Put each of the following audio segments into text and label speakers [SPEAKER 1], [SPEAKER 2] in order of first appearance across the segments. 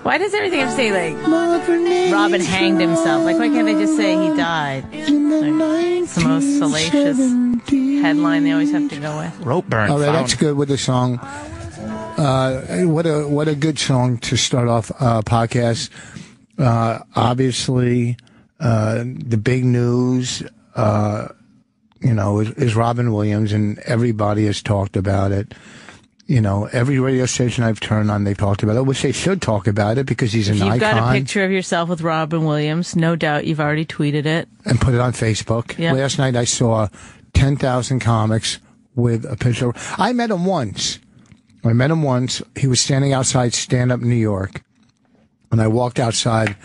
[SPEAKER 1] Why does everything have to say, like, Robin hanged himself? Like, why can't they just say he died? Like, it's the most salacious headline they always have to go with.
[SPEAKER 2] Rope burn.
[SPEAKER 3] All right, that's good with the song. What a good song to start off a podcast. Obviously, the big news, is Robin Williams, and everybody has talked about it. Every radio station I've turned on, they've talked about it. I wish they should talk about it because he's an icon.
[SPEAKER 1] You've got a picture of yourself with Robin Williams. No doubt you've already tweeted it.
[SPEAKER 3] And put it on Facebook.
[SPEAKER 1] Yep.
[SPEAKER 3] Last night I saw 10,000 comics with a picture. I met him once. He was standing outside Stand Up New York. And I walked outside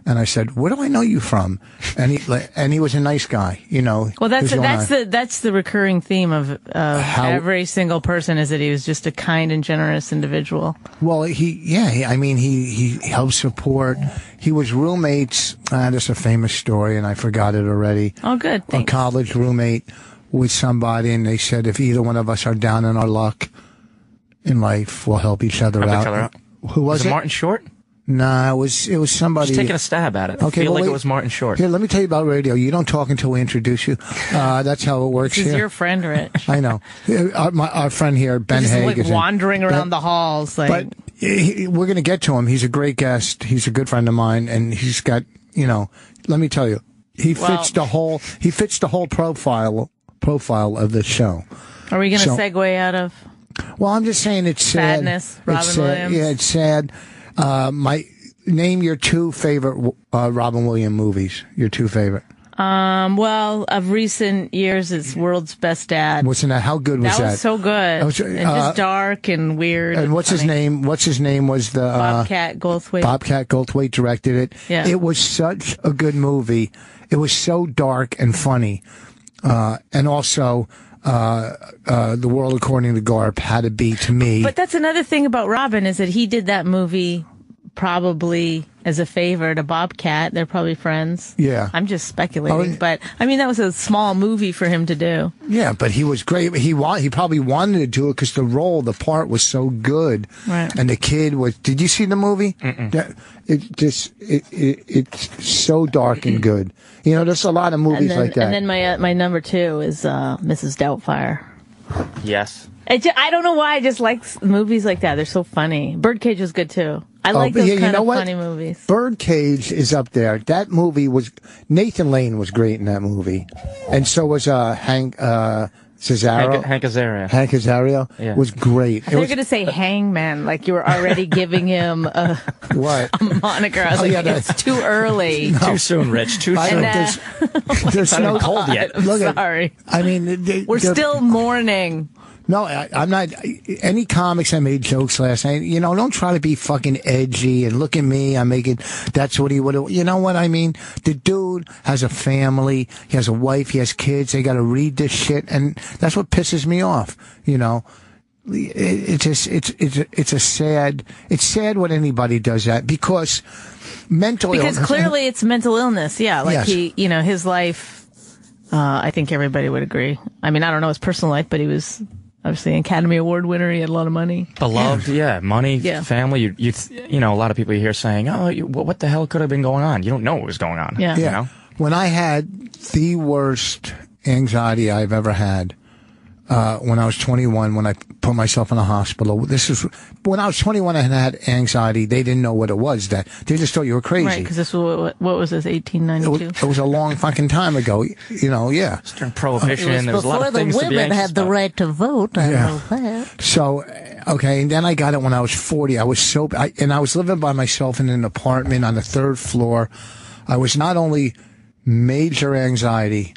[SPEAKER 3] and I said, "Where do I know you from?" And he was a nice guy,
[SPEAKER 1] Well, that's the recurring theme of every single person, is that he was just a kind and generous individual.
[SPEAKER 3] Well, he helped support. He was roommates. That's a famous story, and I forgot it already.
[SPEAKER 1] Oh, good. Thanks.
[SPEAKER 3] A college roommate with somebody, and they said if either one of us are down in our luck in life, we'll help each other out. Who was it?
[SPEAKER 2] Martin Short?
[SPEAKER 3] Nah, it was somebody.
[SPEAKER 2] Just taking a stab at it.
[SPEAKER 3] Okay,
[SPEAKER 2] I feel like it was Martin Short.
[SPEAKER 3] Here, let me tell you about radio. You don't talk until we introduce you. That's how it works
[SPEAKER 1] This
[SPEAKER 3] here.
[SPEAKER 1] is your friend, Rich.
[SPEAKER 3] I know. Our friend here, Ben Haig,
[SPEAKER 1] is wandering around the halls.
[SPEAKER 3] But we're going to get to him. He's a great guest. He's a good friend of mine, and he's got, let me tell you, he fits the whole profile of the show.
[SPEAKER 1] Are we going to segue out of?
[SPEAKER 3] Well, I'm just saying it's sad.
[SPEAKER 1] Sadness, Robin Williams.
[SPEAKER 3] Yeah, it's sad. Name your two favorite Robin Williams movies. Your two favorite.
[SPEAKER 1] Well, of recent years, it's World's Best Dad.
[SPEAKER 3] What's in that? How good was that?
[SPEAKER 1] That was so good. And just dark and weird.
[SPEAKER 3] And what's his name? What's his name was the
[SPEAKER 1] Bobcat Goldthwait.
[SPEAKER 3] Bobcat Goldthwait directed it.
[SPEAKER 1] Yeah.
[SPEAKER 3] It was such a good movie. It was so dark and funny. And also, The World According to Garp had to be, to me.
[SPEAKER 1] But that's another thing about Robin, is that he did that movie probably as a favor to Bobcat. They're probably friends.
[SPEAKER 3] Yeah.
[SPEAKER 1] I'm just speculating. But, I mean, that was a small movie for him to do.
[SPEAKER 3] Yeah, but he was great. He probably wanted to do it because the part was so good.
[SPEAKER 1] Right.
[SPEAKER 3] And the kid was, did you see the movie? It's so dark and good. There's a lot of movies like that.
[SPEAKER 1] And then my number two is Mrs. Doubtfire.
[SPEAKER 2] Yes.
[SPEAKER 1] I don't know why. I just like movies like that. They're so funny. Birdcage was good too. I like those kind of funny movies.
[SPEAKER 3] Birdcage is up there. That movie Nathan Lane was great in that movie, and so was Hank Azaria. Hank Azaria was great.
[SPEAKER 1] I thought you were going to say Hangman, like you were already giving him a moniker. I was it's too early.
[SPEAKER 2] No. Too soon, Rich. Too soon.
[SPEAKER 3] There's no
[SPEAKER 2] cold yet.
[SPEAKER 1] Sorry.
[SPEAKER 3] I mean,
[SPEAKER 1] we're still mourning.
[SPEAKER 3] No, I'm not. Any comics I made jokes last night, don't try to be fucking edgy and look at me. I'm making, that's what he would have, you know what I mean? The dude has a family. He has a wife. He has kids. They got to read this shit. And that's what pisses me off. It's sad when anybody does that because illness.
[SPEAKER 1] Clearly it's mental illness. Yeah. Like
[SPEAKER 3] yes.
[SPEAKER 1] His life, I think everybody would agree. I mean, I don't know his personal life, but he was obviously an Academy Award winner. He had a lot of money.
[SPEAKER 2] Beloved, money, family. A lot of people you hear saying, what the hell could have been going on? You don't know what was going on.
[SPEAKER 1] Yeah.
[SPEAKER 3] When I had the worst anxiety I've ever had, when I was 21, when I put myself in a hospital. When I was 21 and had anxiety. They didn't know what it was. They just thought you were crazy.
[SPEAKER 1] Right, because this was, what was this, 1892?
[SPEAKER 3] It was a long fucking time ago. Yeah.
[SPEAKER 2] It's during Prohibition. There was a lot of things to be anxious about. Before the women
[SPEAKER 1] had the right to vote. I know that.
[SPEAKER 3] So, okay, and then I got it when I was 40. I was living by myself in an apartment on the 3rd floor. I was not only major anxiety,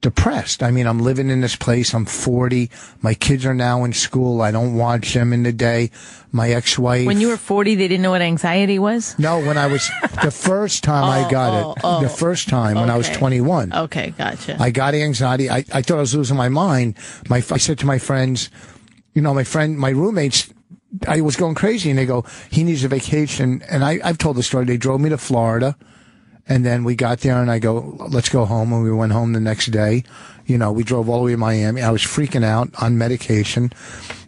[SPEAKER 3] depressed. I mean, I'm living in this place. I'm 40. My kids are now in school. I don't watch them in the day. My ex-wife.
[SPEAKER 1] When you were 40, they didn't know what anxiety was?
[SPEAKER 3] No, when I was, the first time I got it. The first time when I was 21.
[SPEAKER 1] Okay, gotcha.
[SPEAKER 3] I got anxiety. I thought I was losing my mind. I said to my friends, my roommates, I was going crazy, and they go, he needs a vacation. And I've told the story. They drove me to Florida. And then we got there, and I go, let's go home. And we went home the next day. We drove all the way to Miami. I was freaking out on medication.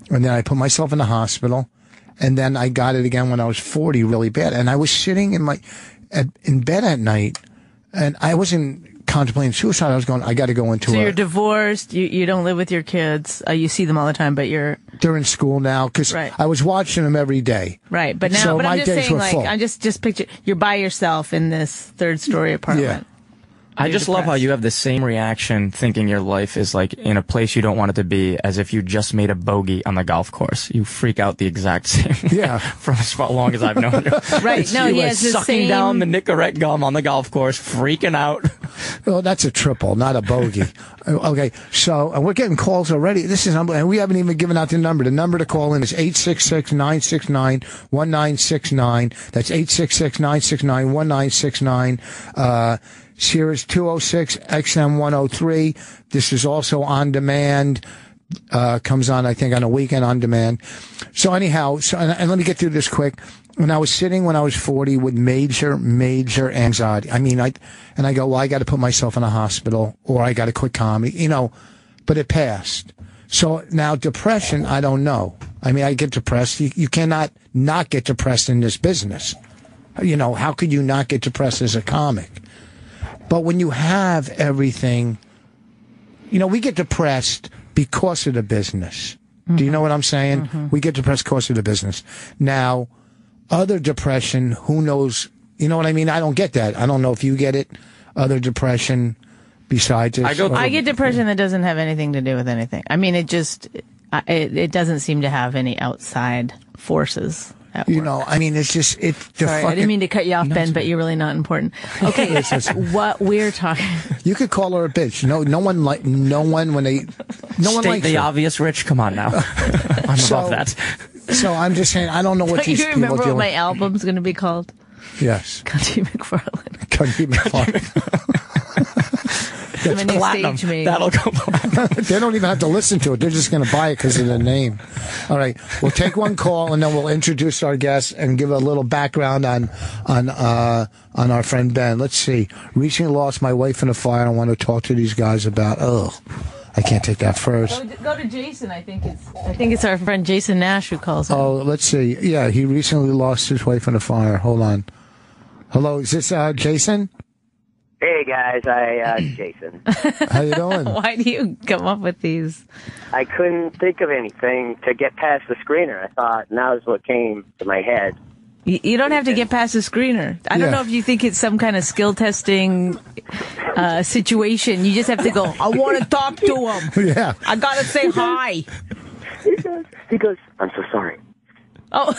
[SPEAKER 3] And then I put myself in the hospital. and then I got it again when I was 40, really bad. And I was sitting in bed at night, and I wasn't contemplating suicide. I was going, I got to go into
[SPEAKER 1] So you're divorced, you don't live with your kids, you see them all the time, but
[SPEAKER 3] they're in school now, because I was watching them every day.
[SPEAKER 1] Right, but now,
[SPEAKER 3] so
[SPEAKER 1] but
[SPEAKER 3] my
[SPEAKER 1] I'm just
[SPEAKER 3] days
[SPEAKER 1] saying,
[SPEAKER 3] were
[SPEAKER 1] like,
[SPEAKER 3] full.
[SPEAKER 1] I'm just picture, you're by yourself in this third-story apartment.
[SPEAKER 3] Yeah.
[SPEAKER 2] I just love how you have the same reaction thinking your life is like in a place you don't want it to be, as if you just made a bogey on the golf course. You freak out the exact same.
[SPEAKER 3] Yeah.
[SPEAKER 2] From as long as I've known you.
[SPEAKER 1] Right. No, he has the
[SPEAKER 2] sucking
[SPEAKER 1] same...
[SPEAKER 2] down the Nicorette gum on the golf course, freaking out.
[SPEAKER 3] Well, that's a triple, not a bogey. Okay, so we're getting calls already. This is unbelievable. And we haven't even given out the number. The number to call in is 866-969-1969. That's 866-969-1969. Sirius 206 XM 103. This is also on demand. Comes on, I think, on a weekend on demand. So anyhow, and let me get through this quick. When I was 40 with major anxiety. I mean, I go, well, I got to put myself in a hospital, or I got to quit comedy, but it passed. So now depression, I don't know. I mean, I get depressed. You cannot not get depressed in this business. How could you not get depressed as a comic? But when you have everything, we get depressed because of the business. Mm-hmm. Do you know what I'm saying? Mm-hmm. We get depressed because of the business. Now, other depression, who knows? You know what I mean? I don't get that. I don't know if you get it. Other depression besides this.
[SPEAKER 1] I get depression that doesn't have anything to do with anything. I mean, it doesn't seem to have any outside forces.
[SPEAKER 3] I mean, it's just,
[SPEAKER 1] Sorry, I didn't mean to cut you off, Ben, but you're really not important. Okay, what we're talking.
[SPEAKER 3] You could call her a bitch. No one likes
[SPEAKER 2] the obvious, Rich. Come on now. I'm above that.
[SPEAKER 3] So I'm just saying, I don't know what these people do.
[SPEAKER 1] You remember what my album's going to be called?
[SPEAKER 3] Yes.
[SPEAKER 1] Cunty McFarlane.
[SPEAKER 3] Cunty McFarlane.
[SPEAKER 1] That's platinum.
[SPEAKER 2] That'll go platinum.
[SPEAKER 3] They don't even have to listen to it. They're just going to buy it because of the name. All right. We'll take one call, and then we'll introduce our guest and give a little background on our friend Ben. Let's see. Recently lost my wife in a fire. I want to talk to these guys about. I can't take that first.
[SPEAKER 1] Go to Jason. I think it's our friend Jason Nash who calls him.
[SPEAKER 3] Oh, let's see. Yeah, he recently lost his wife in a fire. Hold on. Hello, is this Jason?
[SPEAKER 4] Hey guys, Jason.
[SPEAKER 3] How you doing?
[SPEAKER 1] Why do you come up with these?
[SPEAKER 4] I couldn't think of anything to get past the screener. I thought now's what came to my head.
[SPEAKER 1] You don't have to get past the screener. I don't know if you think it's some kind of skill testing situation. You just have to go, I want to talk to him.
[SPEAKER 3] Yeah.
[SPEAKER 1] I got to say hi.
[SPEAKER 4] He goes, I'm so sorry.
[SPEAKER 1] Oh.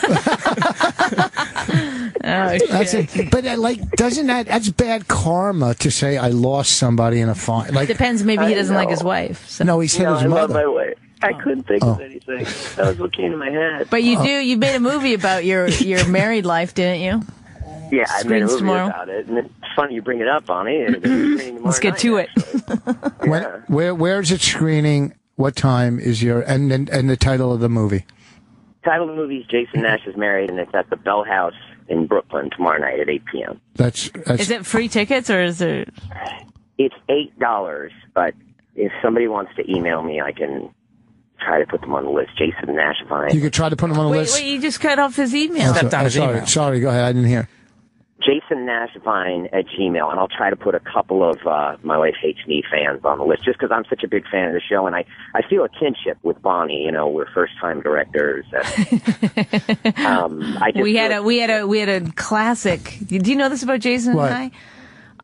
[SPEAKER 3] Shit. But that's bad karma to say I lost somebody in a fire. Like,
[SPEAKER 1] depends. Maybe he doesn't like his wife. So.
[SPEAKER 3] No, he said his mother.
[SPEAKER 4] I love my wife. I couldn't think of anything. That was what came to my head.
[SPEAKER 1] But you made a movie about your married life, didn't you?
[SPEAKER 4] Yeah, I made a movie about it. And it's funny you bring it up, Bonnie.
[SPEAKER 1] Let's get to it.
[SPEAKER 3] Where is it screening? What time is and the title of the movie?
[SPEAKER 4] The title of the movie is Jason Nash is Married, and it's at the Bell House in Brooklyn tomorrow night at 8 p.m.
[SPEAKER 3] That's
[SPEAKER 1] Is it free tickets, or is it?
[SPEAKER 4] It's $8, but if somebody wants to email me, I can try to put them on the list. Jason Nash Vine.
[SPEAKER 3] You could try to put them on the list.
[SPEAKER 1] Wait, you just cut off his email.
[SPEAKER 3] Sorry, go ahead. I didn't hear.
[SPEAKER 4] Jason Nash Vine at Gmail, and I'll try to put a couple of My Wife Hates Me fans on the list, just because I'm such a big fan of the show, and I feel a kinship with Bonnie. We're first-time directors.
[SPEAKER 1] We had a classic. Do you know this about Jason and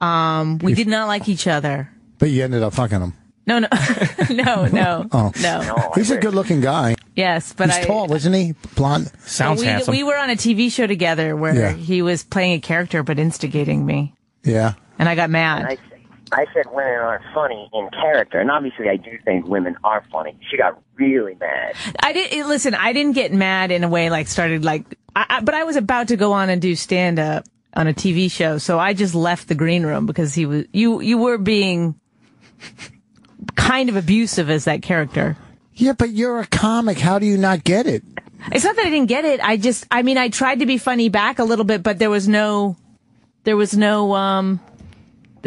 [SPEAKER 1] I? We did not like each other.
[SPEAKER 3] But you ended up fucking him.
[SPEAKER 1] No. No.
[SPEAKER 3] Oh.
[SPEAKER 1] No.
[SPEAKER 3] He's a good-looking guy.
[SPEAKER 1] Yes, but
[SPEAKER 3] he's tall, isn't he? Blonde.
[SPEAKER 2] Sounds handsome.
[SPEAKER 1] We were on a TV show together where he was playing a character but instigating me.
[SPEAKER 3] Yeah.
[SPEAKER 1] And I got mad.
[SPEAKER 4] And I said women aren't funny in character, and obviously I do think women are funny. She got really mad. I
[SPEAKER 1] didn't get mad in a way but I was about to go on and do stand-up on a TV show, so I just left the green room because you were being kind of abusive as that character.
[SPEAKER 3] Yeah, but you're a comic. How do you not get it?
[SPEAKER 1] It's not that I didn't get it. I tried to be funny back a little bit, but there was no, this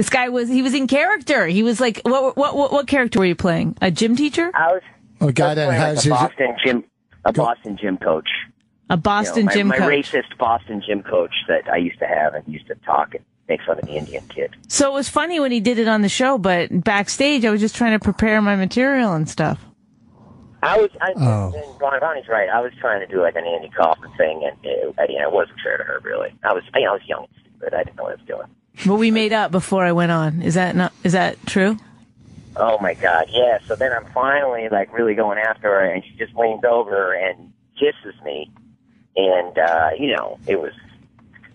[SPEAKER 1] guy was in character. He was like, what character were you playing? A gym teacher?
[SPEAKER 4] I was
[SPEAKER 3] a guy that has
[SPEAKER 4] a Boston gym coach.
[SPEAKER 1] A Boston gym
[SPEAKER 4] my
[SPEAKER 1] coach.
[SPEAKER 4] racist Boston gym coach that I used to have and used to talk and make fun of the Indian kid.
[SPEAKER 1] So it was funny when he did it on the show, but backstage I was just trying to prepare my material and stuff.
[SPEAKER 4] And Bonnie's right. I was trying to do like an Andy Kaufman thing, and it wasn't fair to her, really. I was young and stupid. I didn't know what I was doing.
[SPEAKER 1] But we made up before I went on. Is that true?
[SPEAKER 4] Oh my God, yeah. So then I'm finally like really going after her, and she just leans over and kisses me, and it was.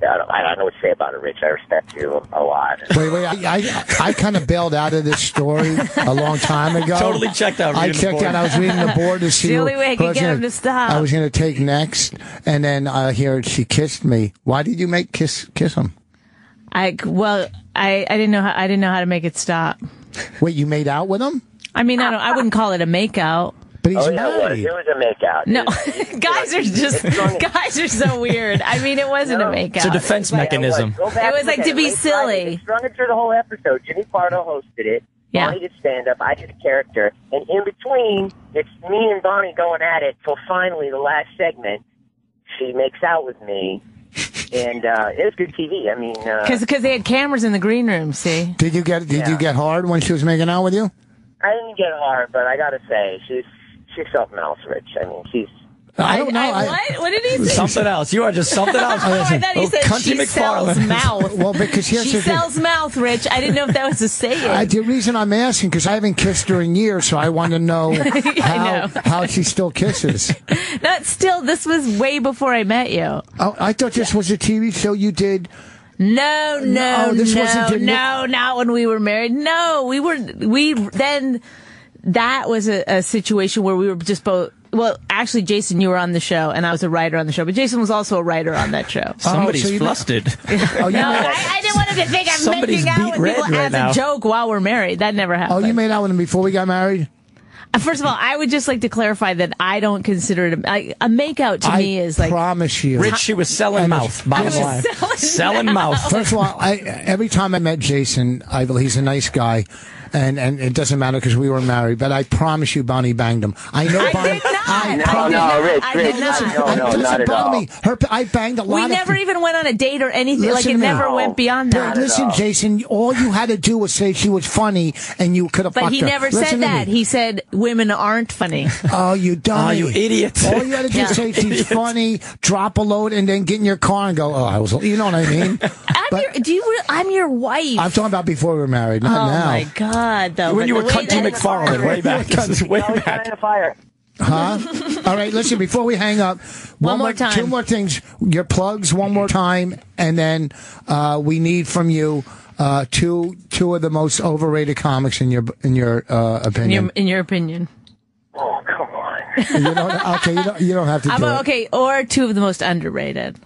[SPEAKER 4] I don't know what to say about it, Rich. I respect you a lot.
[SPEAKER 3] Wait. I kind of bailed out of this story a long time ago.
[SPEAKER 2] Totally checked out.
[SPEAKER 3] I checked out. I was reading the board to see
[SPEAKER 1] the only way I could get him to stop.
[SPEAKER 3] I was going to take next, and then I hear she kissed me. Why did you make kiss him?
[SPEAKER 1] I didn't know how to make it stop.
[SPEAKER 3] Wait, you made out with him?
[SPEAKER 1] I mean, I wouldn't call it a makeout.
[SPEAKER 3] But he's
[SPEAKER 4] It
[SPEAKER 3] married.
[SPEAKER 4] was a makeout.
[SPEAKER 1] No, guys are so weird. I mean, it wasn't a makeout.
[SPEAKER 2] It's a defense mechanism.
[SPEAKER 1] It was like to be silly.
[SPEAKER 4] They strung it through the whole episode. Jimmy Pardo hosted it.
[SPEAKER 1] Yeah.
[SPEAKER 4] Bonnie did stand up. I did a character. And in between, it's me and Bonnie going at it till finally the last segment, she makes out with me. And it was good TV. I mean,
[SPEAKER 1] because they had cameras in the green room. See?
[SPEAKER 3] Did you get hard when she was making out with you?
[SPEAKER 4] I didn't get hard, but I gotta say, she's something else, Rich. I mean, she's.
[SPEAKER 3] I don't know.
[SPEAKER 1] What did he say?
[SPEAKER 2] Something else. You are just something else.
[SPEAKER 1] Oh, I thought he said
[SPEAKER 2] Cunty
[SPEAKER 1] she sells
[SPEAKER 2] McFarlane.
[SPEAKER 1] mouth.
[SPEAKER 3] Well, because here's
[SPEAKER 1] She
[SPEAKER 3] the thing.
[SPEAKER 1] sells mouth, Rich. I didn't know if that was a saying.
[SPEAKER 3] The reason I'm asking, because I haven't kissed her in years, so I want to know how she still kisses.
[SPEAKER 1] This was way before I met you.
[SPEAKER 3] Oh, I thought this was a TV show you did.
[SPEAKER 1] No, not when we were married. No, that was a situation where we were just both. Well, actually, Jason, you were on the show, and I was a writer on the show. But Jason was also a writer on that show.
[SPEAKER 2] Somebody's flustered.
[SPEAKER 1] I didn't want him to think I'm
[SPEAKER 2] Somebody's
[SPEAKER 1] making out
[SPEAKER 2] beat
[SPEAKER 1] with people
[SPEAKER 2] red right
[SPEAKER 1] as
[SPEAKER 2] now.
[SPEAKER 1] a joke while we're married. That never happened.
[SPEAKER 3] Oh, you made out with him before we got married?
[SPEAKER 1] First of all, I would just like to clarify that I don't consider it a makeout to me is like.
[SPEAKER 3] I promise you.
[SPEAKER 2] Rich, she was selling mouth. Bottom line. Selling mouth.
[SPEAKER 3] First of all, every time I met Jason, he's a nice guy. And it doesn't matter because we were married, but I promise you, Bonnie banged him. I know Bonnie.
[SPEAKER 4] No, not at all.
[SPEAKER 3] I banged a lot.
[SPEAKER 1] We never even went on a date or anything. Like it never went beyond that.
[SPEAKER 3] Listen, Jason, all you had to do was say she was funny, and you could have.
[SPEAKER 1] But he never said that. He said women aren't funny.
[SPEAKER 3] Oh, you dummy!
[SPEAKER 2] Oh, you idiot!
[SPEAKER 3] All you had to do is say she's funny, drop a load, and then get in your car and go. Oh, I was. You know what I mean?
[SPEAKER 1] I'm your wife.
[SPEAKER 3] I'm talking about before we were married, not now.
[SPEAKER 1] Oh my God! Though
[SPEAKER 2] When you were Cunty McFarlane, way back. Way back.
[SPEAKER 4] In a fire.
[SPEAKER 3] Huh? All right, listen, before we hang up,
[SPEAKER 1] one more time.
[SPEAKER 3] 2 more things. Your plugs one more time, and then we need from you two of the most overrated comics in your opinion.
[SPEAKER 1] In your opinion.
[SPEAKER 4] Oh, come on.
[SPEAKER 3] You don't have to do it.
[SPEAKER 1] Okay, or 2 of the most underrated.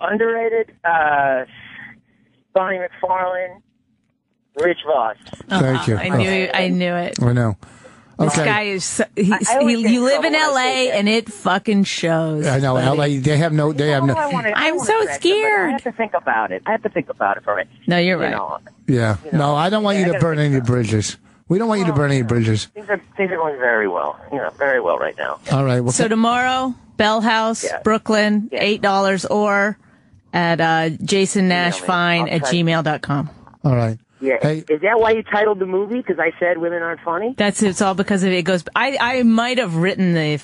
[SPEAKER 4] Underrated? Bonnie McFarlane, Rich Voss.
[SPEAKER 3] Thank you.
[SPEAKER 1] I knew it.
[SPEAKER 3] I know.
[SPEAKER 1] This
[SPEAKER 3] Okay.
[SPEAKER 1] guy is. You live in LA, and it fucking shows.
[SPEAKER 3] I know,
[SPEAKER 1] buddy.
[SPEAKER 3] LA. They have no.
[SPEAKER 1] I'm so scared.
[SPEAKER 4] I have to think about it. For it.
[SPEAKER 1] No, you're right.
[SPEAKER 3] Yeah. No, I don't want you to burn any bridges. We don't want you to burn any bridges.
[SPEAKER 4] Things are going very well. Very well right now.
[SPEAKER 3] All right. Well,
[SPEAKER 1] So tomorrow, Bell House, Brooklyn, $8, or at jasonnashfine@gmail.com.
[SPEAKER 3] all right.
[SPEAKER 4] Yeah.
[SPEAKER 3] Hey.
[SPEAKER 4] Is that why you titled the movie? Because I said women aren't funny?
[SPEAKER 1] It's all because of it. Goes. I might have written the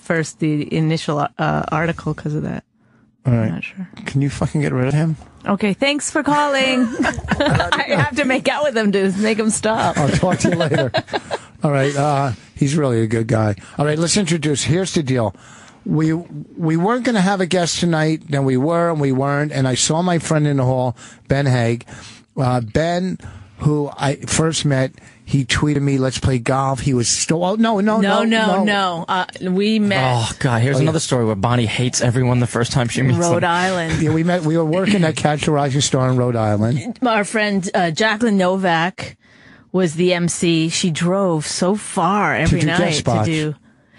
[SPEAKER 1] initial article because of that.
[SPEAKER 3] All right.
[SPEAKER 1] I'm not sure.
[SPEAKER 3] Can you fucking get rid of him?
[SPEAKER 1] Okay, thanks for calling. I have to make out with him to make him stop.
[SPEAKER 3] I'll talk to you later. All right. He's really a good guy. All right. Let's introduce. Here's the deal. We weren't going to have a guest tonight. Then we were and we weren't. And I saw my friend in the hall, Ben Haig. Ben, who I first met, he tweeted me, "Let's play golf." He was still. Oh no. We met.
[SPEAKER 2] Oh God! Here's another story where Bonnie hates everyone the first time she meets them.
[SPEAKER 1] Rhode Island.
[SPEAKER 3] Yeah, we met. We were working at Catch the Rising Star in Rhode Island.
[SPEAKER 1] Our friend Jacqueline Novak was the MC. She drove so far every
[SPEAKER 3] do guest
[SPEAKER 1] night to
[SPEAKER 3] spots.
[SPEAKER 1] do.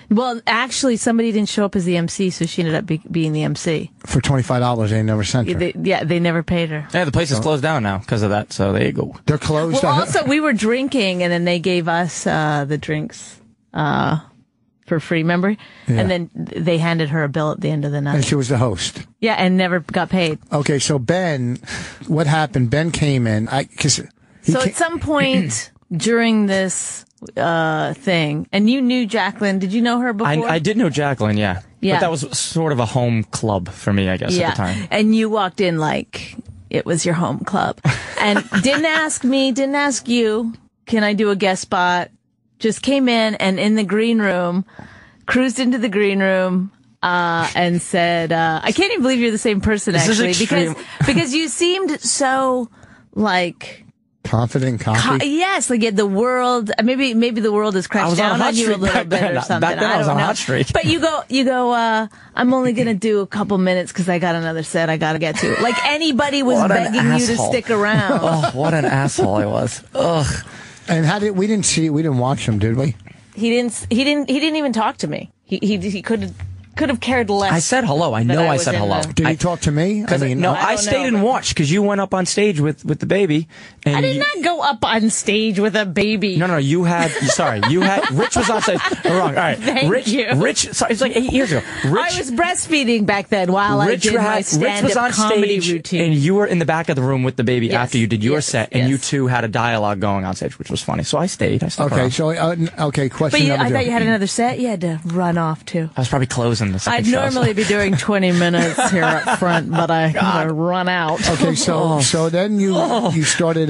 [SPEAKER 1] Well, actually, somebody didn't show up as the MC, so she ended up being the MC.
[SPEAKER 3] For $25, they never sent her.
[SPEAKER 1] They never paid her.
[SPEAKER 2] Yeah, the place is closed down now because of that. So there you go.
[SPEAKER 3] They're closed.
[SPEAKER 1] Well, also, we were drinking, and then they gave us the drinks. for free, remember?
[SPEAKER 3] Yeah.
[SPEAKER 1] And then they handed her a bill at the end of the night.
[SPEAKER 3] And she was the host.
[SPEAKER 1] Yeah, and never got paid.
[SPEAKER 3] Okay, so Ben, what happened? Ben came in.
[SPEAKER 1] So at some point during this thing, and you knew Jacqueline. Did you know her before?
[SPEAKER 2] I did know Jacqueline, yeah.
[SPEAKER 1] Yeah.
[SPEAKER 2] But that was sort of a home club for me, I guess, at the time.
[SPEAKER 1] And you walked in like it was your home club. And didn't ask me, didn't ask you, can I do a guest spot? Just came in the green room, cruised into the green room, and said, I can't even believe you're the same person, actually, because you seemed so, like...
[SPEAKER 3] Confident, cocky.
[SPEAKER 1] Yes, like the world. Maybe the world has crashed down on you a little bit or something.
[SPEAKER 2] Back then I was
[SPEAKER 1] don't
[SPEAKER 2] on a
[SPEAKER 1] know.
[SPEAKER 2] hot streak.
[SPEAKER 1] But you go. I'm only gonna do a couple minutes because I got another set I gotta get to. Like anybody was begging you to stick around.
[SPEAKER 2] Oh, what an asshole I was. Ugh.
[SPEAKER 3] And we didn't watch him, did we?
[SPEAKER 1] He didn't even talk to me. He could have cared less.
[SPEAKER 2] I said hello. I know I said hello.
[SPEAKER 3] Did he talk to me?
[SPEAKER 2] I stayed and watched because you went up on stage with the baby. And
[SPEAKER 1] I did not go up on stage with a baby.
[SPEAKER 2] No, you had. Rich was on stage. Wrong. All right.
[SPEAKER 1] Thank you.
[SPEAKER 2] Rich. Sorry, it's like 8 years ago.
[SPEAKER 1] I was breastfeeding back then while I did my stand-up comedy routine.
[SPEAKER 2] And you were in the back of the room with the baby after you did your set, and
[SPEAKER 1] yes.
[SPEAKER 2] you two had a dialogue going on stage, which was funny. So I stayed. I stuck around.
[SPEAKER 3] So question.
[SPEAKER 1] But I thought you had another set. You had to run off too.
[SPEAKER 2] I was probably closing the second
[SPEAKER 1] I'd
[SPEAKER 2] show.
[SPEAKER 1] normally be doing 20 minutes here up front, but I gotta run out.
[SPEAKER 3] Okay, so then you started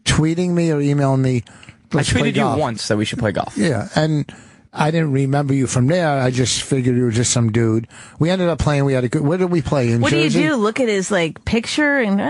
[SPEAKER 3] tweeting me or emailing me.
[SPEAKER 2] I tweeted you once that we should play golf.
[SPEAKER 3] Yeah, and I didn't remember you from there. I just figured you were just some dude. We ended up playing. We had a good. Where did we play? In
[SPEAKER 1] what
[SPEAKER 3] Jersey?
[SPEAKER 1] do you do? Look at his like picture and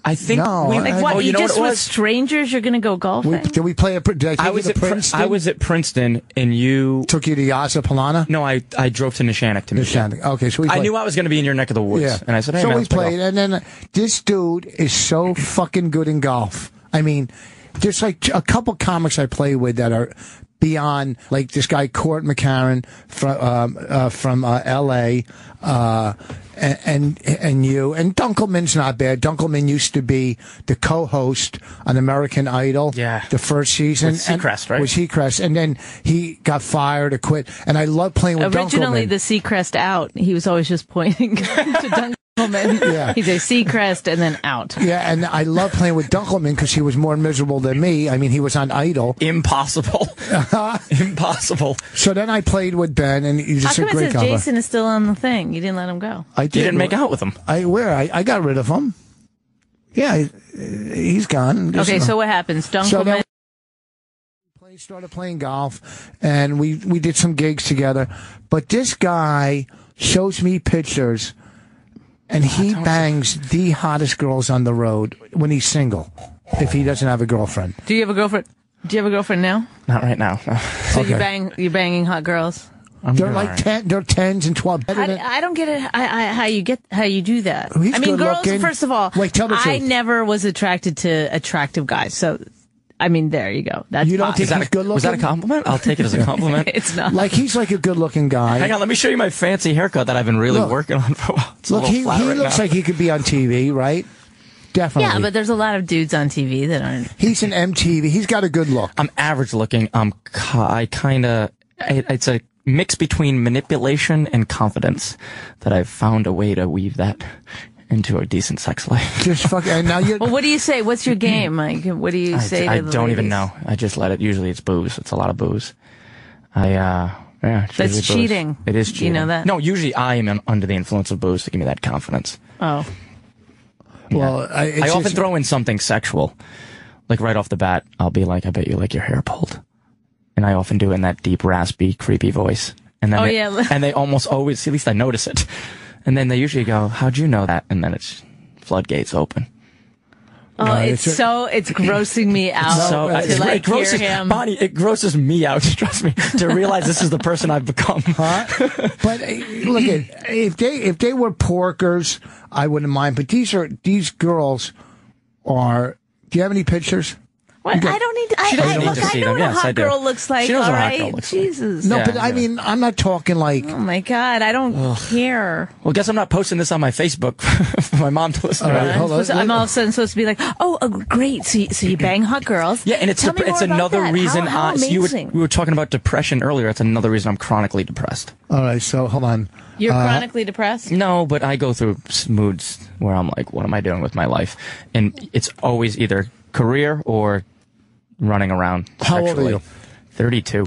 [SPEAKER 2] I think
[SPEAKER 3] No,
[SPEAKER 2] we,
[SPEAKER 3] I-
[SPEAKER 1] like what?
[SPEAKER 2] Oh,
[SPEAKER 1] you
[SPEAKER 2] know
[SPEAKER 1] just
[SPEAKER 2] what it
[SPEAKER 1] with
[SPEAKER 2] was?
[SPEAKER 1] strangers? You're gonna go golfing?
[SPEAKER 3] Did we play? Did I take you to Princeton?
[SPEAKER 2] I was at Princeton, and you
[SPEAKER 3] Took you to Yasa Polana?
[SPEAKER 2] No, I drove to Nishannick to meet you.
[SPEAKER 3] Okay, so we played.
[SPEAKER 2] I knew I was going to be in your neck of the woods,
[SPEAKER 3] Yeah.
[SPEAKER 2] and I said, "Hey,
[SPEAKER 3] so
[SPEAKER 2] man,
[SPEAKER 3] we
[SPEAKER 2] let's play
[SPEAKER 3] played,
[SPEAKER 2] golf."
[SPEAKER 3] and then this dude is so fucking good in golf. I mean, there's like a couple comics I play with that are beyond, like this guy Court McCarran from L.A. And you and Dunkelman's not bad. Dunkelman used to be the co-host on American Idol.
[SPEAKER 2] Yeah.
[SPEAKER 3] The first season.
[SPEAKER 2] With Seacrest, right?
[SPEAKER 3] With Seacrest, and then he got fired or quit. And I love playing with
[SPEAKER 1] Originally,
[SPEAKER 3] Dunkelman.
[SPEAKER 1] the Seacrest out. He was always just pointing to Dunkelman.
[SPEAKER 3] Yeah.
[SPEAKER 1] He'd say Seacrest and then out.
[SPEAKER 3] Yeah, and I love playing with Dunkelman because he was more miserable than me. I mean, he was on Idol.
[SPEAKER 2] Impossible. Impossible.
[SPEAKER 3] So then I played with Ben, and he's
[SPEAKER 1] How
[SPEAKER 3] just a
[SPEAKER 1] come it
[SPEAKER 3] great
[SPEAKER 1] says
[SPEAKER 3] cover.
[SPEAKER 1] Jason is still on the thing? You didn't let him go.
[SPEAKER 3] I
[SPEAKER 2] You didn't make out with him.
[SPEAKER 3] I got rid of him. Yeah, he's gone.
[SPEAKER 1] Okay, so what happens? Dunkelman.
[SPEAKER 3] We started playing golf, and we did some gigs together. But this guy shows me pictures, and he bangs the hottest girls on the road when he's single, if he doesn't have a girlfriend.
[SPEAKER 1] Do you have a girlfriend? Do you have a girlfriend now?
[SPEAKER 2] Not right now. No.
[SPEAKER 1] So
[SPEAKER 3] Okay.
[SPEAKER 1] you're banging hot girls.
[SPEAKER 2] I'm
[SPEAKER 3] They're
[SPEAKER 2] doing
[SPEAKER 3] like
[SPEAKER 2] all right.
[SPEAKER 3] 10, they're 10s and 12.
[SPEAKER 1] I don't get it. How you do that?
[SPEAKER 3] He's
[SPEAKER 1] I mean,
[SPEAKER 3] good
[SPEAKER 1] girls.
[SPEAKER 3] looking.
[SPEAKER 1] First of all,
[SPEAKER 3] Wait, tell the
[SPEAKER 1] I
[SPEAKER 3] truth.
[SPEAKER 1] never was attracted to attractive guys. So, I mean, there you go. That's
[SPEAKER 3] You don't think
[SPEAKER 1] possible.
[SPEAKER 3] he's good looking?
[SPEAKER 2] Was that a compliment? I'll take it as a compliment.
[SPEAKER 1] It's not.
[SPEAKER 3] Like, he's like a good looking guy.
[SPEAKER 2] Hang on, let me show you my fancy haircut that I've been really
[SPEAKER 3] Look.
[SPEAKER 2] working on for a while. It's a
[SPEAKER 3] Look,
[SPEAKER 2] little
[SPEAKER 3] he
[SPEAKER 2] flat right
[SPEAKER 3] looks
[SPEAKER 2] now.
[SPEAKER 3] like he could be on TV, right? Definitely.
[SPEAKER 1] Yeah, but there's a lot of dudes on TV that aren't.
[SPEAKER 3] He's an MTV. He's got a good look.
[SPEAKER 2] I'm average looking. I kind of. It's a mix between manipulation and confidence that I've found a way to weave that into a decent sex life.
[SPEAKER 3] Just fuck. And now you're.
[SPEAKER 1] Well, what do you say? What's your game, Mike? What do you say
[SPEAKER 2] I
[SPEAKER 1] to the
[SPEAKER 2] don't even
[SPEAKER 1] ladies?
[SPEAKER 2] know. I just let it. Usually it's booze. It's a lot of booze. Yeah. It's
[SPEAKER 1] That's
[SPEAKER 2] usually booze.
[SPEAKER 1] cheating.
[SPEAKER 2] It is
[SPEAKER 1] You
[SPEAKER 2] cheating.
[SPEAKER 1] know that?
[SPEAKER 2] No, usually I am under the influence of booze to give me that confidence.
[SPEAKER 1] Oh,
[SPEAKER 3] Well,
[SPEAKER 2] I often throw in something sexual. Like right off the bat, I'll be like, I bet you like your hair pulled. And I often do it in that deep, raspy, creepy voice. And then
[SPEAKER 1] Oh,
[SPEAKER 2] they,
[SPEAKER 1] yeah.
[SPEAKER 2] and they almost always, at least I notice it. And then they usually go, how'd you know that? And then it's floodgates open.
[SPEAKER 1] oh,
[SPEAKER 3] it's
[SPEAKER 1] it's grossing me out
[SPEAKER 2] So
[SPEAKER 1] to like
[SPEAKER 2] it grosses,
[SPEAKER 1] hear him.
[SPEAKER 2] Bonnie, it grosses me out, trust me, to realize this is the person I've become.
[SPEAKER 3] Huh? But look at if they were porkers, I wouldn't mind. But these girls are. Do you have any pictures?
[SPEAKER 1] What? I don't need to.
[SPEAKER 2] She doesn't need
[SPEAKER 1] look,
[SPEAKER 2] to see
[SPEAKER 1] I know
[SPEAKER 2] them.
[SPEAKER 1] what
[SPEAKER 2] Yes,
[SPEAKER 1] a hot
[SPEAKER 2] I do.
[SPEAKER 1] girl looks like.
[SPEAKER 2] She knows
[SPEAKER 1] all
[SPEAKER 2] what a hot
[SPEAKER 1] right?
[SPEAKER 2] girl looks like.
[SPEAKER 1] Jesus.
[SPEAKER 3] No,
[SPEAKER 2] Yeah,
[SPEAKER 3] but I
[SPEAKER 2] yeah.
[SPEAKER 3] mean, I'm not talking like.
[SPEAKER 1] Oh my God, I don't care.
[SPEAKER 2] Well, guess I'm not posting this on my Facebook for my mom to listen
[SPEAKER 3] All
[SPEAKER 2] to.
[SPEAKER 3] right, hold on.
[SPEAKER 1] I'm all of a sudden supposed to be like, oh, great. So you bang hot girls.
[SPEAKER 2] Yeah, and it's
[SPEAKER 1] Tell me
[SPEAKER 2] it's
[SPEAKER 1] more about
[SPEAKER 2] another
[SPEAKER 1] that.
[SPEAKER 2] reason.
[SPEAKER 1] How
[SPEAKER 2] so
[SPEAKER 1] amazing.
[SPEAKER 2] we were talking about depression earlier. It's another reason I'm chronically depressed.
[SPEAKER 3] All right, so hold on.
[SPEAKER 1] You're chronically depressed?
[SPEAKER 2] No, but I go through moods where I'm like, what am I doing with my life? And it's always either career or running around
[SPEAKER 3] How old are
[SPEAKER 2] sexually.
[SPEAKER 3] you?
[SPEAKER 2] 32.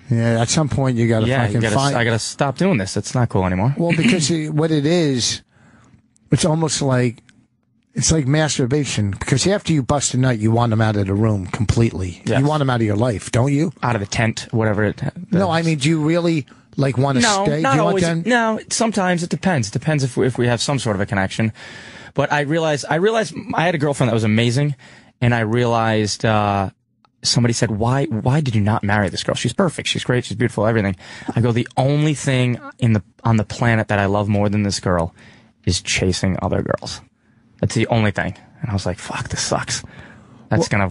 [SPEAKER 3] Yeah, at some point you got to
[SPEAKER 2] Yeah,
[SPEAKER 3] fucking find.
[SPEAKER 2] I gotta stop doing this. It's not cool anymore.
[SPEAKER 3] Well, because what it is, it's almost like it's like masturbation. Because after you bust a nut, you want them out of the room completely.
[SPEAKER 2] Yes.
[SPEAKER 3] You want them out of your life, don't you?
[SPEAKER 2] Out of the tent, whatever.
[SPEAKER 3] No, I mean, do you really like want to
[SPEAKER 2] No,
[SPEAKER 3] stay?
[SPEAKER 2] not
[SPEAKER 3] do you
[SPEAKER 2] always.
[SPEAKER 3] Want them?
[SPEAKER 2] No, sometimes it depends. It depends if we have some sort of a connection. But I realized I had a girlfriend that was amazing, and I realized somebody said, why did you not marry this girl? She's perfect. She's great. She's beautiful. Everything. I go, the only thing on the planet that I love more than this girl is chasing other girls. That's the only thing. And I was like, fuck, this sucks. That's gonna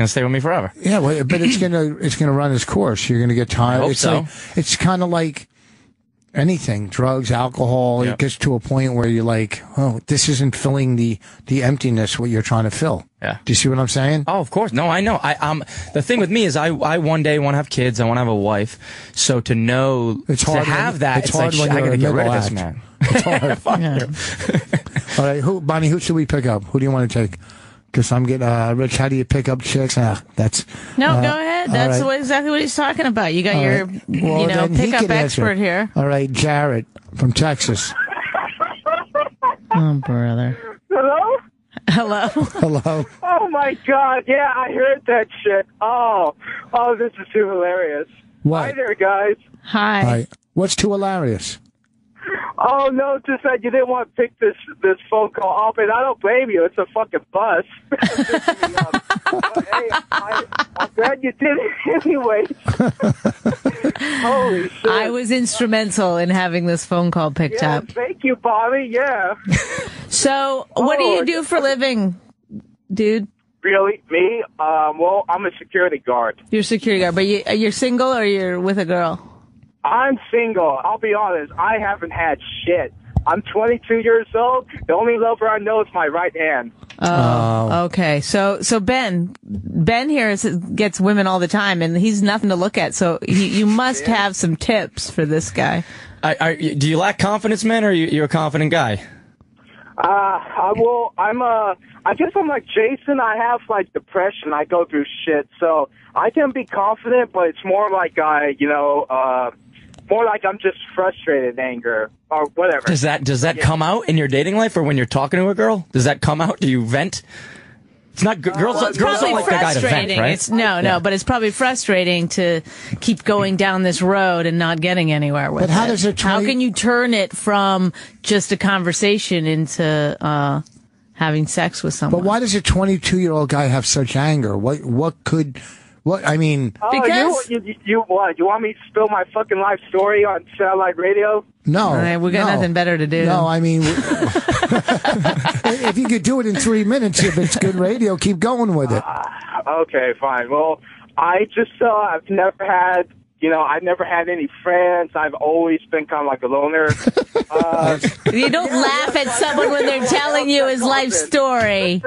[SPEAKER 2] stay with me forever.
[SPEAKER 3] Yeah, well, but it's gonna run its course. You're gonna get tired.
[SPEAKER 2] I hope
[SPEAKER 3] it's
[SPEAKER 2] so.
[SPEAKER 3] like, it's kind of like anything, drugs, alcohol.
[SPEAKER 2] Yep.
[SPEAKER 3] It gets to a point where you're like, oh, this isn't filling the emptiness what you're trying to fill.
[SPEAKER 2] Yeah.
[SPEAKER 3] Do you see what I'm saying?
[SPEAKER 2] Oh, of course. No, I know. The thing with me is I one day want to have kids. I want to have a wife. So to know
[SPEAKER 3] It's
[SPEAKER 2] to
[SPEAKER 3] hard
[SPEAKER 2] have
[SPEAKER 3] when-
[SPEAKER 2] that,
[SPEAKER 3] it's
[SPEAKER 2] it's
[SPEAKER 3] hard
[SPEAKER 2] like
[SPEAKER 3] when
[SPEAKER 2] I
[SPEAKER 3] you're
[SPEAKER 2] gotta
[SPEAKER 3] a
[SPEAKER 2] get rid of
[SPEAKER 3] middle
[SPEAKER 2] this
[SPEAKER 3] act.
[SPEAKER 2] man.
[SPEAKER 3] It's hard.
[SPEAKER 2] Fuck
[SPEAKER 1] Yeah.
[SPEAKER 2] you.
[SPEAKER 3] All right, Bonnie, who should we pick up? Who do you want to take? Because I'm getting Rich. How do you pick up chicks? That's
[SPEAKER 1] No, go ahead.
[SPEAKER 3] all
[SPEAKER 1] That's
[SPEAKER 3] right.
[SPEAKER 1] exactly what he's talking about. You got
[SPEAKER 3] All
[SPEAKER 1] your,
[SPEAKER 3] right. Well, then he
[SPEAKER 1] pickup
[SPEAKER 3] can answer.
[SPEAKER 1] expert here.
[SPEAKER 3] All right, Jarrett from Texas.
[SPEAKER 1] Oh, brother.
[SPEAKER 5] Hello?
[SPEAKER 1] Hello.
[SPEAKER 3] Hello.
[SPEAKER 5] Oh my God! Yeah, I heard that shit. Oh, this is too hilarious.
[SPEAKER 3] What?
[SPEAKER 5] Hi there, guys.
[SPEAKER 1] Hi.
[SPEAKER 3] All right. What's too hilarious?
[SPEAKER 5] Oh no, just that you didn't want to pick this phone call up, and I don't blame you. It's a fucking bus. But, hey, I'm glad you did it anyway. Holy shit!
[SPEAKER 1] I was instrumental in having this phone call picked
[SPEAKER 5] Yeah,
[SPEAKER 1] up.
[SPEAKER 5] thank you, Bobby. Yeah.
[SPEAKER 1] So, what do you do for a living, dude?
[SPEAKER 5] Really? Me? Well, I'm a security guard.
[SPEAKER 1] You're a security guard, but you're single or you're with a girl?
[SPEAKER 5] I'm single. I'll be honest. I haven't had shit. I'm 22 years old. The only lover I know is my right hand.
[SPEAKER 1] Oh, okay. So Ben here gets women all the time, and he's nothing to look at. So you must have some tips for this guy.
[SPEAKER 2] Do you lack confidence, man, or you're a confident guy?
[SPEAKER 5] I guess I'm like Jason. I have like depression. I go through shit, so I can be confident, but it's more like more like I'm just frustrated, anger or whatever.
[SPEAKER 2] Does that come out in your dating life, or when you're talking to a girl? Does that come out? Do you vent? It's not good. Girls don't like the guy to vent, right?
[SPEAKER 1] No, but it's probably frustrating to keep going down this road and not getting anywhere with it.
[SPEAKER 3] But how does it
[SPEAKER 1] How can you turn it from just a conversation into having sex with someone?
[SPEAKER 3] But why does a 22-year-old guy have such anger? I mean,
[SPEAKER 1] Because-
[SPEAKER 5] you what? You want me to spill my fucking life story on satellite radio?
[SPEAKER 3] no.
[SPEAKER 1] All right, we got
[SPEAKER 3] no.
[SPEAKER 1] nothing better to do.
[SPEAKER 3] No, I mean, if you could do it in 3 minutes, if it's good radio, keep going with it.
[SPEAKER 5] Okay, fine. Well, I just I've never had any friends. I've always been kind of like a loner.
[SPEAKER 1] You don't laugh at someone when they're telling you his life story.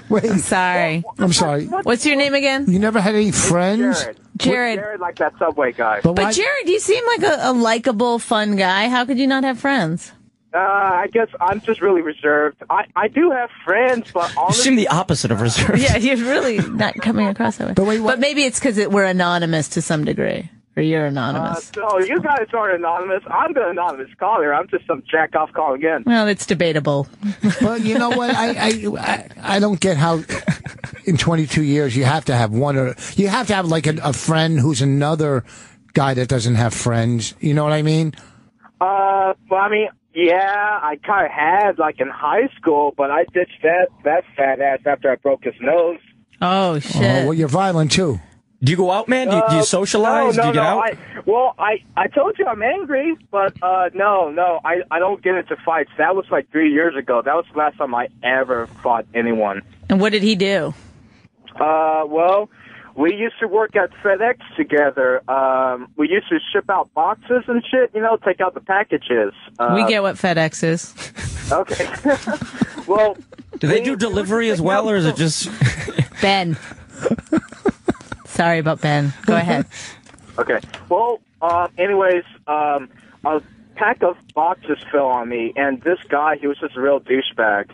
[SPEAKER 3] Wait,
[SPEAKER 1] I'm sorry.
[SPEAKER 3] I'm sorry.
[SPEAKER 1] What's your name again?
[SPEAKER 3] You never had any friends?
[SPEAKER 1] Jared.
[SPEAKER 5] Jared, like that Subway guy.
[SPEAKER 3] But
[SPEAKER 1] But Jared, you seem like a likable, fun guy. How could you not have friends?
[SPEAKER 5] I guess I'm just really reserved. I do have friends, but
[SPEAKER 2] You
[SPEAKER 5] honestly,
[SPEAKER 2] seem the opposite of reserved.
[SPEAKER 1] Yeah, you're really not coming across that way.
[SPEAKER 3] But wait, what-
[SPEAKER 1] But maybe it's because we're anonymous to some degree. Or you're anonymous.
[SPEAKER 5] no, you guys aren't anonymous. I'm the anonymous caller. I'm just some jack off calling in.
[SPEAKER 1] Well, it's debatable.
[SPEAKER 3] But you know what? I don't get how in 22 years you have to have you have to have like a friend who's another guy that doesn't have friends. You know what I mean?
[SPEAKER 5] Well, I mean, yeah, I kind of had like in high school, but I ditched that fat ass after I broke his nose.
[SPEAKER 1] Oh, shit.
[SPEAKER 3] Well, you're violent too.
[SPEAKER 2] Do you go out, man? Do you socialize?
[SPEAKER 5] No,
[SPEAKER 2] Do you get out?
[SPEAKER 5] I told you I'm angry, but no, I don't get into fights. That was like 3 years ago. That was the last time I ever fought anyone.
[SPEAKER 1] And what did he do?
[SPEAKER 5] Well, we used to work at FedEx together. We used to ship out boxes and shit, take out the packages.
[SPEAKER 1] We get what FedEx is.
[SPEAKER 5] Okay. Well,
[SPEAKER 2] Do they do delivery as well, or is it just...
[SPEAKER 1] Ben. Sorry about Ben. Go ahead.
[SPEAKER 5] Okay. Well, anyways, a pack of boxes fell on me, and this guy, he was just a real douchebag.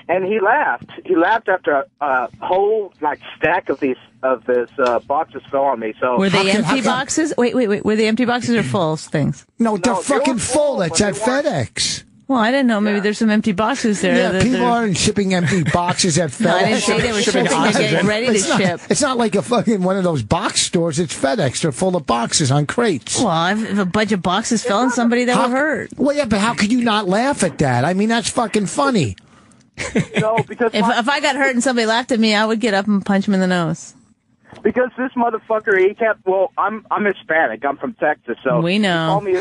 [SPEAKER 5] And he laughed. He laughed after a whole stack of this boxes fell on me. So
[SPEAKER 1] Were they empty boxes? Wait. Were they empty boxes or full things?
[SPEAKER 3] No, they're
[SPEAKER 5] No, they
[SPEAKER 3] fucking
[SPEAKER 5] were
[SPEAKER 3] full.
[SPEAKER 5] full,
[SPEAKER 3] It's
[SPEAKER 5] but
[SPEAKER 3] at
[SPEAKER 5] they weren't-
[SPEAKER 3] FedEx.
[SPEAKER 1] Well, I didn't know. Maybe there's some empty boxes there.
[SPEAKER 3] Yeah,
[SPEAKER 1] that
[SPEAKER 3] people
[SPEAKER 1] they're-
[SPEAKER 3] aren't shipping empty boxes at FedEx.
[SPEAKER 1] No, I didn't say they were shipping. They're getting ready to
[SPEAKER 3] It's not,
[SPEAKER 1] ship.
[SPEAKER 3] it's not like a fucking one of those box stores. It's FedEx. They're full of boxes on crates.
[SPEAKER 1] Well, if a bunch of boxes fell on somebody, that
[SPEAKER 3] How-
[SPEAKER 1] would hurt.
[SPEAKER 3] Well, yeah, but how could you not laugh at that? I mean, that's fucking funny.
[SPEAKER 5] no, because
[SPEAKER 1] If I got hurt and somebody laughed at me, I would get up and punch him in the nose.
[SPEAKER 5] because this motherfucker, he kept. Well, I'm Hispanic. I'm from Texas, so
[SPEAKER 1] We know.
[SPEAKER 5] He called me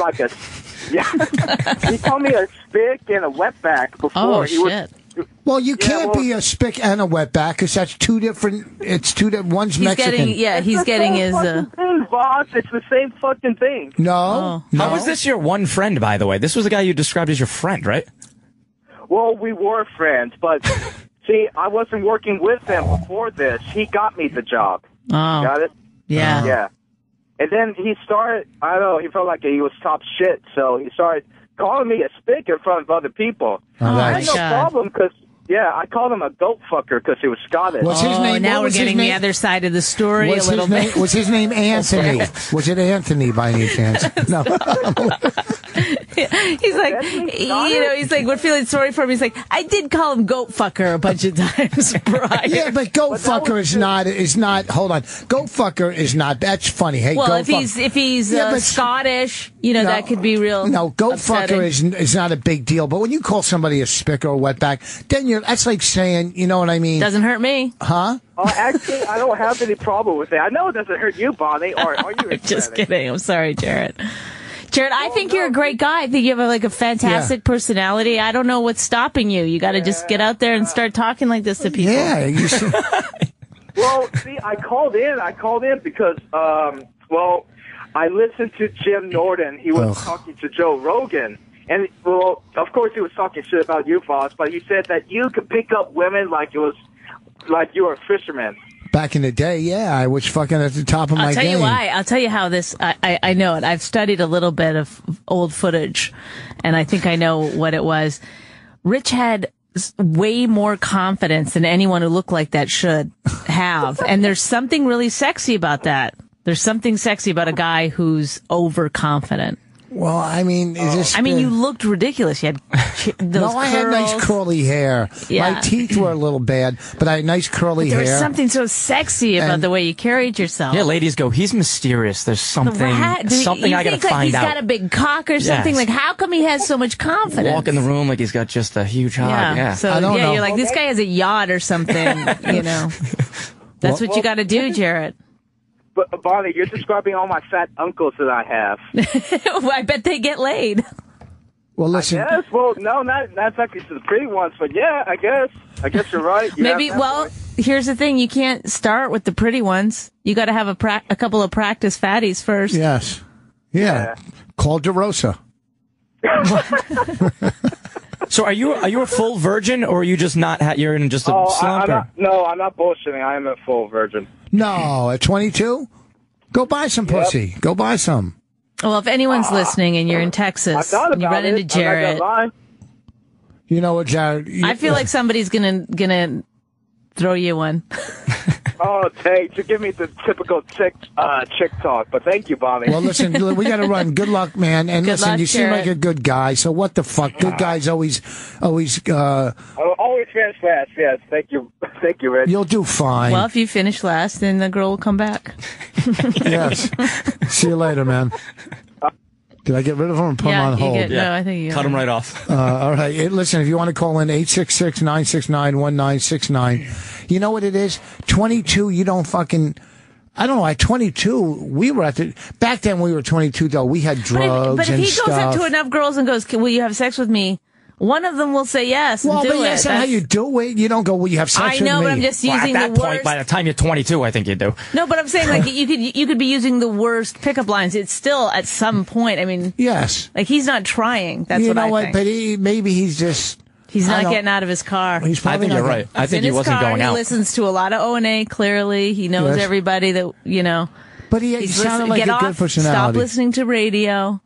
[SPEAKER 5] he called me a spick and a wetback before.
[SPEAKER 1] Oh,
[SPEAKER 5] he was-
[SPEAKER 1] shit.
[SPEAKER 3] Well, you can't
[SPEAKER 5] well-
[SPEAKER 3] be a spick and a wetback because that's two different. It's two different. One's
[SPEAKER 1] He's
[SPEAKER 3] Mexican.
[SPEAKER 1] he's getting his.
[SPEAKER 5] fucking thing, boss. It's the same fucking thing.
[SPEAKER 3] No,
[SPEAKER 1] Oh.
[SPEAKER 3] no.
[SPEAKER 2] How is this your one friend, by the way? This was the guy you described as your friend, right?
[SPEAKER 5] Well, we were friends, but see, I wasn't working with him before this. He got me the job.
[SPEAKER 1] Oh,
[SPEAKER 5] Got it?
[SPEAKER 1] yeah.
[SPEAKER 5] Yeah. And then he started, I don't know, he felt like he was top shit, so he started calling me a spick in front of other people.
[SPEAKER 3] Oh,
[SPEAKER 5] I
[SPEAKER 3] that's-
[SPEAKER 5] had no
[SPEAKER 1] God.
[SPEAKER 5] problem because, I called him a goat fucker because he was Scottish.
[SPEAKER 3] What's his
[SPEAKER 1] Oh,
[SPEAKER 3] name?
[SPEAKER 1] now
[SPEAKER 3] What
[SPEAKER 1] we're
[SPEAKER 3] was his
[SPEAKER 1] getting the
[SPEAKER 3] name?
[SPEAKER 1] other side of the story
[SPEAKER 3] Was
[SPEAKER 1] a little
[SPEAKER 3] his name,
[SPEAKER 1] bit.
[SPEAKER 3] was his name Anthony? Was it Anthony by any chance? No.
[SPEAKER 1] He's like, he's like, we're feeling sorry for him. He's like, I did call him goat fucker a bunch of times, Brian.
[SPEAKER 3] Yeah, but goat
[SPEAKER 5] But that
[SPEAKER 3] fucker
[SPEAKER 5] was
[SPEAKER 3] is not. Hold on, goat fucker is not. That's funny. Hey,
[SPEAKER 1] Well,
[SPEAKER 3] goat
[SPEAKER 1] if he's
[SPEAKER 3] Yeah, but-
[SPEAKER 1] Scottish, that could be real.
[SPEAKER 3] No, goat
[SPEAKER 1] upsetting.
[SPEAKER 3] fucker is not a big deal. But when you call somebody a spick or a wetback, then that's like saying, you know what I mean?
[SPEAKER 1] Doesn't hurt me.
[SPEAKER 3] Huh?
[SPEAKER 5] Actually, I don't have any problem with it. I know it doesn't hurt you, Bonnie, or are you
[SPEAKER 1] Just
[SPEAKER 5] Hispanic?
[SPEAKER 1] kidding. I'm sorry, Jared. Jared, I think you're a great guy. I think you have a fantastic personality. I don't know what's stopping you. You got to just get out there and start talking like this to people.
[SPEAKER 3] Yeah. You should,
[SPEAKER 5] Well, see, I called in because, I listened to Jim Norton. He was
[SPEAKER 3] Ugh.
[SPEAKER 5] talking to Joe Rogan. And, well, of course he was talking shit about you, Foss, but he said that you could pick up women like you were a fisherman.
[SPEAKER 3] back in the day, yeah, I was fucking at the top of my
[SPEAKER 1] I'll tell
[SPEAKER 3] game.
[SPEAKER 1] you why. I'll tell you how this. I know it. I've studied a little bit of old footage, and I think I know what it was. Rich had way more confidence than anyone who looked like that should have, and there's something really sexy about that. There's something sexy about a guy who's overconfident.
[SPEAKER 3] Well, I mean, is this?
[SPEAKER 1] I mean, you looked ridiculous. You had those
[SPEAKER 3] No, I had nice
[SPEAKER 1] curls.
[SPEAKER 3] curly hair.
[SPEAKER 1] Yeah.
[SPEAKER 3] My teeth were a little bad, but I had nice curly
[SPEAKER 1] There was
[SPEAKER 3] hair.
[SPEAKER 1] something so sexy about
[SPEAKER 3] And-
[SPEAKER 1] the way you carried yourself.
[SPEAKER 2] Yeah, ladies go, he's mysterious. There's something
[SPEAKER 1] You
[SPEAKER 2] I gotta
[SPEAKER 1] think,
[SPEAKER 2] find
[SPEAKER 1] he's
[SPEAKER 2] out.
[SPEAKER 1] got a big cock or something?
[SPEAKER 2] Yes.
[SPEAKER 1] Like, how come he has so much confidence?
[SPEAKER 2] Walk in the room like he's got just a huge hog. Yeah.
[SPEAKER 1] So
[SPEAKER 3] I don't know.
[SPEAKER 1] you're like, this guy has a yacht or something. That's what you got to do, Jarrett.
[SPEAKER 5] But, Bonnie, you're describing all my fat uncles that I have.
[SPEAKER 1] Well, I bet they get laid.
[SPEAKER 3] Well, listen.
[SPEAKER 5] Yes, well, no, not exactly to the pretty ones, but yeah, I guess you're right. You
[SPEAKER 1] Maybe.
[SPEAKER 5] have that
[SPEAKER 1] Well,
[SPEAKER 5] point.
[SPEAKER 1] here's the thing: you can't start with the pretty ones. You got to have a couple of practice fatties first.
[SPEAKER 3] Yes. Yeah. Call DeRosa.
[SPEAKER 2] So are you a full virgin, or are you just not? You're in just a slump.
[SPEAKER 5] I'm not bullshitting. I am a full virgin.
[SPEAKER 3] No, at 22? Go buy some pussy. Go buy some.
[SPEAKER 1] Well, if anyone's listening and you're in
[SPEAKER 5] I
[SPEAKER 1] Texas
[SPEAKER 5] thought
[SPEAKER 1] and you
[SPEAKER 5] about
[SPEAKER 1] run into
[SPEAKER 5] it.
[SPEAKER 1] Jarrett,
[SPEAKER 5] I'm not gonna lie.
[SPEAKER 3] You know what, Jared?
[SPEAKER 1] I feel like somebody's gonna throw you one.
[SPEAKER 5] Oh, thanks. You give me the typical chick talk, but thank you, Bonnie.
[SPEAKER 3] Well, listen, we got to run. Good luck, man. And
[SPEAKER 1] Good
[SPEAKER 3] listen,
[SPEAKER 1] luck,
[SPEAKER 3] you seem
[SPEAKER 1] Jarrett.
[SPEAKER 3] like a good guy. So what the fuck? Good guys always.
[SPEAKER 5] I'm always finish last. Yes, thank you, Rich.
[SPEAKER 3] You'll do fine.
[SPEAKER 1] Well, if you finish last, then the girl will come back.
[SPEAKER 3] Yes. See you later, man. Did I get rid of him or put him on
[SPEAKER 1] you
[SPEAKER 3] hold?
[SPEAKER 1] get, no, I think you
[SPEAKER 2] Cut him right off.
[SPEAKER 3] All right. Hey, listen, if you want to call in, 866-969-1969. You know what it is? 22, you don't fucking... I don't know. At 22, we were back then we were 22, though. We had drugs
[SPEAKER 1] But if
[SPEAKER 3] and
[SPEAKER 1] he goes up
[SPEAKER 3] stuff.
[SPEAKER 1] to enough girls and goes, "Will you have sex with me?" one of them will say yes and
[SPEAKER 3] Well,
[SPEAKER 1] do
[SPEAKER 3] but
[SPEAKER 1] it.
[SPEAKER 3] that's not how you do it. You don't go, well, you have sex
[SPEAKER 1] I
[SPEAKER 3] with
[SPEAKER 1] know,
[SPEAKER 3] me.
[SPEAKER 1] but I'm just
[SPEAKER 2] Well,
[SPEAKER 1] using
[SPEAKER 2] at that
[SPEAKER 1] the
[SPEAKER 2] point,
[SPEAKER 1] worst.
[SPEAKER 2] by the time you're 22, I think you do.
[SPEAKER 1] No, but I'm saying like you could be using the worst pickup lines. It's still at some point. I mean,
[SPEAKER 3] Yes.
[SPEAKER 1] like he's not trying. That's
[SPEAKER 3] you
[SPEAKER 1] what
[SPEAKER 3] know
[SPEAKER 1] I
[SPEAKER 3] what?
[SPEAKER 1] think.
[SPEAKER 3] But maybe he's just...
[SPEAKER 1] He's
[SPEAKER 3] I
[SPEAKER 1] not
[SPEAKER 3] don't-
[SPEAKER 1] getting out of his car.
[SPEAKER 3] He's
[SPEAKER 2] I
[SPEAKER 3] probably
[SPEAKER 2] think you're
[SPEAKER 3] not
[SPEAKER 2] right. I
[SPEAKER 1] He's
[SPEAKER 2] think
[SPEAKER 1] in
[SPEAKER 2] he
[SPEAKER 1] his
[SPEAKER 2] wasn't
[SPEAKER 1] car.
[SPEAKER 2] going
[SPEAKER 1] He
[SPEAKER 2] out.
[SPEAKER 1] listens to a lot of O&A. Clearly, he knows
[SPEAKER 3] Yes.
[SPEAKER 1] everybody that
[SPEAKER 3] But he
[SPEAKER 1] He's
[SPEAKER 3] sounded
[SPEAKER 1] listen-
[SPEAKER 3] like
[SPEAKER 1] get
[SPEAKER 3] a
[SPEAKER 1] off.
[SPEAKER 3] good personality.
[SPEAKER 1] Stop listening to radio.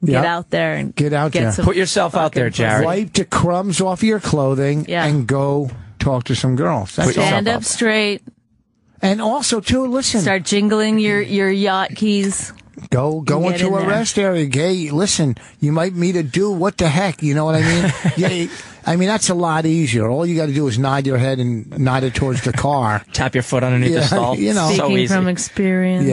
[SPEAKER 1] Get
[SPEAKER 3] Yep.
[SPEAKER 1] out there and
[SPEAKER 3] Get out there.
[SPEAKER 1] some
[SPEAKER 2] Put yourself out there,
[SPEAKER 1] fucking
[SPEAKER 2] Jared.
[SPEAKER 3] Wipe the crumbs off your clothing
[SPEAKER 1] Yeah.
[SPEAKER 3] and go talk to some girls. That's
[SPEAKER 2] Put
[SPEAKER 3] all.
[SPEAKER 2] yourself
[SPEAKER 1] Stand up
[SPEAKER 2] up.
[SPEAKER 1] straight.
[SPEAKER 3] And also, too, listen,
[SPEAKER 1] Start jingling your yacht keys.
[SPEAKER 3] go
[SPEAKER 1] Get
[SPEAKER 3] into
[SPEAKER 1] in
[SPEAKER 3] a
[SPEAKER 1] there.
[SPEAKER 3] rest area. Hey, listen, you might meet a dude. What the heck? You know what I mean? Yeah, I mean, that's a lot easier. All you got to do is nod your head and nod it towards the car.
[SPEAKER 2] Tap your foot underneath
[SPEAKER 3] Yeah,
[SPEAKER 2] the stall.
[SPEAKER 3] you know.
[SPEAKER 2] so
[SPEAKER 1] Speaking
[SPEAKER 2] easy.
[SPEAKER 1] from experience.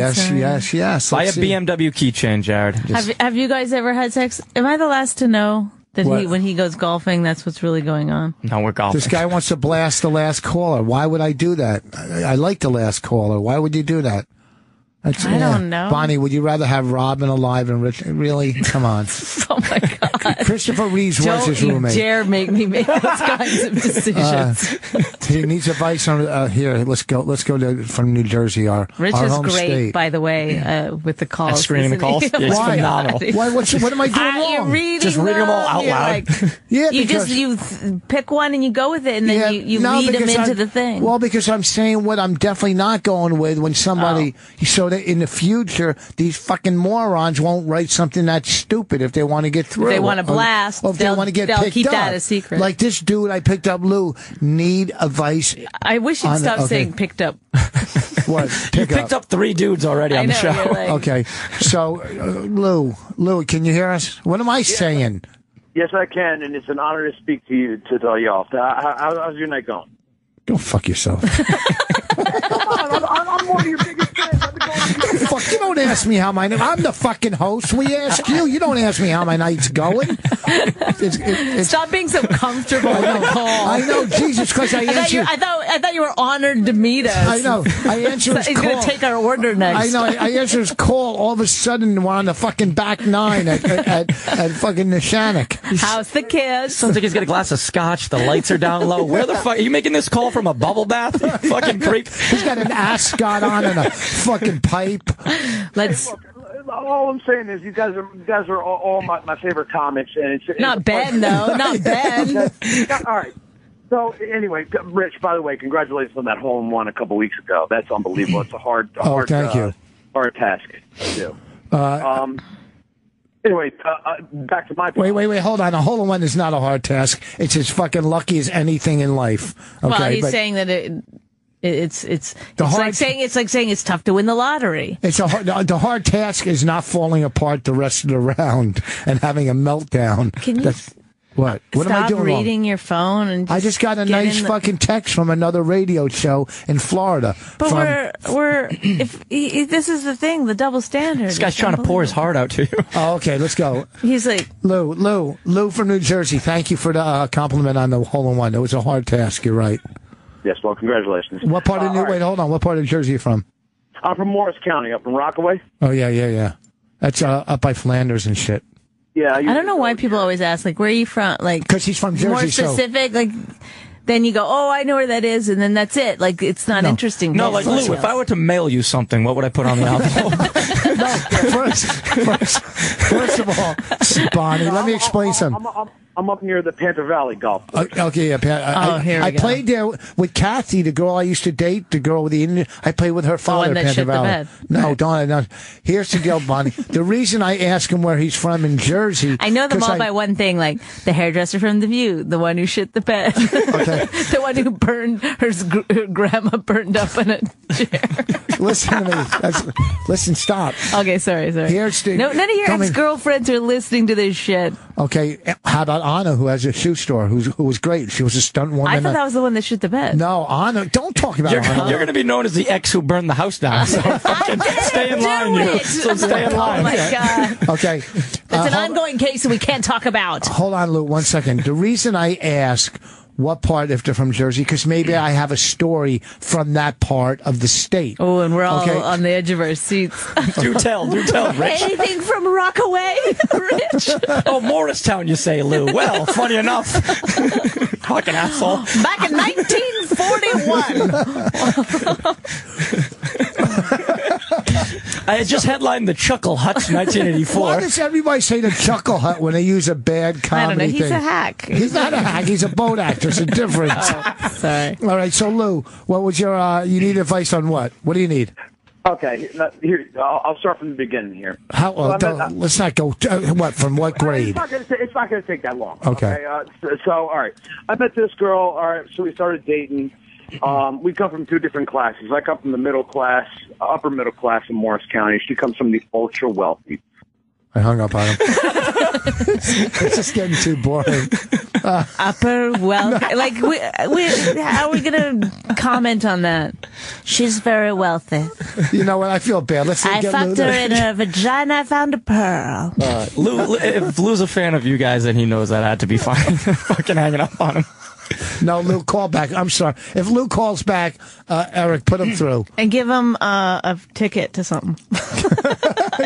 [SPEAKER 3] Yes.
[SPEAKER 2] Buy a
[SPEAKER 3] Let's see.
[SPEAKER 2] BMW keychain, Jared. Just-
[SPEAKER 1] Have you guys ever had sex? Am I the last to know that
[SPEAKER 3] What?
[SPEAKER 1] when he goes golfing, that's what's really going on?
[SPEAKER 2] no, we're golfing.
[SPEAKER 3] This guy wants to blast the last caller. Why would I do that? I like the last caller. Why would you do that? That's,
[SPEAKER 1] I don't know.
[SPEAKER 3] Bonnie, would you rather have Robin alive and Rich? Really? Come on.
[SPEAKER 1] Oh my God.
[SPEAKER 3] Christopher Reeves was his
[SPEAKER 1] Don't you
[SPEAKER 3] roommate.
[SPEAKER 1] dare make me make those kinds of decisions.
[SPEAKER 3] He needs advice on here. Let's go from New Jersey, our
[SPEAKER 1] Rich
[SPEAKER 3] our
[SPEAKER 1] is
[SPEAKER 3] home
[SPEAKER 1] great,
[SPEAKER 3] state.
[SPEAKER 1] by the way, with the calls.
[SPEAKER 2] At screening the
[SPEAKER 1] isn't
[SPEAKER 2] calls?
[SPEAKER 1] he?
[SPEAKER 2] Yeah, he's
[SPEAKER 3] Why?
[SPEAKER 2] phenomenal.
[SPEAKER 3] Why? What am I doing
[SPEAKER 1] You're
[SPEAKER 3] wrong?
[SPEAKER 1] reading
[SPEAKER 2] Just reading them all out
[SPEAKER 1] You're
[SPEAKER 2] loud.
[SPEAKER 1] like-
[SPEAKER 3] Yeah,
[SPEAKER 1] you
[SPEAKER 3] because
[SPEAKER 1] just pick one and you go with it, and then you
[SPEAKER 3] no,
[SPEAKER 1] lead them
[SPEAKER 3] because
[SPEAKER 1] into
[SPEAKER 3] I'm-
[SPEAKER 1] the thing.
[SPEAKER 3] Well, because I'm saying what I'm definitely not going with when somebody, so that in the future, these fucking morons won't write something that's stupid if they want to get through.
[SPEAKER 1] they wanna blast,
[SPEAKER 3] Or if they
[SPEAKER 1] they'll-
[SPEAKER 3] want to get
[SPEAKER 1] they'll
[SPEAKER 3] picked
[SPEAKER 1] keep
[SPEAKER 3] up.
[SPEAKER 1] that a secret.
[SPEAKER 3] Like this dude I picked up, Lou, need advice.
[SPEAKER 1] I wish you'd
[SPEAKER 3] on-
[SPEAKER 1] stop
[SPEAKER 3] okay.
[SPEAKER 1] saying picked up.
[SPEAKER 3] What?
[SPEAKER 2] You picked up 3 dudes already
[SPEAKER 1] I
[SPEAKER 2] on
[SPEAKER 1] know.
[SPEAKER 2] the show.
[SPEAKER 1] You're like,
[SPEAKER 3] Okay, so Lou, can you hear us? What am I saying?
[SPEAKER 6] Yes, I can, and it's an honor to speak to you, to tell you off. How's your night going?
[SPEAKER 3] Go fuck yourself.
[SPEAKER 6] I'm one of your biggest fans. I've been going to you.
[SPEAKER 3] Fuck, you don't ask me how I'm the fucking host. We ask you. You don't ask me how my night's going. It's
[SPEAKER 1] stop being so comfortable with the call.
[SPEAKER 3] I know, Jesus Christ, I answer.
[SPEAKER 1] I thought you were honored to meet us.
[SPEAKER 3] I know. I answer his
[SPEAKER 1] He's
[SPEAKER 3] call.
[SPEAKER 1] going to take our order next.
[SPEAKER 3] I know. I answer his call. All of a sudden, we're on the fucking back 9 at fucking Nishanik.
[SPEAKER 1] How's the kids?
[SPEAKER 2] Sounds like he's got a glass of scotch. The lights are down low. Where the fuck are you making this call from? A bubble bath? You fucking creep.
[SPEAKER 3] He's got an ascot on and a fucking pipe.
[SPEAKER 1] Let's
[SPEAKER 6] All I'm saying is you guys are all my favorite comics, and it's
[SPEAKER 1] not Ben though. Not Ben.
[SPEAKER 6] All right. So anyway, Rich, by the way, congratulations on that hole in one a couple weeks ago. That's unbelievable. It's a hard
[SPEAKER 3] thank you.
[SPEAKER 6] hard task to do. Anyway, back to my point.
[SPEAKER 3] Wait. Hold on. A hole in one is not a hard task. It's as fucking lucky as anything in life. Okay,
[SPEAKER 1] Well, he's
[SPEAKER 3] but
[SPEAKER 1] saying that it's
[SPEAKER 3] hard-
[SPEAKER 1] like saying it's tough to win the lottery.
[SPEAKER 3] it's the hard task is not falling apart the rest of the round and having a meltdown.
[SPEAKER 1] Can you
[SPEAKER 3] What am I
[SPEAKER 1] stop
[SPEAKER 3] doing wrong?
[SPEAKER 1] reading your phone and
[SPEAKER 3] I just got a
[SPEAKER 1] get
[SPEAKER 3] nice
[SPEAKER 1] in the-
[SPEAKER 3] fucking text from another radio show in Florida.
[SPEAKER 1] But
[SPEAKER 3] from,
[SPEAKER 1] we're this is the thing, the double standard.
[SPEAKER 2] This guy's trying to pour his heart out to you.
[SPEAKER 3] oh, okay, let's go.
[SPEAKER 1] He's like,
[SPEAKER 3] Lou from New Jersey. Thank you for the compliment on the hole in one. It was a hard task. You're right.
[SPEAKER 6] Yes, well, congratulations.
[SPEAKER 3] What part of New?
[SPEAKER 6] all right.
[SPEAKER 3] Wait, hold on. What part of Jersey are you from?
[SPEAKER 6] I'm from Morris County, up in Rockaway.
[SPEAKER 3] Oh yeah. That's up by Flanders and shit.
[SPEAKER 6] Yeah,
[SPEAKER 1] I don't know why people always ask, like, where are you from? Like,
[SPEAKER 3] Because he's from Jersey.
[SPEAKER 1] more specific, like. Then you go, oh, I know where that is, and then that's it. Like, it's not interesting.
[SPEAKER 2] No, like Lou, if I were to mail you something, what would I put on the envelope?
[SPEAKER 3] First of all, Bonnie, let me explain something.
[SPEAKER 6] I'm up near the Panther Valley Golf.
[SPEAKER 3] Okay, yeah, Pat.
[SPEAKER 1] Here we
[SPEAKER 3] I
[SPEAKER 1] go.
[SPEAKER 3] played there with Kathy, the girl I used to date, the girl with the Indian. I played with her father,
[SPEAKER 1] one that
[SPEAKER 3] Panther
[SPEAKER 1] shit the
[SPEAKER 3] Valley.
[SPEAKER 1] bed.
[SPEAKER 3] No, don't. Here's the deal, Bonnie. The reason I ask him where he's from in Jersey.
[SPEAKER 1] I know them
[SPEAKER 3] 'cause
[SPEAKER 1] all by one thing, like the hairdresser from The View, the one who shit the bed, the one who burned her grandma burned up in a chair.
[SPEAKER 3] Listen to me. Listen, stop.
[SPEAKER 1] Okay, sorry.
[SPEAKER 3] Here's the-
[SPEAKER 1] None of your
[SPEAKER 3] tell me-
[SPEAKER 1] ex-girlfriends are listening to this shit.
[SPEAKER 3] Okay, how about Anna, who has a shoe store, who was great. She was a stunt woman.
[SPEAKER 1] I thought that was the one that shit the bed.
[SPEAKER 3] No, Anna, don't talk about Anna.
[SPEAKER 2] You're going to be known as the ex who burned the house down. So fucking stay in line, you. So stay in line.
[SPEAKER 1] Oh my god,
[SPEAKER 3] Okay.
[SPEAKER 1] it's an ongoing case that we can't talk about.
[SPEAKER 3] Hold on, Lou, 1 second. The reason I ask What part if they're from Jersey? Because maybe I have a story from that part of the state.
[SPEAKER 1] Oh, and we're all
[SPEAKER 3] Okay.
[SPEAKER 1] on the edge of our seats.
[SPEAKER 2] Do tell, Rich.
[SPEAKER 1] Anything from Rockaway, Rich?
[SPEAKER 2] Oh, Morristown, you say, Lou. Well, funny enough. Fucking asshole.
[SPEAKER 1] Back in 1941.
[SPEAKER 2] I had just headlined the Chuckle Hut's 1984.
[SPEAKER 3] Why does everybody say the Chuckle Hut when they use a bad
[SPEAKER 1] I
[SPEAKER 3] comedy
[SPEAKER 1] don't know. He's
[SPEAKER 3] thing?
[SPEAKER 1] a hack.
[SPEAKER 3] He's not a hack. He's a boat actor. It's a difference.
[SPEAKER 1] Sorry.
[SPEAKER 3] All right. So, Lou, what was your, you need advice on what? What do you need?
[SPEAKER 6] Okay, here I'll start from the beginning here.
[SPEAKER 3] How?
[SPEAKER 6] So I'm not-
[SPEAKER 3] Let's not go. What? From what grade?
[SPEAKER 6] It's not going to take that long.
[SPEAKER 3] Okay.
[SPEAKER 6] So, all right. I met this girl. All right. So we started dating. We come from two different classes. I come from the middle class, upper middle class in Morris County. She comes from the ultra wealthy.
[SPEAKER 3] I hung up on him. It's just getting too boring.
[SPEAKER 1] Upper wealthy. Like, how are we going to comment on that? She's very wealthy.
[SPEAKER 3] You know what? I feel bad. Let's
[SPEAKER 1] I
[SPEAKER 3] get
[SPEAKER 1] fucked
[SPEAKER 3] Lou
[SPEAKER 1] her
[SPEAKER 3] there.
[SPEAKER 1] in her vagina. I found a pearl.
[SPEAKER 2] Lou, if Lou's a fan of you guys, then he knows that I had to be fine. Fucking hanging up on him.
[SPEAKER 3] No, Lou, call back. I'm sorry. If Lou calls back, Eric, put him through.
[SPEAKER 1] And give him a ticket to something.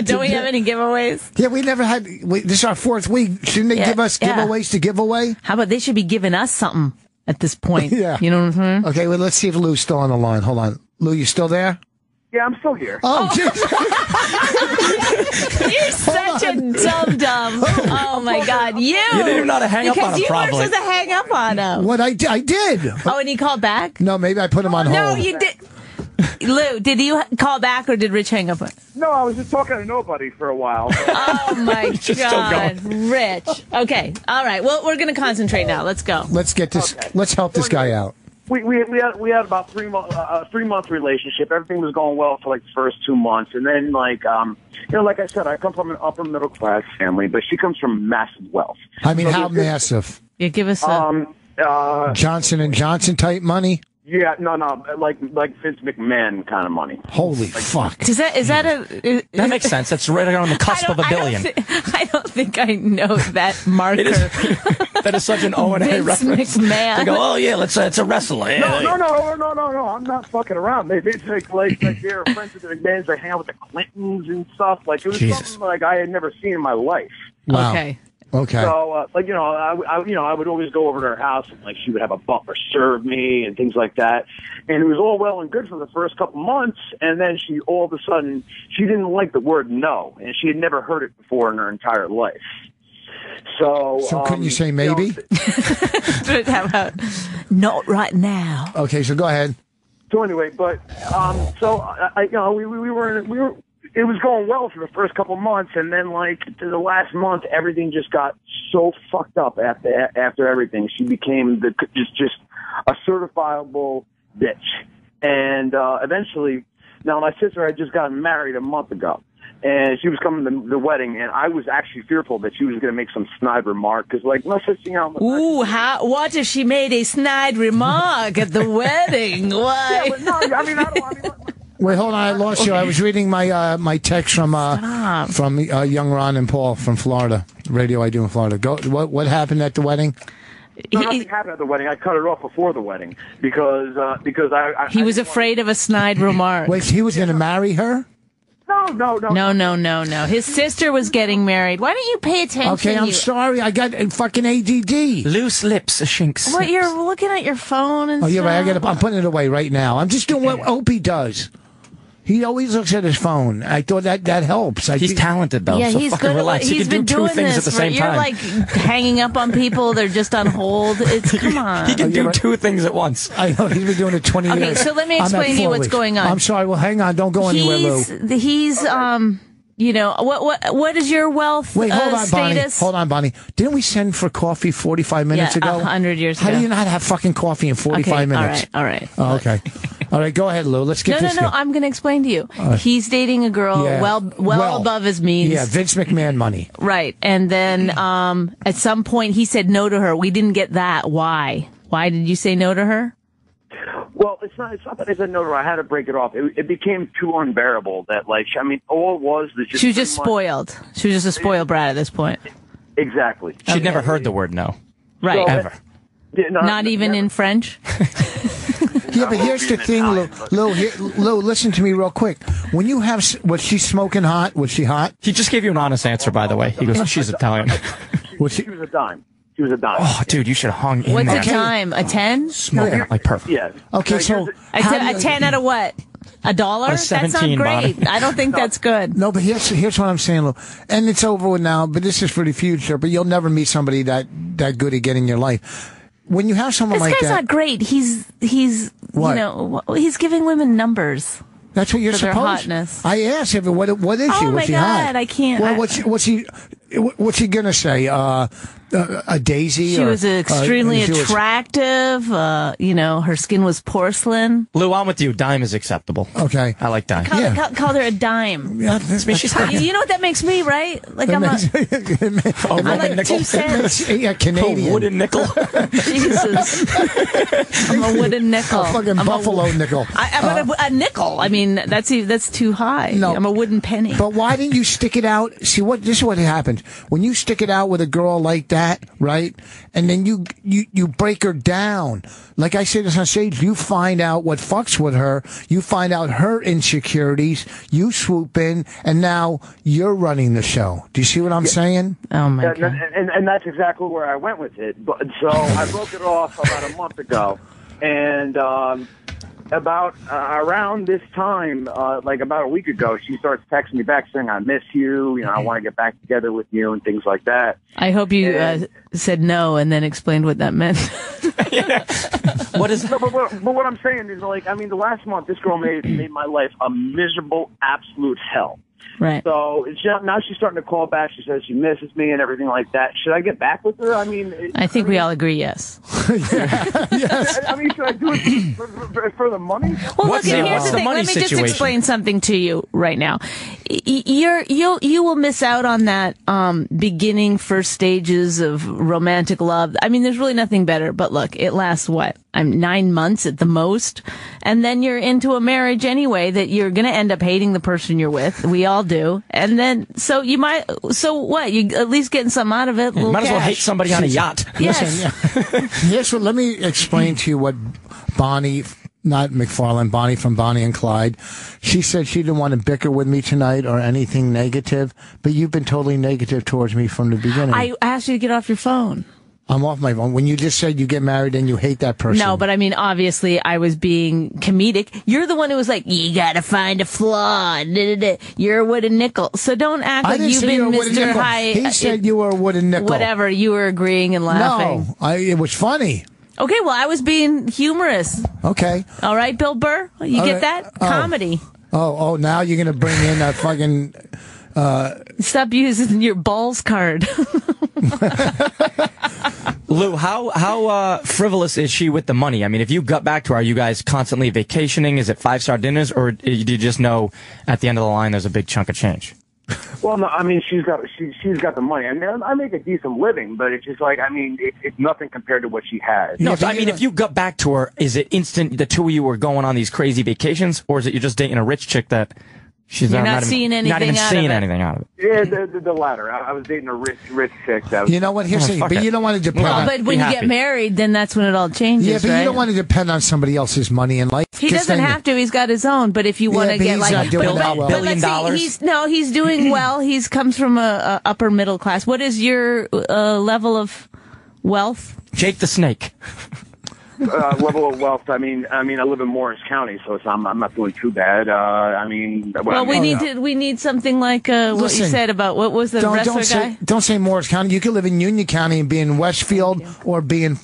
[SPEAKER 1] Don't we have any giveaways?
[SPEAKER 3] Yeah, we never had. This is our fourth week. Shouldn't they
[SPEAKER 1] Yeah,
[SPEAKER 3] give us
[SPEAKER 1] yeah.
[SPEAKER 3] giveaways to give away?
[SPEAKER 1] How about they should be giving us something at this point?
[SPEAKER 3] Yeah.
[SPEAKER 1] You know what I'm saying?
[SPEAKER 3] Okay, well, let's see if Lou's still on the line. Hold on. Lou, you still there?
[SPEAKER 6] Yeah, I'm still here.
[SPEAKER 3] Oh,
[SPEAKER 1] You're such a dum-dum. Oh, my God. You
[SPEAKER 2] didn't even know how to hang up on
[SPEAKER 1] because
[SPEAKER 2] him,
[SPEAKER 1] you
[SPEAKER 2] probably.
[SPEAKER 1] weren't supposed to hang up on him.
[SPEAKER 3] what I did.
[SPEAKER 1] Oh, and he called back?
[SPEAKER 3] No, maybe I put him on hold.
[SPEAKER 1] No, you did. Lou, did you call back or did Rich hang up on?
[SPEAKER 6] No, I was just talking to nobody for a while.
[SPEAKER 1] Oh, my
[SPEAKER 2] Just still
[SPEAKER 1] God. Rich. Okay. All right. Well, we're going to concentrate now. Let's go.
[SPEAKER 3] Let's get this.
[SPEAKER 6] Okay.
[SPEAKER 3] Let's help this guy out.
[SPEAKER 6] We had about 3 month 3-month relationship. Everything was going well for like the first 2 months, and then like like I said, I come from an upper middle class family, but she comes from massive wealth.
[SPEAKER 3] I mean,
[SPEAKER 6] So
[SPEAKER 3] how
[SPEAKER 6] there's-
[SPEAKER 3] massive?
[SPEAKER 1] Yeah, give us a...
[SPEAKER 3] Johnson and Johnson type money?
[SPEAKER 6] Yeah, no, like Vince McMahon kind of money.
[SPEAKER 3] Holy fuck!
[SPEAKER 1] Is that a...
[SPEAKER 2] That makes sense. That's right on the cusp of $1 billion.
[SPEAKER 1] I don't think I know that marker.
[SPEAKER 2] That is such an O&A
[SPEAKER 1] Vince
[SPEAKER 2] reference.
[SPEAKER 1] McMahon.
[SPEAKER 2] They go, oh yeah, it's a wrestler. Yeah,
[SPEAKER 6] No. I'm not fucking around. They like they're friends with the McMahons. They hang out with the Clintons and stuff. Like it was
[SPEAKER 2] Jesus.
[SPEAKER 6] something like I had never seen in my life.
[SPEAKER 3] Wow.
[SPEAKER 1] Okay.
[SPEAKER 3] Okay.
[SPEAKER 6] So, I would always go over to her house and like she would have a butler serve me and things like that. And it was all well and good for the first couple months, and then she all of a sudden she didn't like the word no, and she had never heard it before in her entire life. So
[SPEAKER 3] couldn't you say maybe?
[SPEAKER 1] How about not right now?
[SPEAKER 3] Okay, so go ahead.
[SPEAKER 6] So anyway, but we were. It was going well for the first couple months, and then like the last month, everything just got so fucked up after everything. She became just a certifiable bitch, and eventually, now my sister had just gotten married a month ago, and she was coming to the wedding, and I was actually fearful that she was going to make some snide remark because, like, let's just
[SPEAKER 1] Ooh, what if she made a snide remark at the wedding? Why?
[SPEAKER 6] Yeah, but no, I mean.
[SPEAKER 3] Wait, hold on. I lost you. I was reading my my text from young Ron and Paul from Florida. Radio I do in Florida. Go. What happened at the wedding?
[SPEAKER 6] Nothing happened at the wedding. I cut it off before the wedding because
[SPEAKER 1] He was afraid of a snide remark.
[SPEAKER 3] Wait, he was going to marry her?
[SPEAKER 6] No.
[SPEAKER 1] His sister was getting married. Why don't you pay attention?
[SPEAKER 3] Okay, I'm
[SPEAKER 1] you-
[SPEAKER 3] sorry. I got fucking ADD.
[SPEAKER 2] Loose lips, a shinks.
[SPEAKER 1] What, you're looking at your phone and
[SPEAKER 3] Oh, yeah,
[SPEAKER 1] stuff?
[SPEAKER 3] right. I'm putting it away right now. I'm just doing what Opie does. He always looks at his phone. I thought that helps.
[SPEAKER 2] He's talented though,
[SPEAKER 1] Yeah,
[SPEAKER 2] so
[SPEAKER 1] he's
[SPEAKER 2] fucking
[SPEAKER 1] good.
[SPEAKER 2] relax. He
[SPEAKER 1] He's
[SPEAKER 2] can
[SPEAKER 1] been
[SPEAKER 2] do two
[SPEAKER 1] doing
[SPEAKER 2] things
[SPEAKER 1] this
[SPEAKER 2] at the
[SPEAKER 1] for-
[SPEAKER 2] same
[SPEAKER 1] You're
[SPEAKER 2] time.
[SPEAKER 1] like hanging up on people. They're just on hold. It's come on.
[SPEAKER 2] He can
[SPEAKER 3] you're
[SPEAKER 2] do
[SPEAKER 3] right.
[SPEAKER 2] two things at once.
[SPEAKER 3] I know. He's been doing it 20
[SPEAKER 1] Okay,
[SPEAKER 3] years.
[SPEAKER 1] so let me
[SPEAKER 3] I'm at
[SPEAKER 1] explain to you
[SPEAKER 3] 4
[SPEAKER 1] what's
[SPEAKER 3] weeks.
[SPEAKER 1] going on.
[SPEAKER 3] I'm sorry. Well, hang on. Don't go anywhere, Lou.
[SPEAKER 1] He's what is your wealth
[SPEAKER 3] Wait, hold on, Bonnie.
[SPEAKER 1] status?
[SPEAKER 3] Hold on, Bonnie. Didn't we send for coffee 45 minutes
[SPEAKER 1] Yeah,
[SPEAKER 3] ago?
[SPEAKER 1] 100 years
[SPEAKER 3] How
[SPEAKER 1] ago.
[SPEAKER 3] do you not have fucking coffee in 45
[SPEAKER 1] Okay,
[SPEAKER 3] minutes?
[SPEAKER 1] All right.
[SPEAKER 3] Oh, okay. All right, go ahead, Lou. Let's get
[SPEAKER 1] No,
[SPEAKER 3] this.
[SPEAKER 1] I'm going to explain to you. He's dating a girl
[SPEAKER 3] Yeah.
[SPEAKER 1] well above his means.
[SPEAKER 3] Yeah, Vince McMahon money.
[SPEAKER 1] Right. And then at some point he said no to her. We didn't get that. Why? Why did you say no to her?
[SPEAKER 6] Well, it's not that I said no to her. I had to break it off. It became too unbearable that, like, I mean, all it was just
[SPEAKER 1] She was just
[SPEAKER 6] 3 months-
[SPEAKER 1] spoiled. She was just a spoiled brat at this point.
[SPEAKER 6] Exactly.
[SPEAKER 2] She'd never heard the word no.
[SPEAKER 1] Right.
[SPEAKER 6] So-
[SPEAKER 2] Ever.
[SPEAKER 1] Not even in French?
[SPEAKER 3] Yeah, but here's the thing, Lou, listen to me real quick. When you have, was she smoking hot? Was she hot?
[SPEAKER 2] He just gave you an honest answer, by the way. He goes, she's Italian.
[SPEAKER 3] Was she?
[SPEAKER 6] She was a dime. She was a dime.
[SPEAKER 2] Oh, dude, you should have hung in
[SPEAKER 1] What's
[SPEAKER 2] there.
[SPEAKER 1] a time? A 10?
[SPEAKER 2] Smoking it like perfect.
[SPEAKER 6] Yeah.
[SPEAKER 3] Okay, so
[SPEAKER 1] A 10 out of what? $1? That's not
[SPEAKER 2] 17,
[SPEAKER 1] great.
[SPEAKER 2] Bonnie.
[SPEAKER 1] I don't think that's good.
[SPEAKER 3] no, but here's what I'm saying, Lou, and it's over with now. But this is for the future. But you'll never meet somebody that good again in your life. When you have someone
[SPEAKER 1] This
[SPEAKER 3] like
[SPEAKER 1] guy's
[SPEAKER 3] that,
[SPEAKER 1] not great. He's
[SPEAKER 3] What?
[SPEAKER 1] you know, he's giving women numbers.
[SPEAKER 3] that's what you're
[SPEAKER 1] for their
[SPEAKER 3] supposed.
[SPEAKER 1] hotness.
[SPEAKER 3] I asked him, what is she?
[SPEAKER 1] Oh,
[SPEAKER 3] Was
[SPEAKER 1] my
[SPEAKER 3] she
[SPEAKER 1] God,
[SPEAKER 3] hot?
[SPEAKER 1] I can't-
[SPEAKER 3] Well, what's he gonna say? A daisy?
[SPEAKER 1] She
[SPEAKER 3] or,
[SPEAKER 1] was extremely
[SPEAKER 3] she was-
[SPEAKER 1] attractive. You know, her skin was porcelain.
[SPEAKER 2] Lou, I'm with you. Dime is acceptable.
[SPEAKER 3] Okay.
[SPEAKER 2] I like dime.
[SPEAKER 3] Yeah.
[SPEAKER 1] Called her a dime.
[SPEAKER 3] Yeah, that's,
[SPEAKER 2] She's hot.
[SPEAKER 1] You know what that makes me, right? Like I'm
[SPEAKER 2] A
[SPEAKER 1] I'm
[SPEAKER 2] Roman
[SPEAKER 1] like
[SPEAKER 2] nickel.
[SPEAKER 1] 2 cents.
[SPEAKER 3] yeah,
[SPEAKER 2] A
[SPEAKER 3] Canadian.
[SPEAKER 2] wooden nickel.
[SPEAKER 1] Jesus. I'm a wooden nickel.
[SPEAKER 3] A fucking buffalo nickel.
[SPEAKER 1] I'm a nickel. I mean, that's too high.
[SPEAKER 3] No.
[SPEAKER 1] I'm a wooden penny.
[SPEAKER 3] But why didn't you stick it out? See, this is what happens when you stick it out with a girl like that, right? And then you break her down. Like I said this on stage, you find out what fucks with her. You find out her insecurities. You swoop in, and now you're running the show. Do you see what I'm saying?
[SPEAKER 1] Oh my
[SPEAKER 6] And,
[SPEAKER 1] God.
[SPEAKER 6] and that's exactly where I went with it. But so I broke it off about a month ago, and about around this time, like about a week ago, she starts texting me back saying, "I miss you. You know, I want to get back together with you," and things like that.
[SPEAKER 1] I hope you said no and then explained what that meant.
[SPEAKER 2] What is
[SPEAKER 6] No, but what I'm saying is, like, I mean, the last month, this girl made my life a miserable, absolute hell.
[SPEAKER 1] Right.
[SPEAKER 6] So now she's starting to call back. She says she misses me and everything like that. Should I get back with her? I mean,
[SPEAKER 1] I think we all agree yes.
[SPEAKER 3] Yes.
[SPEAKER 6] I mean, should I do it for the money?
[SPEAKER 1] Well,
[SPEAKER 2] What's
[SPEAKER 1] look,
[SPEAKER 2] the-
[SPEAKER 1] here's
[SPEAKER 2] what's
[SPEAKER 1] the
[SPEAKER 2] the
[SPEAKER 1] thing.
[SPEAKER 2] money
[SPEAKER 1] Let me just
[SPEAKER 2] situation?
[SPEAKER 1] explain something to you right now. You will miss out on that beginning first stages of romantic love. I mean, there's really nothing better. But look, it lasts what? 9 months at the most, and then you're into a marriage anyway that you're going to end up hating the person you're with. We all do, and then so what? You at least getting something out of it.
[SPEAKER 2] You might as well hate
[SPEAKER 1] Cash.
[SPEAKER 2] somebody on a yacht.
[SPEAKER 1] Yes.
[SPEAKER 3] Yes, well, let me explain to you what Bonnie, not McFarlane, Bonnie from Bonnie and Clyde, she said she didn't want to bicker with me tonight or anything negative, but you've been totally negative towards me from the beginning.
[SPEAKER 1] I asked you to get off your phone.
[SPEAKER 3] I'm off my phone. When you just said you get married and you hate that person.
[SPEAKER 1] No, but I mean, obviously, I was being comedic. You're the one who was like, you gotta find a flaw. You're a wooden nickel. So don't act
[SPEAKER 3] I
[SPEAKER 1] like
[SPEAKER 3] didn't
[SPEAKER 1] you've
[SPEAKER 3] say you were
[SPEAKER 1] been
[SPEAKER 3] a wooden
[SPEAKER 1] Mr.
[SPEAKER 3] nickel.
[SPEAKER 1] High.
[SPEAKER 3] He said you were a wooden nickel.
[SPEAKER 1] Whatever. You were agreeing and laughing.
[SPEAKER 3] No, it was funny.
[SPEAKER 1] Okay, well, I was being humorous.
[SPEAKER 3] Okay.
[SPEAKER 1] All right, Bill Burr? You
[SPEAKER 3] All
[SPEAKER 1] get
[SPEAKER 3] right.
[SPEAKER 1] that?
[SPEAKER 3] Oh.
[SPEAKER 1] Comedy.
[SPEAKER 3] Oh, now you're going to bring in a fucking...
[SPEAKER 1] Stop using your balls card.
[SPEAKER 2] Lou, how frivolous is she with the money? I mean, if you got back to her, are you guys constantly vacationing? Is it 5-star dinners, or do you just know at the end of the line there's a big chunk of change?
[SPEAKER 6] Well, no, I mean, she's got the money. I mean, I make a decent living, but it's just like, I mean, it's nothing compared to what she has.
[SPEAKER 2] No,
[SPEAKER 3] Yeah,
[SPEAKER 2] so,
[SPEAKER 3] but
[SPEAKER 2] I mean, if you got back to her, is it instant? The two of you were going on these crazy vacations, or is it you're just dating a rich chick that she's
[SPEAKER 1] You're not
[SPEAKER 2] even-
[SPEAKER 1] seeing
[SPEAKER 2] not even
[SPEAKER 1] anything out
[SPEAKER 2] seeing
[SPEAKER 1] of it.
[SPEAKER 2] anything out of it?
[SPEAKER 6] Yeah, the latter. I was dating a rich chick that was.
[SPEAKER 3] You know what? Here's the thing.
[SPEAKER 2] fuck
[SPEAKER 3] But
[SPEAKER 2] it.
[SPEAKER 3] you don't want to depend
[SPEAKER 1] Well,
[SPEAKER 3] on...
[SPEAKER 1] but when
[SPEAKER 2] Be
[SPEAKER 1] you get
[SPEAKER 2] happy.
[SPEAKER 1] married, then that's when it all changes,
[SPEAKER 3] Yeah, but
[SPEAKER 1] right?
[SPEAKER 3] you don't want to depend on somebody else's money in life.
[SPEAKER 1] He
[SPEAKER 3] 'Cause
[SPEAKER 1] doesn't
[SPEAKER 3] then-
[SPEAKER 1] have to. He's got his own. But if you want
[SPEAKER 3] Yeah,
[SPEAKER 1] to
[SPEAKER 3] but
[SPEAKER 1] get
[SPEAKER 3] he's
[SPEAKER 1] like
[SPEAKER 3] not doing that well.
[SPEAKER 2] $billion
[SPEAKER 1] let's see, he's doing well. He's comes from a upper middle class. What is your level of wealth?
[SPEAKER 2] Jake the Snake.
[SPEAKER 6] Level of wealth. I mean, I live in Morris County, so I'm not doing too bad. I mean,
[SPEAKER 1] Well, we need something like what you
[SPEAKER 3] Listen,
[SPEAKER 1] said about what was the wrestler guy?
[SPEAKER 3] don't say Morris County. You could live in Union County and be in Westfield or be in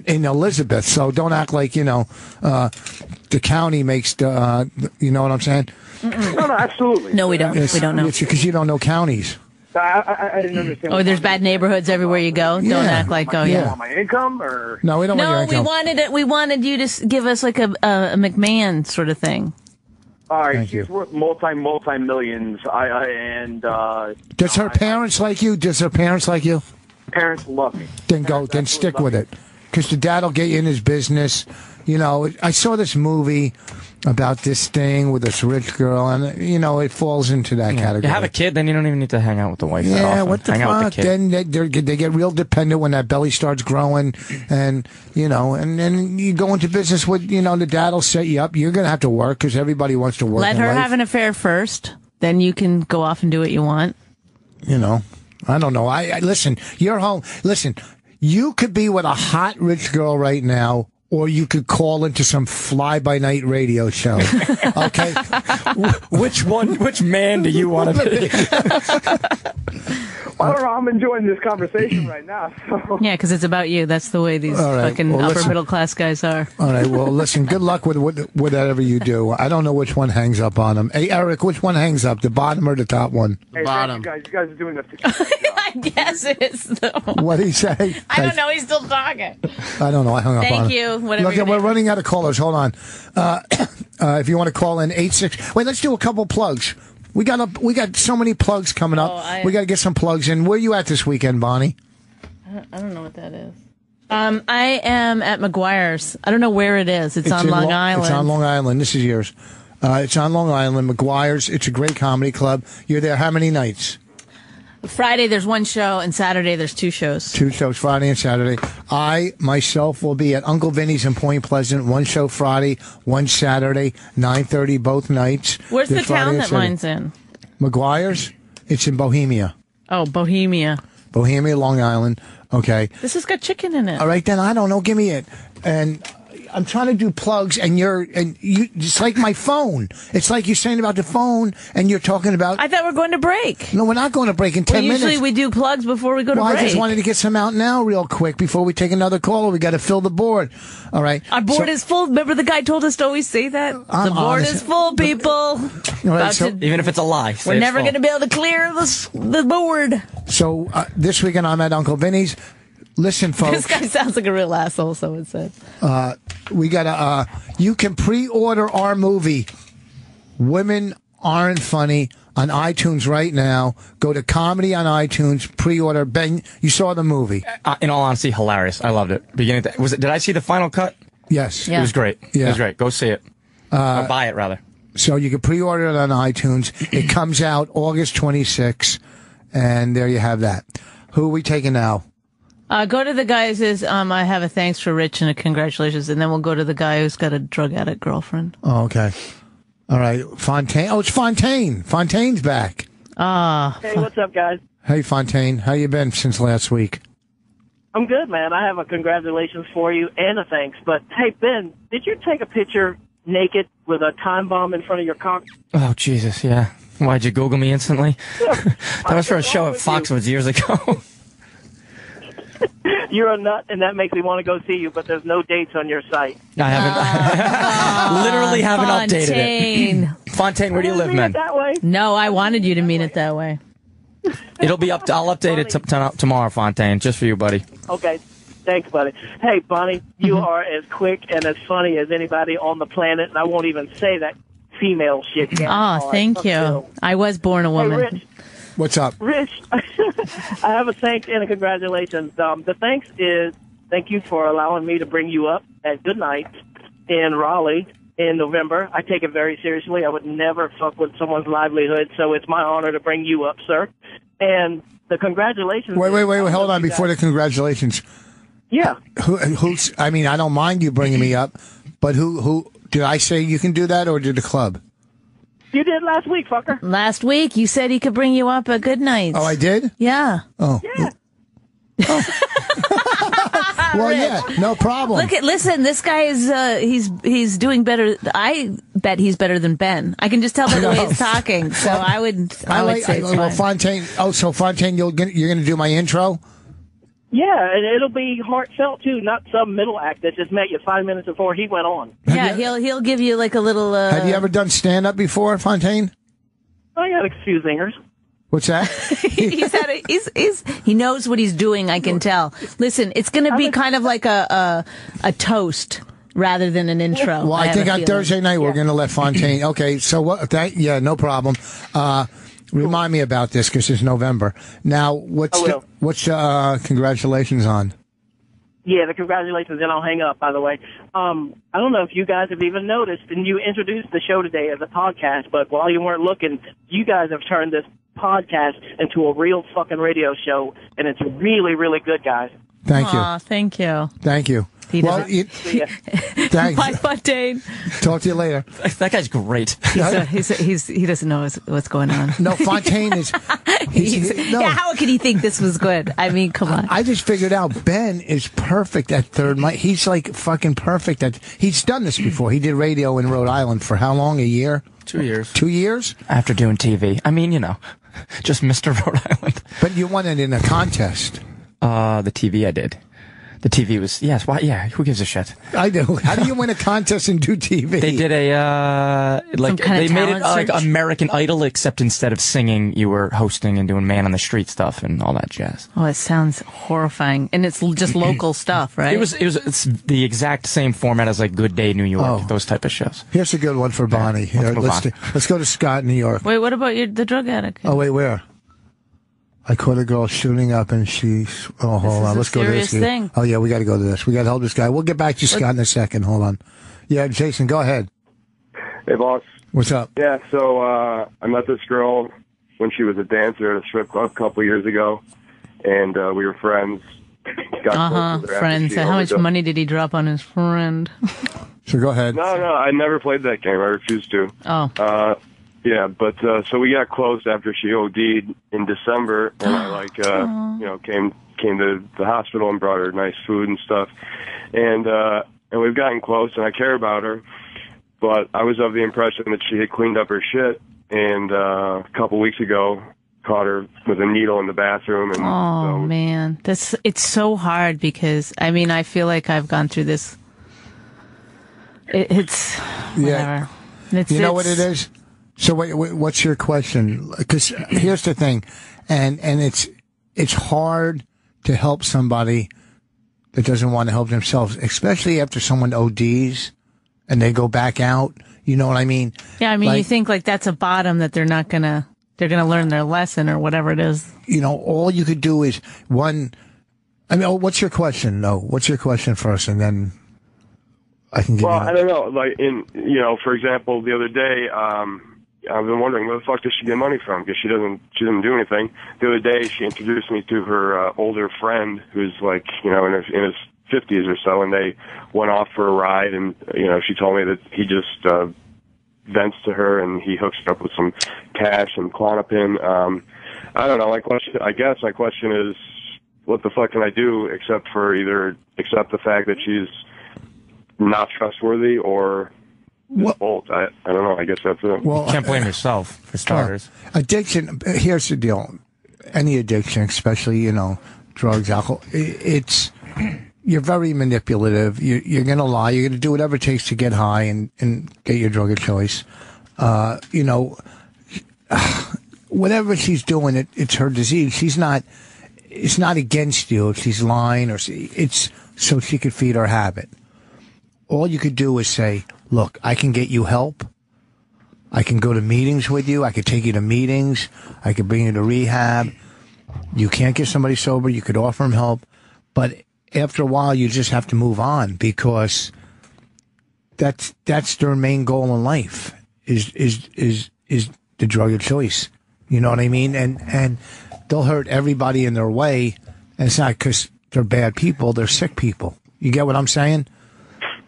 [SPEAKER 3] Elizabeth. So don't act like the county makes the. You know what I'm saying?
[SPEAKER 6] No, absolutely.
[SPEAKER 1] No, we don't. We don't know.
[SPEAKER 3] It's because you don't know counties.
[SPEAKER 6] I didn't understand.
[SPEAKER 1] Oh, there's bad neighborhoods everywhere you go.
[SPEAKER 3] Yeah.
[SPEAKER 1] Don't act like
[SPEAKER 3] Yeah.
[SPEAKER 6] My income or
[SPEAKER 3] No, we don't want your
[SPEAKER 1] No,
[SPEAKER 3] income.
[SPEAKER 1] we wanted you to give us like a McMahon sort of thing.
[SPEAKER 6] all right,
[SPEAKER 3] Thank
[SPEAKER 6] she's
[SPEAKER 3] you.
[SPEAKER 6] worth multi millions.
[SPEAKER 3] Does her parents like you? Does her parents like you?
[SPEAKER 6] Parents love me.
[SPEAKER 3] Then stick with it. because the dad will get you in his business. You know, I saw this movie about this thing with this rich girl, and you know, it falls into that category.
[SPEAKER 2] You have a kid, then you don't even need to hang out with the wife that
[SPEAKER 3] Yeah,
[SPEAKER 2] often.
[SPEAKER 3] what the
[SPEAKER 2] hang out with
[SPEAKER 3] fuck?
[SPEAKER 2] the kid.
[SPEAKER 3] Then they get real dependent when that belly starts growing, and you know, and then you go into business with, you know, the dad will set you up. You're gonna have to work because everybody wants to work.
[SPEAKER 1] Let
[SPEAKER 3] in
[SPEAKER 1] her
[SPEAKER 3] life.
[SPEAKER 1] have an affair first, then you can go off and do what you want.
[SPEAKER 3] You know, I don't know. I listen. You're home. Listen, you could be with a hot rich girl right now, or you could call into some fly-by-night radio show. Okay,
[SPEAKER 2] Which man do you want to be?
[SPEAKER 6] I don't know. I'm enjoying this conversation right now. So.
[SPEAKER 1] Yeah, because it's about you. That's the way these
[SPEAKER 3] All right.
[SPEAKER 1] fucking
[SPEAKER 3] Well,
[SPEAKER 1] upper
[SPEAKER 3] listen.
[SPEAKER 1] middle class guys are.
[SPEAKER 3] all right. Well, listen. Good luck with whatever you do. I don't know which one hangs up on them. Hey, Eric, which one hangs up? The bottom or the top one?
[SPEAKER 6] Hey,
[SPEAKER 7] Bottom.
[SPEAKER 6] thank you guys are doing a
[SPEAKER 1] I guess it is, though.
[SPEAKER 3] What did he say?
[SPEAKER 1] I don't know. He's still talking.
[SPEAKER 3] I don't know. I hung up on
[SPEAKER 1] Thank
[SPEAKER 3] him.
[SPEAKER 1] you. Whatever
[SPEAKER 3] Look,
[SPEAKER 1] your
[SPEAKER 3] we're
[SPEAKER 1] name
[SPEAKER 3] running out of callers. Hold on. If you want to call in 86. Wait, let's do a couple plugs. We got so many plugs coming up. We got to get some plugs in. Where are you at this weekend, Bonnie?
[SPEAKER 1] I don't know what that is. I am at McGuire's. I don't know where it is. It's on
[SPEAKER 3] in
[SPEAKER 1] Long Island.
[SPEAKER 3] It's on Long Island. This is yours. It's on Long Island, McGuire's. It's a great comedy club. You're there how many nights?
[SPEAKER 1] Friday there's one show, and Saturday there's two shows.
[SPEAKER 3] 2 shows, Friday and Saturday. I, myself, will be at Uncle Vinny's in Point Pleasant. One show Friday, one Saturday, 9:30 both nights.
[SPEAKER 1] Where's
[SPEAKER 3] This
[SPEAKER 1] the town
[SPEAKER 3] Friday and
[SPEAKER 1] that
[SPEAKER 3] Saturday.
[SPEAKER 1] mine's in?
[SPEAKER 3] McGuire's? It's in Bohemia.
[SPEAKER 1] Oh, Bohemia.
[SPEAKER 3] Bohemia, Long Island. Okay.
[SPEAKER 1] This has got chicken in it.
[SPEAKER 3] All right, then I don't know. Give me it. And I'm trying to do plugs, and you. It's like my phone. It's like you're saying about the phone, and you're talking about.
[SPEAKER 1] I thought we were going to break.
[SPEAKER 3] No, we're not going to break in 10 minutes.
[SPEAKER 1] Usually we do plugs before we go to
[SPEAKER 3] Well,
[SPEAKER 1] break.
[SPEAKER 3] I just wanted to get some out now, real quick, before we take another call. We got to fill the board. All right.
[SPEAKER 1] Our board is full. Remember the guy told us to always say that?
[SPEAKER 3] I'm
[SPEAKER 1] The board
[SPEAKER 3] honest.
[SPEAKER 1] is full, people.
[SPEAKER 3] All right,
[SPEAKER 1] About
[SPEAKER 3] so-
[SPEAKER 1] to-
[SPEAKER 2] Even if it's a lie.
[SPEAKER 1] we're never going to be able to clear the board.
[SPEAKER 3] So this weekend I'm at Uncle Vinny's. Listen,
[SPEAKER 1] This
[SPEAKER 3] folks,
[SPEAKER 1] guy sounds like a real asshole, someone said.
[SPEAKER 3] we got to. You can pre-order our movie, Women Aren't Funny, on iTunes right now. Go to Comedy on iTunes. Pre-order. Ben, you saw the movie?
[SPEAKER 2] In all honesty, hilarious. I loved it. Beginning to, did I see the final cut?
[SPEAKER 3] Yes.
[SPEAKER 1] Yeah.
[SPEAKER 2] It was great.
[SPEAKER 3] Yeah.
[SPEAKER 2] It was great. Go see it. Or buy it, rather.
[SPEAKER 3] So you can pre-order it on iTunes. It comes out August 26th, and there you have that. Who are we taking now?
[SPEAKER 1] Go to the guy who says, I have a thanks for Rich and a congratulations, and then we'll go to the guy who's got a drug addict girlfriend.
[SPEAKER 3] Oh, okay. All right. Fontaine. Oh, it's Fontaine. Fontaine's back.
[SPEAKER 8] Hey, what's up, guys?
[SPEAKER 3] Hey, Fontaine. How you been since last week?
[SPEAKER 8] I'm good, man. I have a congratulations for you and a thanks. But, hey, Ben, did you take a picture naked with a time bomb in front of your cock?
[SPEAKER 2] Oh, Jesus, yeah. Why'd you Google me instantly? That was for a show at Foxwoods years ago.
[SPEAKER 8] You're a nut, and that makes me want to go see you, but there's no dates on your site.
[SPEAKER 2] I haven't. Literally haven't updated
[SPEAKER 1] Fontaine.
[SPEAKER 2] it. Fontaine, where do you live,
[SPEAKER 8] Mean
[SPEAKER 2] man?
[SPEAKER 8] it that way?
[SPEAKER 1] No, I wanted you to mean it that way.
[SPEAKER 2] It'll be up. I'll update it tomorrow, Fontaine, just for you, buddy.
[SPEAKER 8] Okay. Thanks, buddy. Hey, Bonnie, you are as quick and as funny as anybody on the planet, and I won't even say that female shit yet.
[SPEAKER 1] Oh, thank you. I was born a
[SPEAKER 8] Hey,
[SPEAKER 1] woman.
[SPEAKER 8] Rich.
[SPEAKER 3] What's up?
[SPEAKER 8] Rich, I have a thanks and a congratulations. The thanks is thank you for allowing me to bring you up at Good Night in Raleigh in November. I take it very seriously. I would never fuck with someone's livelihood, so it's my honor to bring you up, sir. And the congratulations.
[SPEAKER 3] Wait. Hold on. Before the congratulations.
[SPEAKER 8] Yeah.
[SPEAKER 3] Who's? I mean, I don't mind you bringing me up, but who did I say you can do that, or did the club?
[SPEAKER 8] You did last week, fucker.
[SPEAKER 1] Last week, you said he could bring you up at Good Night.
[SPEAKER 3] Oh, I did?
[SPEAKER 1] Yeah.
[SPEAKER 3] Oh.
[SPEAKER 8] Yeah.
[SPEAKER 3] Well, yeah, no problem.
[SPEAKER 1] Listen, this guy is, he's doing better. I bet he's better than Ben. I can just tell by the way he's talking. So I would say it's
[SPEAKER 3] well,
[SPEAKER 1] fine.
[SPEAKER 3] Fontaine. Oh, so Fontaine, you're going to do my intro?
[SPEAKER 8] Yeah, and it'll be heartfelt, too, not some middle act that just met you 5 minutes before he went on.
[SPEAKER 1] Yeah, he'll give you like a little.
[SPEAKER 3] Have you ever done stand-up before, Fontaine?
[SPEAKER 8] I got a few zingers.
[SPEAKER 3] What's that?
[SPEAKER 1] He knows what he's doing. I can tell. Listen, it's going to be kind of like a toast rather than an intro.
[SPEAKER 3] Well, I
[SPEAKER 1] have
[SPEAKER 3] think
[SPEAKER 1] a
[SPEAKER 3] on
[SPEAKER 1] feeling.
[SPEAKER 3] Thursday night we're going to let Fontaine. Okay, so what? Yeah, no problem. Remind me about this because it's November. Now, what's
[SPEAKER 8] I will.
[SPEAKER 3] congratulations on?
[SPEAKER 8] Yeah, the congratulations, and I'll hang up, by the way. I don't know if you guys have even noticed, and you introduced the show today as a podcast, but while you weren't looking, you guys have turned this podcast into a real fucking radio show, and it's really, really good, guys.
[SPEAKER 3] Thank you.
[SPEAKER 1] Aw, thank you.
[SPEAKER 3] Thank you. Thanks.
[SPEAKER 1] Bye, Fontaine.
[SPEAKER 3] Talk to you later.
[SPEAKER 2] That guy's great.
[SPEAKER 1] He doesn't know what's going on.
[SPEAKER 3] No, Fontaine is. No.
[SPEAKER 1] Yeah, how could he think this was good? I mean, come on.
[SPEAKER 3] I just figured out Ben is perfect at third mic. He's like fucking perfect at. He's done this before. He did radio in Rhode Island for how long? A year?
[SPEAKER 2] 2 years.
[SPEAKER 3] 2 years?
[SPEAKER 2] After doing TV. I mean, just Mr. Rhode Island.
[SPEAKER 3] But you won it in a contest.
[SPEAKER 2] The TV I did. The TV was, yes, why, yeah, who gives a shit?
[SPEAKER 3] I do. How do you win a contest and do TV?
[SPEAKER 2] They did they made it like American Idol, except instead of singing, you were hosting and doing man on the street stuff and all that jazz.
[SPEAKER 1] Oh, it sounds horrifying. And it's just local stuff, right?
[SPEAKER 2] It's the exact same format as like Good Day New York, those type of shows.
[SPEAKER 3] Here's a good one for Bonnie. Let's go to Scott, New York.
[SPEAKER 1] Wait, what about the drug addict?
[SPEAKER 3] Oh, wait, where? I caught a girl shooting up and she's... Oh, hold on. Let's go to this.
[SPEAKER 1] Thing.
[SPEAKER 3] Oh, yeah, we got to go to this. We got to help this guy. We'll get back to you, Scott, in a second. Hold on. Yeah, Jason, go ahead.
[SPEAKER 7] Hey, boss.
[SPEAKER 3] What's up?
[SPEAKER 7] Yeah, so I met this girl when she was a dancer at a strip club a couple years ago, and we were friends.
[SPEAKER 1] Friends. How much money did he drop on his friend?
[SPEAKER 3] So go ahead.
[SPEAKER 7] No, I never played that game. I refused to.
[SPEAKER 1] Oh.
[SPEAKER 7] Yeah, but so we got close after she OD'd in December, and I came to the hospital and brought her nice food and stuff, and we've gotten close, and I care about her, but I was of the impression that she had cleaned up her shit, and a couple weeks ago caught her with a needle in the bathroom. And
[SPEAKER 1] man, it's so hard because I feel like I've gone through this. It's whatever.
[SPEAKER 3] Yeah. You know what it is? So what's your question? Because here's the thing, and it's hard to help somebody that doesn't want to help themselves, especially after someone ODs and they go back out. You know what I mean?
[SPEAKER 1] Yeah, you think like that's a bottom that they're gonna learn their lesson or whatever it is.
[SPEAKER 3] All you could do is what's your question? No, what's your question first, and then I can give you.
[SPEAKER 7] I don't know. Like for example, the other day. I've been wondering where the fuck does she get money from? Because she doesn't do anything. The other day, she introduced me to her older friend, who's like in his 50s or so, and they went off for a ride. And she told me that he just vents to her, and he hooks her up with some cash and Klonopin. I don't know. I guess my question is, what the fuck can I do except for either accept the fact that she's not trustworthy or. Bolt. I don't know. I guess that's it.
[SPEAKER 2] Well, you can't blame yourself for starters.
[SPEAKER 3] Addiction. Here's the deal. Any addiction, especially drugs, alcohol. You're very manipulative. You're going to lie. You're going to do whatever it takes to get high and get your drug of choice. Whatever she's doing, it's her disease. It's not against you if she's lying it's so she could feed her habit. All you could do is say, look, I can get you help. I can go to meetings with you. I could take you to meetings. I could bring you to rehab. You can't get somebody sober. You could offer them help. But after a while, you just have to move on because that's their main goal in life is the drug of choice. You know what I mean? And they'll hurt everybody in their way. And it's not because they're bad people. They're sick people. You get what I'm saying?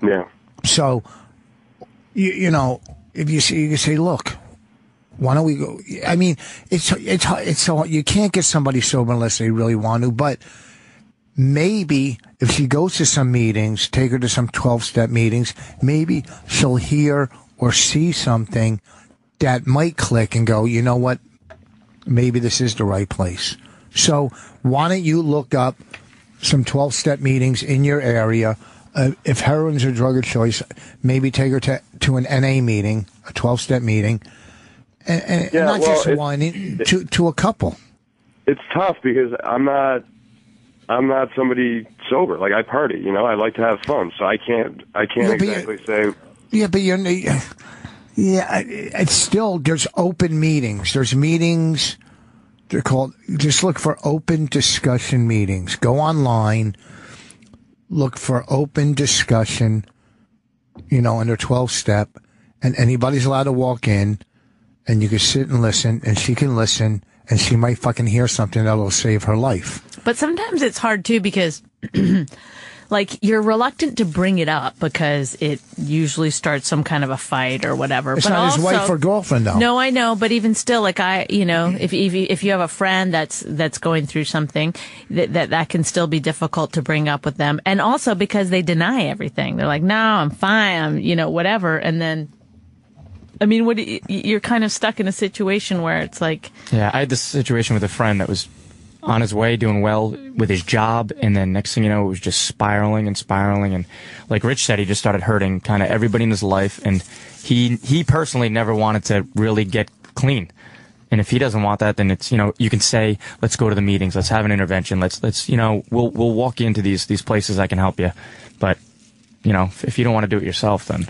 [SPEAKER 7] Yeah.
[SPEAKER 3] So, if you say, look, why don't we go? It's so you can't get somebody sober unless they really want to. But maybe if she goes to some meetings, take her to some 12-step meetings, maybe she'll hear or see something that might click and go, you know what? Maybe this is the right place. So why don't you look up some 12-step meetings in your area? If heroin's a drug of choice, maybe take her to an NA meeting, a 12-step meeting, and not just one, to a couple.
[SPEAKER 7] It's tough because I'm not somebody sober. Like I party, I like to have fun, so I can't exactly say.
[SPEAKER 3] Yeah, but it's still there's open meetings. There's meetings. They're called. Just look for open discussion meetings. Go online. look for open discussion, under 12-step, and anybody's allowed to walk in, and you can sit and listen, and she can listen, and she might fucking hear something that'll save her life.
[SPEAKER 1] But sometimes it's hard too because like you're reluctant to bring it up because it usually starts some kind of a fight or whatever.
[SPEAKER 3] It's
[SPEAKER 1] but
[SPEAKER 3] not
[SPEAKER 1] also,
[SPEAKER 3] his wife or girlfriend, though.
[SPEAKER 1] No, I know, but even still, like if you have a friend that's going through something, that can still be difficult to bring up with them, and also because they deny everything. They're like, "No, I'm fine, I'm whatever," and then. I mean, you're kind of stuck in a situation where it's like...
[SPEAKER 2] Yeah, I had this situation with a friend that was on his way, doing well with his job, and then next thing you know, it was just spiraling, and like Rich said, he just started hurting kind of everybody in his life, and he personally never wanted to really get clean. And if he doesn't want that, then it's, you can say, let's go to the meetings, let's have an intervention, let's we'll walk you into these places, I can help you. But, if you don't want to do it yourself, then...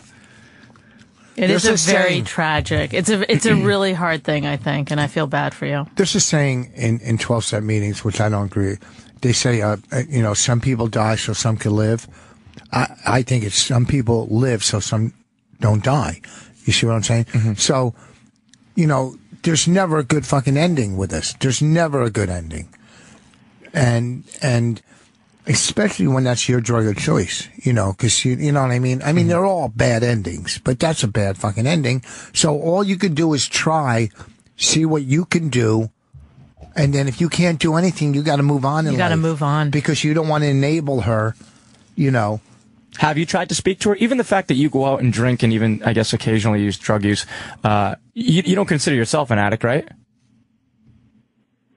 [SPEAKER 1] It is a very tragic. It's a really hard thing, I think, and I feel bad for you.
[SPEAKER 3] There's a saying in 12-step meetings, which I don't agree. They say, some people die so some can live. I think it's some people live so some don't die. You see what I'm saying? Mm-hmm. So, there's never a good fucking ending with this. There's never a good ending. And especially when that's your drug of choice, because you know what I mean? I mean, they're all bad endings, but that's a bad fucking ending. So all you can do is try, see what you can do. And then if you can't do anything, you got to move on in life.
[SPEAKER 1] You got to move on.
[SPEAKER 3] Because you don't want to enable her,
[SPEAKER 2] Have you tried to speak to her? Even the fact that you go out and drink and even, I guess, occasionally use drug use, you don't consider yourself an addict, right?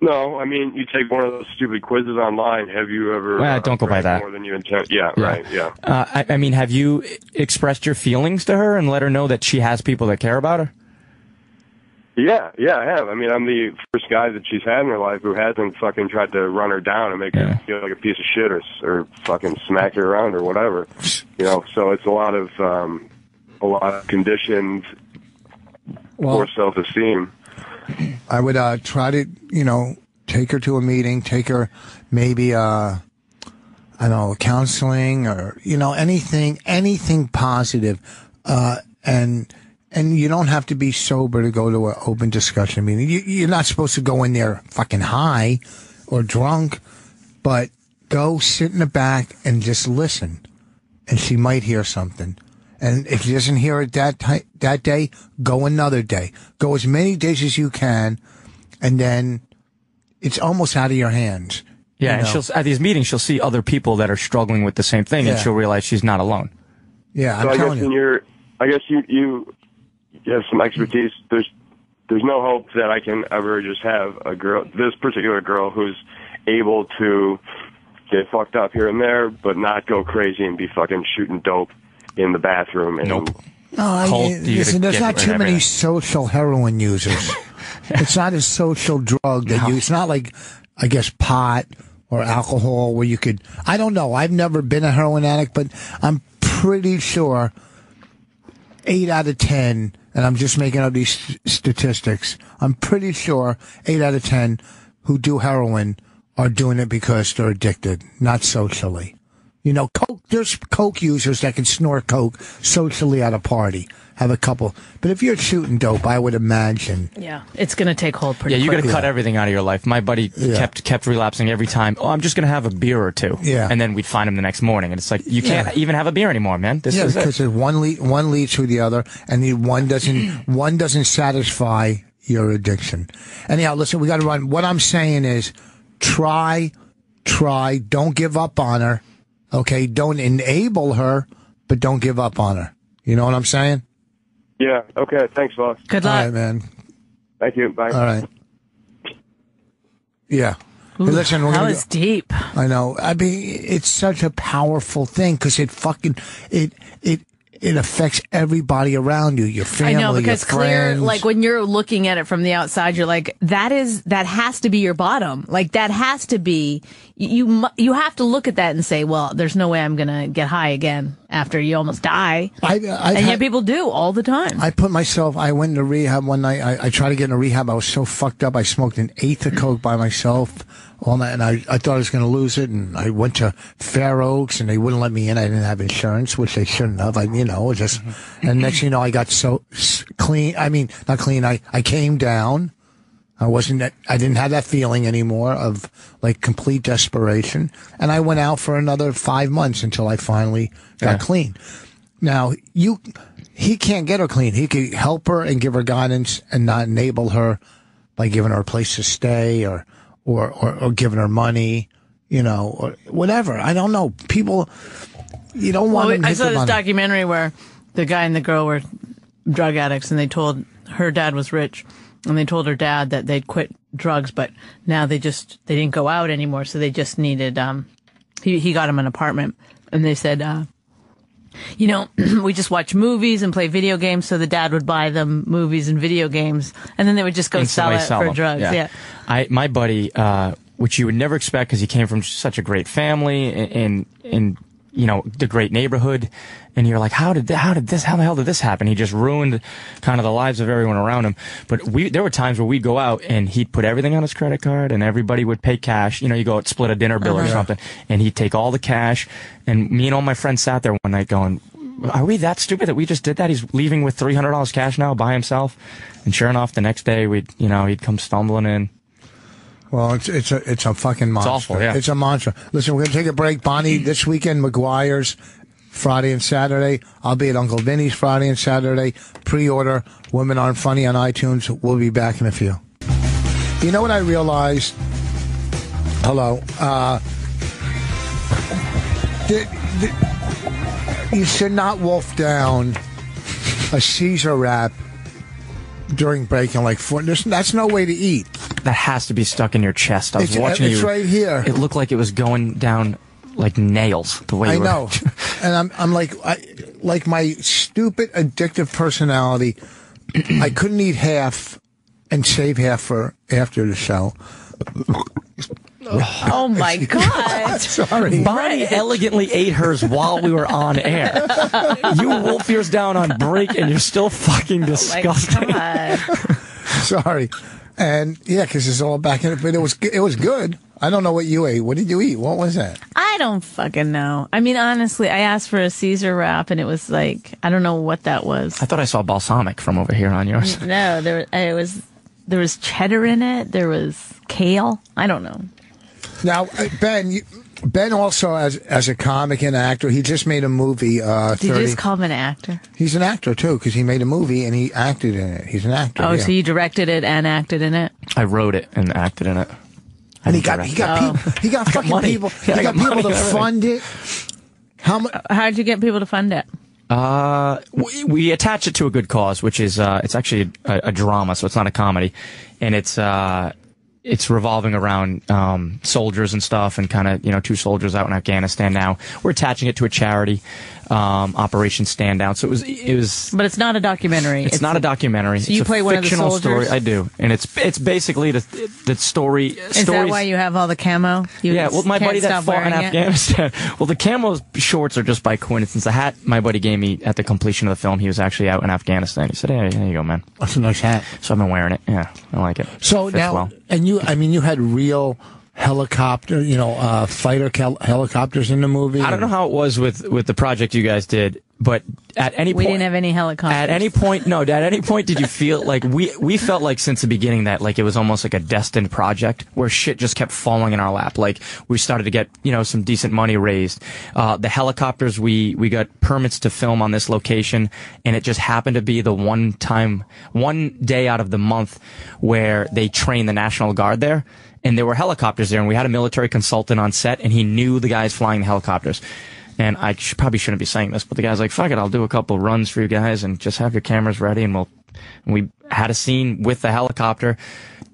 [SPEAKER 7] No, I mean, you take one of those stupid quizzes online. Have you ever...
[SPEAKER 2] Well, don't go by that.
[SPEAKER 7] More than you intend. Yeah, right, yeah.
[SPEAKER 2] I mean, have you expressed your feelings to her and let her know that she has people that care about her?
[SPEAKER 7] Yeah, I have. I mean, I'm the first guy that she's had in her life who hasn't fucking tried to run her down and make her feel like a piece of shit or fucking smack her around or whatever. So it's a lot of conditioned poor self-esteem.
[SPEAKER 3] I would try to, take her to a meeting, take her maybe, counseling or, anything positive. And you don't have to be sober to go to an open discussion meeting. You're not supposed to go in there fucking high or drunk, but go sit in the back and just listen. And she might hear something. And if she doesn't hear it that day, go another day. Go as many days as you can, and then it's almost out of your hands.
[SPEAKER 2] Yeah, and she'll at these meetings, she'll see other people that are struggling with the same thing, and she'll realize she's not alone.
[SPEAKER 3] Yeah, I'm telling you.
[SPEAKER 7] I guess you have some expertise. There's no hope that I can ever just have this particular girl, who's able to get fucked up here and there, but not go crazy and be fucking shooting dope in the bathroom. And
[SPEAKER 2] nope.
[SPEAKER 3] Listen, there's not too many social heroin users. It's not a social drug that it's not like, I guess, pot or alcohol where you could, I don't know. I've never been a heroin addict, but I'm pretty sure 8 out of 10, and I'm just making up these statistics, I'm pretty sure 8 out of 10 who do heroin are doing it because they're addicted, not socially. Coke, there's Coke users that can snort Coke socially at a party. Have a couple. But if you're shooting dope, I would imagine.
[SPEAKER 1] Yeah, it's going to take hold pretty quickly.
[SPEAKER 2] Yeah, you got to cut everything out of your life. My buddy kept relapsing every time. Oh, I'm just going to have a beer or two.
[SPEAKER 3] Yeah.
[SPEAKER 2] And then we'd find him the next morning. And it's like, you can't even have a beer anymore, man. This is
[SPEAKER 3] because one leads to the other, and one doesn't satisfy your addiction. Anyhow, listen, we got to run. What I'm saying is try, don't give up on her. Okay, don't enable her, but don't give up on her. You know what I'm saying?
[SPEAKER 7] Yeah, okay. Thanks, boss.
[SPEAKER 1] Good luck.
[SPEAKER 3] All right, man.
[SPEAKER 7] Thank you. Bye.
[SPEAKER 3] All right. Yeah.
[SPEAKER 1] Ooh,
[SPEAKER 3] hey, listen,
[SPEAKER 1] that was deep.
[SPEAKER 3] I know. I mean, it's such a powerful thing because it affects everybody around you, your family,
[SPEAKER 1] I know, because
[SPEAKER 3] your friends.
[SPEAKER 1] like when you're looking at it from the outside, you're like, that has to be your bottom. Like that has to be, you have to look at that and say, well, there's no way I'm going to get high again after you almost die.
[SPEAKER 3] And
[SPEAKER 1] yet people do all the time.
[SPEAKER 3] I went into rehab one night. I tried to get into rehab. I was so fucked up. I smoked an eighth of coke by myself all night, and I thought I was going to lose it. And I went to Fair Oaks, and they wouldn't let me in. I didn't have insurance, which they shouldn't have. And next thing you know, I got so clean. I mean, not clean. I came down. I didn't have that feeling anymore of like complete desperation. And I went out for another 5 months until I finally got clean. Now, he can't get her clean. He could help her and give her guidance and not enable her by giving her a place to stay or giving her money, or whatever. I don't know. People, you don't want them to
[SPEAKER 1] I
[SPEAKER 3] hit
[SPEAKER 1] saw
[SPEAKER 3] the
[SPEAKER 1] this
[SPEAKER 3] money.
[SPEAKER 1] documentary where the guy and the girl were drug addicts, and they told her dad was rich. And they told her dad that they'd quit drugs, but now they didn't go out anymore. So they just needed, he got him an apartment, and they said, we just watch movies and play video games. So the dad would buy them movies and video games, and then they would just go sell for
[SPEAKER 2] them.
[SPEAKER 1] drugs. Yeah.
[SPEAKER 2] My buddy, which you would never expect because he came from such a great family in the great neighborhood. And you're like, how the hell did this happen? He just ruined kind of the lives of everyone around him. But there were times where we'd go out and he'd put everything on his credit card and everybody would pay cash. You go out, split a dinner bill or something, and he'd take all the cash. And me and all my friends sat there one night going, are we that stupid that we just did that? He's leaving with $300 cash now by himself. And sure enough, the next day he'd come stumbling in.
[SPEAKER 3] Well, it's a fucking monster.
[SPEAKER 2] It's awful, yeah.
[SPEAKER 3] It's a monster. Listen, we're going to take a break. Bonnie, this weekend, McGuire's Friday and Saturday. I'll be at Uncle Vinny's Friday and Saturday. Pre-order Women Aren't Funny on iTunes. We'll be back in a few. You know what I realized? Hello. You should not wolf down a Caesar wrap during break and that's no way to eat.
[SPEAKER 2] That has to be stuck in your chest. I was watching you.
[SPEAKER 3] It's right here.
[SPEAKER 2] It looked like it was going down like nails. The way
[SPEAKER 3] I know, and I'm like my stupid addictive personality. I couldn't eat half and save half for after the show.
[SPEAKER 1] Oh my God!
[SPEAKER 3] Sorry,
[SPEAKER 2] Bonnie elegantly ate hers while we were on air. You wolf yours down on break, and you're still fucking disgusting.
[SPEAKER 1] Oh my God.
[SPEAKER 3] Sorry, and yeah, because it's all back in it. But it was good. I don't know what you ate. What did you eat? What was that?
[SPEAKER 1] I don't fucking know. I mean, honestly, I asked for a Caesar wrap, and it was like, I don't know what that was.
[SPEAKER 2] I thought I saw balsamic from over here on yours.
[SPEAKER 1] No, there was cheddar in it. There was kale. I don't know.
[SPEAKER 3] Now, Ben also, as a comic and actor, he just made a movie.
[SPEAKER 1] Did you just call him an actor?
[SPEAKER 3] He's an actor, too, because he made a movie and he acted in it. He's an actor.
[SPEAKER 1] Oh,
[SPEAKER 3] yeah.
[SPEAKER 1] so you directed it and acted in it?
[SPEAKER 2] I wrote it and acted in it.
[SPEAKER 3] And he got fucking
[SPEAKER 2] money.
[SPEAKER 3] people.
[SPEAKER 2] Yeah,
[SPEAKER 3] he got people to fund it.
[SPEAKER 1] How'd you get people to fund it?
[SPEAKER 2] We attach it to a good cause, which is it's actually a drama, so it's not a comedy, and it's revolving around soldiers and stuff, and kind of 2 soldiers out in Afghanistan now. We're attaching it to a charity, Operation Stand Down. So it was. But
[SPEAKER 1] it's not a documentary.
[SPEAKER 2] It's not a documentary.
[SPEAKER 1] So you play one of the soldiers?
[SPEAKER 2] Story. I do, and it's basically the story.
[SPEAKER 1] Is that why you have all the camo?
[SPEAKER 2] Yeah. Well, my buddy that fought in Afghanistan. Well, the camo shorts are just by coincidence. The hat my buddy gave me at the completion of the film. He was actually out in Afghanistan. He said, "Hey, there you go, man.
[SPEAKER 3] That's a nice hat."
[SPEAKER 2] So I've been wearing it. Yeah, I like it.
[SPEAKER 3] So
[SPEAKER 2] Fits
[SPEAKER 3] now,
[SPEAKER 2] well.
[SPEAKER 3] and you had real helicopter, fighter helicopters in the movie.
[SPEAKER 2] I don't know how it was with the project you guys did, but at any point
[SPEAKER 1] we didn't have any helicopters.
[SPEAKER 2] At any point did you feel like we felt like since the beginning that like it was almost like a destined project where shit just kept falling in our lap. Like we started to get some decent money raised. The helicopters we got permits to film on this location, and it just happened to be the one day out of the month where they train the National Guard there. And there were helicopters there, and we had a military consultant on set, and he knew the guys flying the helicopters. And I probably shouldn't be saying this, but the guy's like, fuck it, I'll do a couple runs for you guys, and just have your cameras ready, and we had a scene with the helicopter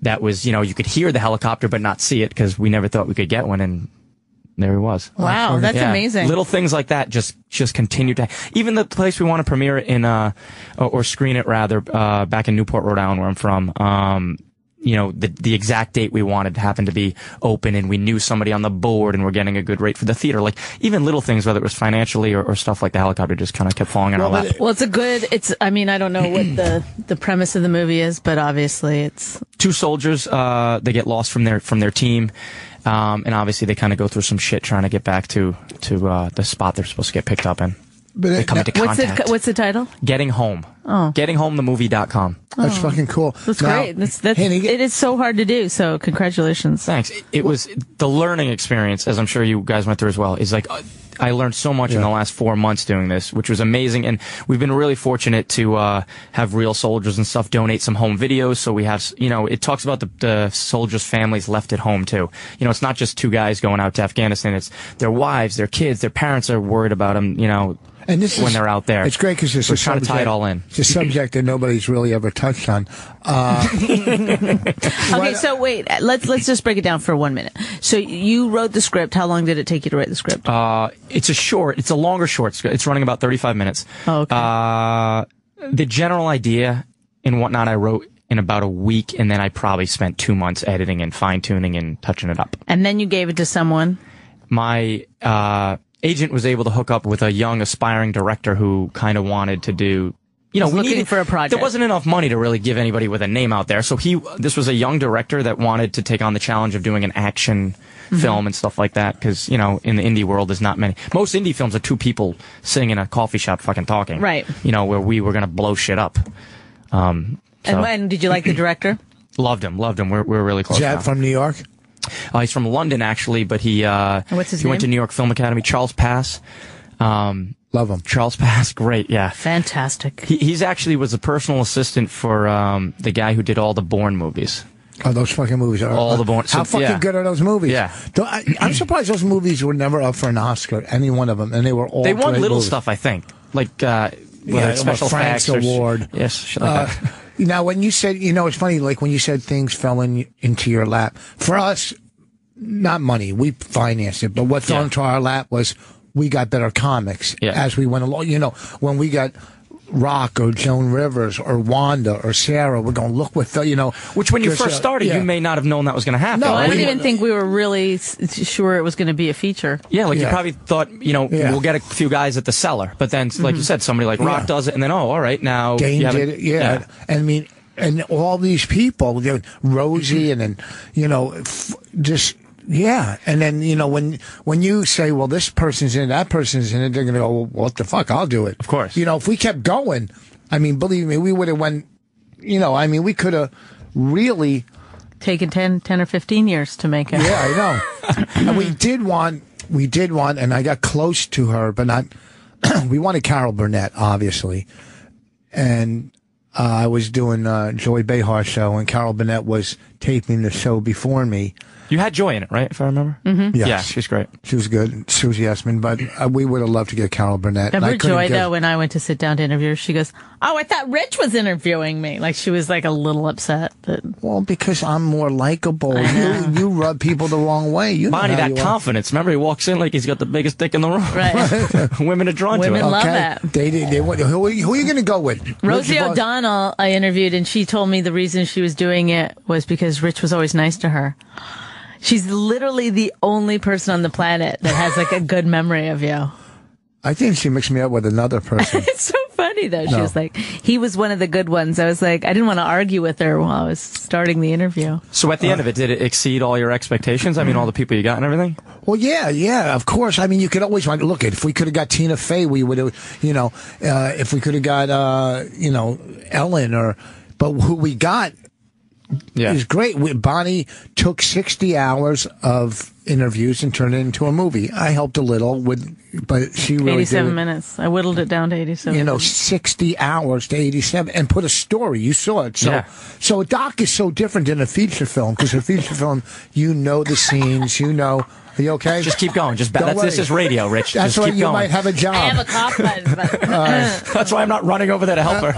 [SPEAKER 2] that was, you could hear the helicopter but not see it, because we never thought we could get one, and there he was.
[SPEAKER 1] Wow, that's amazing.
[SPEAKER 2] Little things like that just continue to... Even the place we want to premiere it in, or screen it rather, back in Newport, Rhode Island, where I'm from, the exact date we wanted happened to be open, and we knew somebody on the board, and we're getting a good rate for the theater. Like, even little things, whether it was financially or stuff like the helicopter, just kind of kept falling in our lap.
[SPEAKER 1] Well, I mean, I don't know what the premise of the movie is, but obviously it's
[SPEAKER 2] 2 soldiers, they get lost from their team. And obviously they kind of go through some shit trying to get back to the spot they're supposed to get picked up in.
[SPEAKER 3] But
[SPEAKER 2] they come into contact.
[SPEAKER 1] What's the title?
[SPEAKER 2] Getting Home.
[SPEAKER 1] Oh.
[SPEAKER 2] GettingHomeTheMovie.com.
[SPEAKER 3] That's fucking cool.
[SPEAKER 1] That's great. It is so hard to do, so congratulations.
[SPEAKER 2] Thanks. It was the learning experience, as I'm sure you guys went through as well, is like, I learned so much in the last 4 months doing this, which was amazing. And we've been really fortunate to have real soldiers and stuff donate some home videos. So we have, it talks about the soldiers' families left at home too. It's not just 2 guys going out to Afghanistan. It's their wives, their kids, their parents are worried about them,
[SPEAKER 3] and this
[SPEAKER 2] when they're out there.
[SPEAKER 3] It's great because
[SPEAKER 2] we're trying to tie it all in.
[SPEAKER 3] It's a subject that nobody's really ever touched on.
[SPEAKER 1] Okay, so wait, let's just break it down for 1 minute. So you wrote the script. How long did it take you to write the script?
[SPEAKER 2] It's a longer short script. It's running about 35 minutes.
[SPEAKER 1] Oh, okay.
[SPEAKER 2] The general idea and whatnot I wrote in about a week, and then I probably spent 2 months editing and fine-tuning and touching it up.
[SPEAKER 1] And then you gave it to someone?
[SPEAKER 2] My agent was able to hook up with a young aspiring director who kind of wanted to do, we
[SPEAKER 1] looking for a project.
[SPEAKER 2] There wasn't enough money to really give anybody with a name out there. So this was a young director that wanted to take on the challenge of doing an action film and stuff like that. Cause, in the indie world, there's not many. Most indie films are 2 people sitting in a coffee shop fucking talking.
[SPEAKER 1] Right.
[SPEAKER 2] Where we were going to blow shit up.
[SPEAKER 1] And did you like the director?
[SPEAKER 2] Loved him. We're really close.
[SPEAKER 3] Is that
[SPEAKER 2] now.
[SPEAKER 3] from New York?
[SPEAKER 2] He's from London, actually, but he
[SPEAKER 1] what's his
[SPEAKER 2] he
[SPEAKER 1] name?
[SPEAKER 2] went to New York Film Academy. Charles Pass.
[SPEAKER 3] Love him.
[SPEAKER 2] Charles Pass, great, yeah.
[SPEAKER 1] Fantastic.
[SPEAKER 2] He's actually was a personal assistant for the guy who did all the Bourne movies.
[SPEAKER 3] Oh, those fucking movies are
[SPEAKER 2] all the Bourne.
[SPEAKER 3] How fucking good are those movies?
[SPEAKER 2] Yeah.
[SPEAKER 3] I'm surprised those movies were never up for an Oscar, any one of them, and they were all.
[SPEAKER 2] They won
[SPEAKER 3] great
[SPEAKER 2] little
[SPEAKER 3] movies.
[SPEAKER 2] stuff, I think, like special
[SPEAKER 3] Frank's
[SPEAKER 2] effects
[SPEAKER 3] Award.
[SPEAKER 2] Yes, shit like that.
[SPEAKER 3] Now, when you said, it's funny, like when you said things fell into your lap. For us, not money, we financed it, but what fell into our lap was we got better comics as we went along. When we got Rock or Joan Rivers or Wanda or Sarah, we're going to look with
[SPEAKER 2] which when you first started, you may not have known that was going to happen.
[SPEAKER 1] No, I didn't even think we were really sure it was going to be a feature.
[SPEAKER 2] Yeah, like you probably thought, we'll get a few guys at the cellar, but then, like you said, somebody like Rock does it, and then all right, now
[SPEAKER 3] Dane did it. Yeah, I mean, and all these people, Rosie, and then just. Yeah, and then when you say, well, this person's in it, that person's in it, they're gonna go, well, what the fuck? I'll do it.
[SPEAKER 2] Of course.
[SPEAKER 3] If we kept going, I mean, believe me, we would have went. We could have really
[SPEAKER 1] taken 10 or 15 years to make it.
[SPEAKER 3] Yeah, I know. And we did want, and I got close to her, but not. We wanted Carol Burnett, obviously, and. I was doing Joy Behar's show, and Carol Burnett was taping the show before me.
[SPEAKER 2] You had Joy in it, right? If I remember.
[SPEAKER 1] Mm-hmm.
[SPEAKER 3] Yes.
[SPEAKER 2] Yeah, she's great.
[SPEAKER 3] She was good, Susie Essman, but we would have loved to get Carol Burnett.
[SPEAKER 1] Remember Joy, though, when I went to sit down to interview her, she goes, oh, I thought Rich was interviewing me. Like, she was, like, a little upset.
[SPEAKER 3] Well, because I'm more likable. You rub people the wrong way.
[SPEAKER 2] Bonnie, that confidence. Remember, he walks in like he's got the biggest dick in the room.
[SPEAKER 1] Right.
[SPEAKER 2] Women are drawn to him.
[SPEAKER 1] Women love that.
[SPEAKER 3] Who are you going to go with?
[SPEAKER 1] Rosie O'Donnell I interviewed, and she told me the reason she was doing it was because Rich was always nice to her. She's literally the only person on the planet that has like a good memory of you.
[SPEAKER 3] I think she mixed me up with another person.
[SPEAKER 1] It's so funny though. She was like, he was one of the good ones. I was like, I didn't want to argue with her while I was starting the interview.
[SPEAKER 2] So at the end of it, did it exceed all your expectations? I mean, all the people you got and everything?
[SPEAKER 3] Well, yeah, of course. I mean, you could always look at if we could have got Tina Fey, we would have, if we could have got, Ellen but who we got. Yeah. It's great. Bonnie took 60 hours of interviews and turned it into a movie. I helped a little but she really
[SPEAKER 1] 87 minutes. I whittled it down to 87.
[SPEAKER 3] 60 hours to 87 and put a story. You saw it. So a doc is so different than a feature film because a feature film, the scenes, Are you okay?
[SPEAKER 2] Just keep going. This is radio, Rich.
[SPEAKER 3] That's
[SPEAKER 2] just
[SPEAKER 3] why
[SPEAKER 2] keep
[SPEAKER 3] you
[SPEAKER 2] going.
[SPEAKER 3] might have a job.
[SPEAKER 1] I have a cough button.
[SPEAKER 2] That's why I'm not running over there to help her.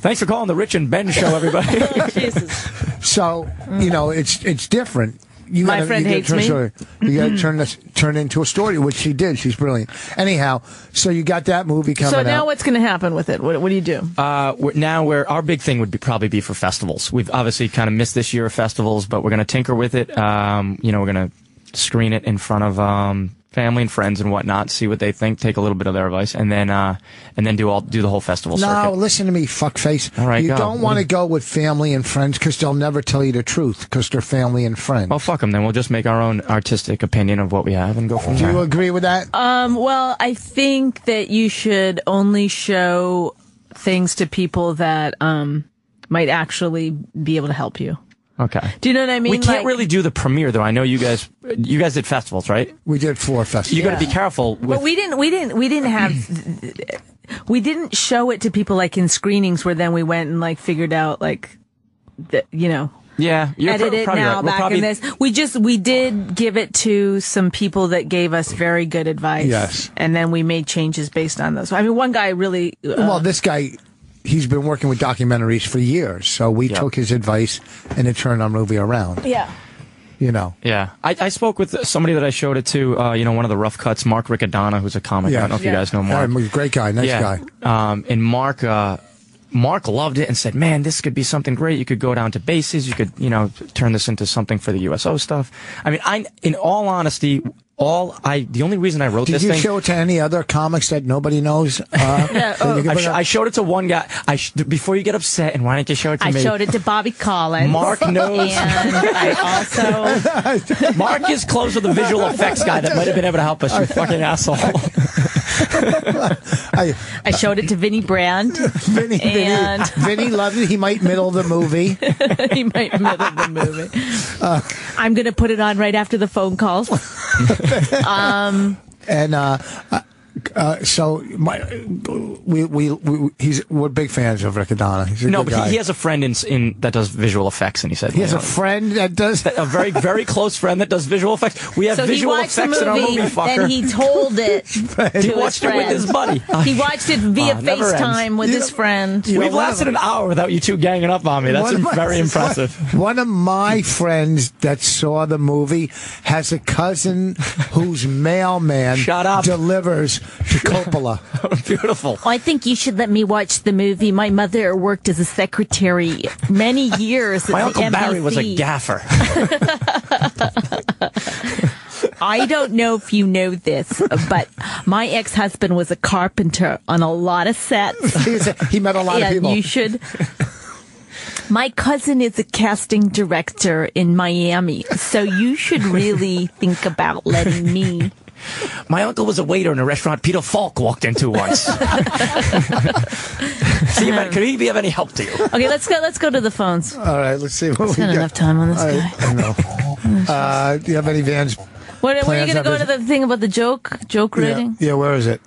[SPEAKER 2] Thanks for calling the Rich and Ben show, everybody.
[SPEAKER 1] Jesus.
[SPEAKER 3] So, it's different. you
[SPEAKER 1] My
[SPEAKER 3] gotta,
[SPEAKER 1] friend
[SPEAKER 3] you gotta
[SPEAKER 1] hates
[SPEAKER 3] turn
[SPEAKER 1] me.
[SPEAKER 3] story. You got to turn it into a story, which she did. She's brilliant. Anyhow, so you got that movie coming
[SPEAKER 1] So now
[SPEAKER 3] out.
[SPEAKER 1] what's going to happen with it? What do you do?
[SPEAKER 2] Our big thing would probably be for festivals. We've obviously kind of missed this year of festivals, but we're going to tinker with it. We're going to screen it in front of family and friends and whatnot, see what they think, take a little bit of their advice, and then do the whole festival
[SPEAKER 3] No,
[SPEAKER 2] circuit.
[SPEAKER 3] listen to me, fuckface.
[SPEAKER 2] All right,
[SPEAKER 3] you
[SPEAKER 2] go.
[SPEAKER 3] don't want to go with family and friends because they'll never tell you the truth because they're family and friends.
[SPEAKER 2] Well, fuck them. Then we'll just make our own artistic opinion of what we have and go from
[SPEAKER 3] Do
[SPEAKER 2] there.
[SPEAKER 3] you agree with that?
[SPEAKER 1] Well, I think that you should only show things to people that might actually be able to help you.
[SPEAKER 2] Okay.
[SPEAKER 1] Do you know what I mean?
[SPEAKER 2] We can't
[SPEAKER 1] Like-
[SPEAKER 2] really do the premiere, though. I know you guys did festivals, right?
[SPEAKER 3] We did 4 festivals.
[SPEAKER 2] You got to be careful. With,
[SPEAKER 1] But we didn't have. We didn't show it to people like in screenings where then we went and like figured out like,
[SPEAKER 2] yeah, you're
[SPEAKER 1] edit it
[SPEAKER 2] probably
[SPEAKER 1] now
[SPEAKER 2] right. We'll
[SPEAKER 1] back
[SPEAKER 2] probably,
[SPEAKER 1] in this. We did give it to some people that gave us very good advice.
[SPEAKER 3] Yes.
[SPEAKER 1] And then we made changes based on those. I mean, one guy really.
[SPEAKER 3] Well, this guy, he's been working with documentaries for years, so we took his advice and it turned our movie around.
[SPEAKER 1] Yeah.
[SPEAKER 2] Yeah, I spoke with somebody that I showed it to. One of the rough cuts, Mark Riccadonna, who's a comic. I don't know if you guys know Mark.
[SPEAKER 3] Great guy, nice guy.
[SPEAKER 2] And Mark loved it and said, "Man, this could be something great. You could go down to bases. You could, turn this into something for the USO stuff." I mean, in all honesty, the only reason I wrote
[SPEAKER 3] Did
[SPEAKER 2] this
[SPEAKER 3] you
[SPEAKER 2] thing.
[SPEAKER 3] show it to any other comics that nobody knows?
[SPEAKER 2] I showed it to one guy. Before you get upset, and why didn't you show it to me?
[SPEAKER 1] I showed it to Bobby Collins.
[SPEAKER 2] Mark knows.
[SPEAKER 1] And I also.
[SPEAKER 2] Mark is close with a visual effects guy that might have been able to help us. You fucking asshole.
[SPEAKER 1] I showed it to Vinny Brand.
[SPEAKER 3] Vinny loved it. He might middle the movie.
[SPEAKER 1] He might middle the movie. I'm going to put it on right after the phone calls.
[SPEAKER 3] We're big fans of Riccadonna. He's a good guy.
[SPEAKER 2] He has a friend in that does visual effects, and he said
[SPEAKER 3] He has a friend that does
[SPEAKER 2] a very very close friend that does visual effects. We have
[SPEAKER 1] So he
[SPEAKER 2] visual
[SPEAKER 1] watched the
[SPEAKER 2] effects in our movie, fucker.
[SPEAKER 1] then he told it to
[SPEAKER 2] He
[SPEAKER 1] his
[SPEAKER 2] watched it with
[SPEAKER 1] friend.
[SPEAKER 2] his buddy.
[SPEAKER 1] He watched it via
[SPEAKER 2] never
[SPEAKER 1] FaceTime
[SPEAKER 2] ends.
[SPEAKER 1] with his friend.
[SPEAKER 2] We've lasted an hour without you two ganging up on me. That's very impressive.
[SPEAKER 3] One of my friends that saw the movie has a cousin whose mailman delivers to Coppola.
[SPEAKER 2] Beautiful.
[SPEAKER 1] I think you should let me watch the movie. My mother worked as a secretary many years at
[SPEAKER 2] My
[SPEAKER 1] the
[SPEAKER 2] Uncle Barry
[SPEAKER 1] NBC.
[SPEAKER 2] was a gaffer.
[SPEAKER 1] I don't know if you know this, but my ex-husband was a carpenter on a lot of sets.
[SPEAKER 3] He met a lot of people.
[SPEAKER 1] You should. My cousin is a casting director in Miami, so you should really think about letting me.
[SPEAKER 2] My uncle was a waiter in a restaurant Peter Falk walked into once. Could he be of any help to you?
[SPEAKER 1] Okay, let's go to the phones.
[SPEAKER 3] All right, let's see what we
[SPEAKER 1] Spent
[SPEAKER 3] got.
[SPEAKER 1] enough time on this guy.
[SPEAKER 3] I know. Do you have any Vans?
[SPEAKER 1] When are you
[SPEAKER 3] plans
[SPEAKER 1] going to go to the thing about the joke rating?
[SPEAKER 3] Yeah, where is it?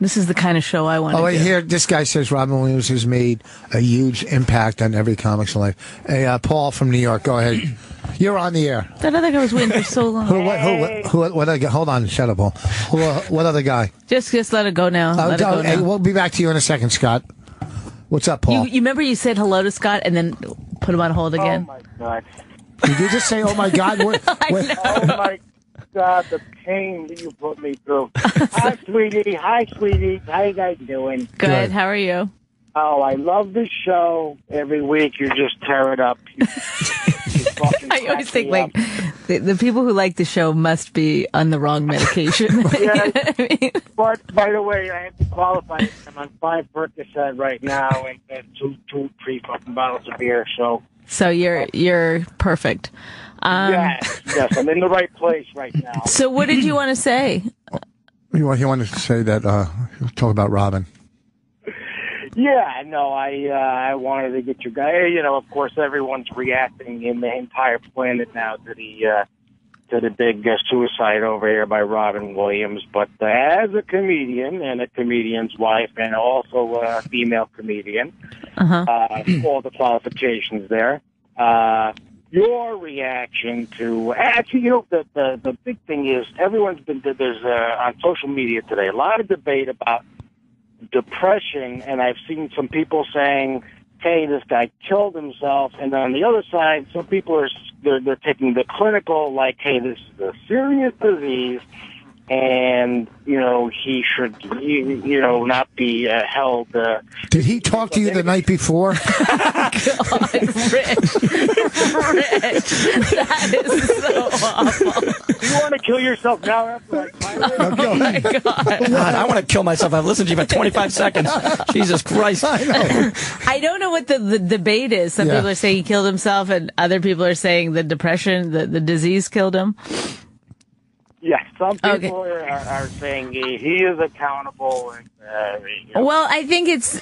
[SPEAKER 1] This is the kind of show I want to do.
[SPEAKER 3] Here, this guy says Robin Williams has made a huge impact on every comic's life. Hey, Paul from New York, go ahead. You're on the air.
[SPEAKER 1] That other guy was waiting for so long.
[SPEAKER 3] What other guy? Hold on, shut up, Paul. What other guy?
[SPEAKER 1] Just let it go now. Let it go
[SPEAKER 3] Hey,
[SPEAKER 1] now.
[SPEAKER 3] we'll be back to you in a second, Scott. What's up, Paul?
[SPEAKER 1] You remember you said hello to Scott and then put him on hold again?
[SPEAKER 5] Oh my God.
[SPEAKER 3] Did you just say, oh my God?
[SPEAKER 5] Oh my God, the pain that you put me through. Hi, sweetie. How you guys doing?
[SPEAKER 1] Good. How are you?
[SPEAKER 5] Oh, I love the show. Every week you just tear it up.
[SPEAKER 1] I always think like the people who like the show must be on the wrong medication.
[SPEAKER 5] But by the way, I have to qualify. I'm on 5 Percocet right now and three fucking bottles of beer. So
[SPEAKER 1] you're perfect.
[SPEAKER 5] Yes, I'm in the right place right now.
[SPEAKER 1] So what did you want to say?
[SPEAKER 3] You wanted to say that, talk about Robin.
[SPEAKER 5] Yeah, no, I wanted to get your guy. Of course, everyone's reacting in the entire planet now to the big suicide over here by Robin Williams. But as a comedian and a comedian's wife, and also a female comedian, all the qualifications there. Your reaction to actually, the big thing is there's on social media today a lot of debate about depression, and I've seen some people saying
[SPEAKER 6] hey, this guy killed himself, and on the other side, some people are they're taking the clinical, like, hey, this is a serious disease, and he should not be held.
[SPEAKER 3] Did he talk to you the night before?
[SPEAKER 1] God, Rich, that is so awful.
[SPEAKER 6] Do you want to kill yourself now after like 5 minutes?
[SPEAKER 1] Oh my God.
[SPEAKER 2] God, I want to kill myself. I've listened to you for 25 seconds. Jesus Christ.
[SPEAKER 3] I know.
[SPEAKER 1] I don't know what the debate is. Some
[SPEAKER 3] Yeah.
[SPEAKER 1] people are saying he killed himself, and other people are saying the depression, the disease killed him.
[SPEAKER 6] Yeah, some people are saying he is accountable. And,
[SPEAKER 1] Well, I think it's,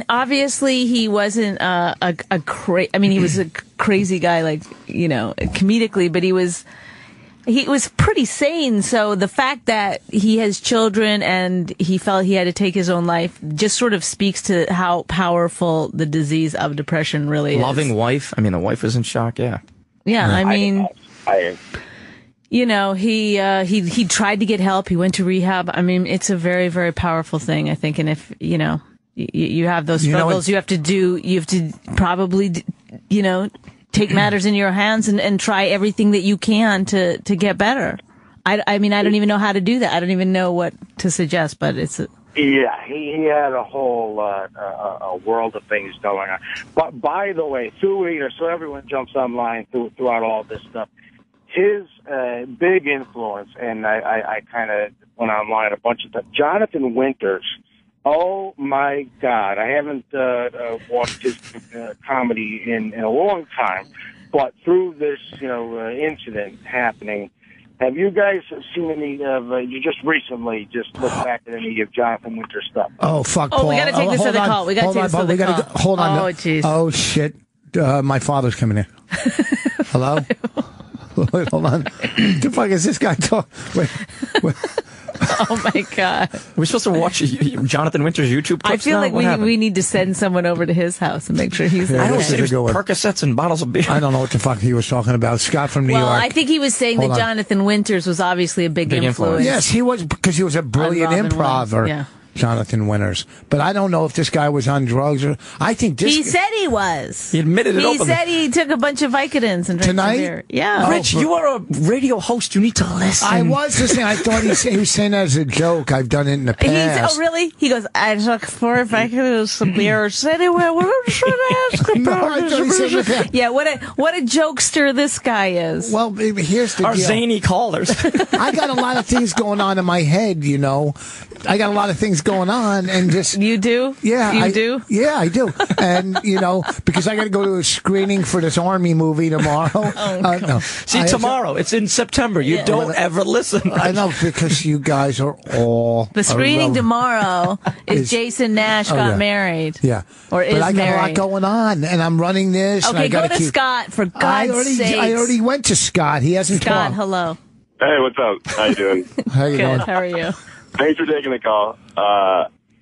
[SPEAKER 1] obviously he wasn't he was a crazy guy, like, comedically, but he was pretty sane. So the fact that he has children and he felt he had to take his own life just sort of speaks to how powerful the disease of depression really is.
[SPEAKER 2] Loving wife. I mean, the wife was in shock. Yeah.
[SPEAKER 1] Yeah. I mean,
[SPEAKER 6] I
[SPEAKER 1] he tried to get help. He went to rehab. I mean, it's a very, very powerful thing, I think. And if, you have those struggles, you have to probably, take matters in your hands and try everything that you can to get better. I mean, I don't even know how to do that. I don't even know what to suggest, but it's
[SPEAKER 6] Yeah, he had a whole a world of things going on. But by the way, so everyone jumps online throughout all this stuff. His big influence, and I kind of went online a bunch of times, Jonathan Winters. Oh, my God. I haven't watched his comedy in a long time, but through this incident happening, have you guys seen any of, you just recently just looked back at any of Jonathan Winters' stuff?
[SPEAKER 3] Oh, fuck, Paul.
[SPEAKER 1] we got to take this
[SPEAKER 3] hold
[SPEAKER 1] other
[SPEAKER 3] on.
[SPEAKER 1] call. We got to take this other call.
[SPEAKER 3] Hold on.
[SPEAKER 1] Oh, jeez.
[SPEAKER 3] Oh, shit. My father's coming in. Hello? Wait, hold on. The fuck is this guy talking? Wait.
[SPEAKER 1] Oh my God!
[SPEAKER 2] We're supposed to watch Jonathan Winters' YouTube clips
[SPEAKER 1] I feel
[SPEAKER 2] now?
[SPEAKER 1] like
[SPEAKER 2] What happened?
[SPEAKER 1] we need to send someone over to his house and make sure he's.
[SPEAKER 3] Yeah,
[SPEAKER 2] I don't
[SPEAKER 3] this
[SPEAKER 2] see
[SPEAKER 3] is a good one.
[SPEAKER 2] Percocets and bottles of beer.
[SPEAKER 3] I don't know what the fuck he was talking about. Scott from New
[SPEAKER 1] Well,
[SPEAKER 3] York.
[SPEAKER 1] I think he was saying
[SPEAKER 3] Hold
[SPEAKER 1] that
[SPEAKER 3] on.
[SPEAKER 1] Jonathan Winters was obviously a big influence.
[SPEAKER 3] Yes, he was, because he was a brilliant
[SPEAKER 1] Robin
[SPEAKER 3] improver.
[SPEAKER 1] Williams, yeah.
[SPEAKER 3] Jonathan Winters. But I don't know if this guy was on drugs or. I think this.
[SPEAKER 1] He said he was.
[SPEAKER 2] He admitted it
[SPEAKER 1] He
[SPEAKER 2] openly.
[SPEAKER 1] said he took a bunch of Vicodins and drank
[SPEAKER 3] Tonight?
[SPEAKER 1] some beer. Yeah.
[SPEAKER 2] Rich, you are a radio host. You need to listen.
[SPEAKER 3] I was listening. I thought he was saying that as a joke. I've done it in the past.
[SPEAKER 1] Oh, really? He goes, I took 4 Vicodins, some beer. Anyway, what should I ask
[SPEAKER 3] No,
[SPEAKER 1] about
[SPEAKER 3] I thought he said
[SPEAKER 1] this?
[SPEAKER 3] that.
[SPEAKER 1] Yeah, what a jokester this guy is.
[SPEAKER 3] Well, baby, here's the
[SPEAKER 2] Our
[SPEAKER 3] deal.
[SPEAKER 2] zany callers.
[SPEAKER 3] I got a lot of things going on in my head, I got a lot of things going on, and just.
[SPEAKER 1] You do?
[SPEAKER 3] Yeah,
[SPEAKER 1] You
[SPEAKER 3] I
[SPEAKER 1] do?
[SPEAKER 3] Yeah, I do. And because I got to go to a screening for this Army movie tomorrow. No.
[SPEAKER 2] See, tomorrow. It's in September. You don't ever listen.
[SPEAKER 3] I know, because you guys are all.
[SPEAKER 1] The screening tomorrow is Jason Nash got
[SPEAKER 3] yeah.
[SPEAKER 1] married.
[SPEAKER 3] Yeah.
[SPEAKER 1] Or is
[SPEAKER 3] but I got
[SPEAKER 1] married.
[SPEAKER 3] a lot going on, and I'm running this. and I
[SPEAKER 1] Okay, go
[SPEAKER 3] gotta
[SPEAKER 1] to
[SPEAKER 3] keep,
[SPEAKER 1] Scott, for God's sake.
[SPEAKER 3] I already went to Scott. He hasn't
[SPEAKER 1] Scott,
[SPEAKER 3] talked.
[SPEAKER 1] hello.
[SPEAKER 7] Hey, what's up? How you doing?
[SPEAKER 3] How you
[SPEAKER 1] Good,
[SPEAKER 3] doing?
[SPEAKER 1] how are you?
[SPEAKER 7] Thanks for taking the call.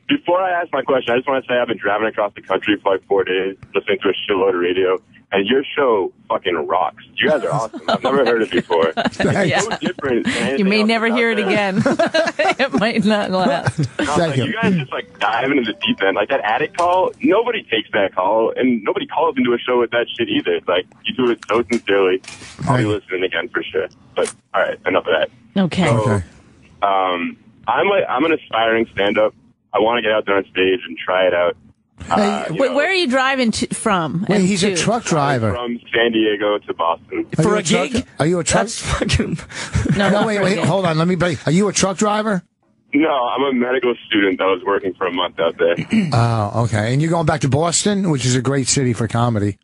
[SPEAKER 7] Before I ask my question, I just want to say I've been driving across the country for like 4 days, listening to a shitload of radio, and your show fucking rocks. You guys are awesome. I've never heard it before. It's so different. than anything
[SPEAKER 1] You may
[SPEAKER 7] else
[SPEAKER 1] never
[SPEAKER 7] that's
[SPEAKER 1] hear
[SPEAKER 7] out
[SPEAKER 1] it
[SPEAKER 7] there.
[SPEAKER 1] again. It might not last.
[SPEAKER 3] Thank you.
[SPEAKER 7] You guys just like dive into the deep end. Like that addict call, nobody takes that call, and nobody calls into a show with that shit either. It's like, you do it so sincerely. I'll be listening again for sure. But, all right, enough of that.
[SPEAKER 1] Okay.
[SPEAKER 3] Okay.
[SPEAKER 7] I'm an aspiring stand-up. I want to get out there on stage and try it out.
[SPEAKER 1] Wait, where are you driving from?
[SPEAKER 3] Wait,
[SPEAKER 1] and
[SPEAKER 3] he's a
[SPEAKER 1] to?
[SPEAKER 3] truck driver.
[SPEAKER 7] From San Diego to Boston.
[SPEAKER 3] Are
[SPEAKER 2] For
[SPEAKER 3] you
[SPEAKER 2] a
[SPEAKER 3] truck-
[SPEAKER 2] gig?
[SPEAKER 3] Are you a truck?
[SPEAKER 2] That's fucking.
[SPEAKER 1] No,
[SPEAKER 3] No,
[SPEAKER 1] not
[SPEAKER 3] wait,
[SPEAKER 1] for a gig.
[SPEAKER 3] hold on. Let me break. Are you a truck driver?
[SPEAKER 7] No, I'm a medical student that was working for a month out there.
[SPEAKER 3] Oh, okay. And you're going back to Boston, which is a great city for comedy.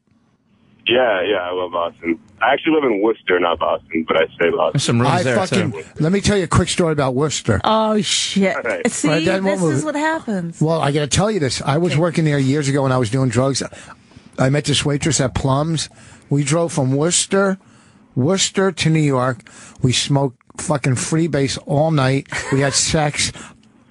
[SPEAKER 7] Yeah, I love Boston. I actually live in Worcester, not Boston, but I say Boston.
[SPEAKER 2] There's some rooms there, too.
[SPEAKER 3] Let me tell you a quick story about Worcester.
[SPEAKER 1] Oh, shit.
[SPEAKER 7] Right.
[SPEAKER 1] See,
[SPEAKER 3] Right, then
[SPEAKER 1] this
[SPEAKER 3] what
[SPEAKER 1] is
[SPEAKER 3] was-
[SPEAKER 1] what happens.
[SPEAKER 3] Well, I got to tell you this. I was working there years ago when I was doing drugs. I met this waitress at Plums. We drove from Worcester to New York. We smoked fucking freebase all night. We had sex,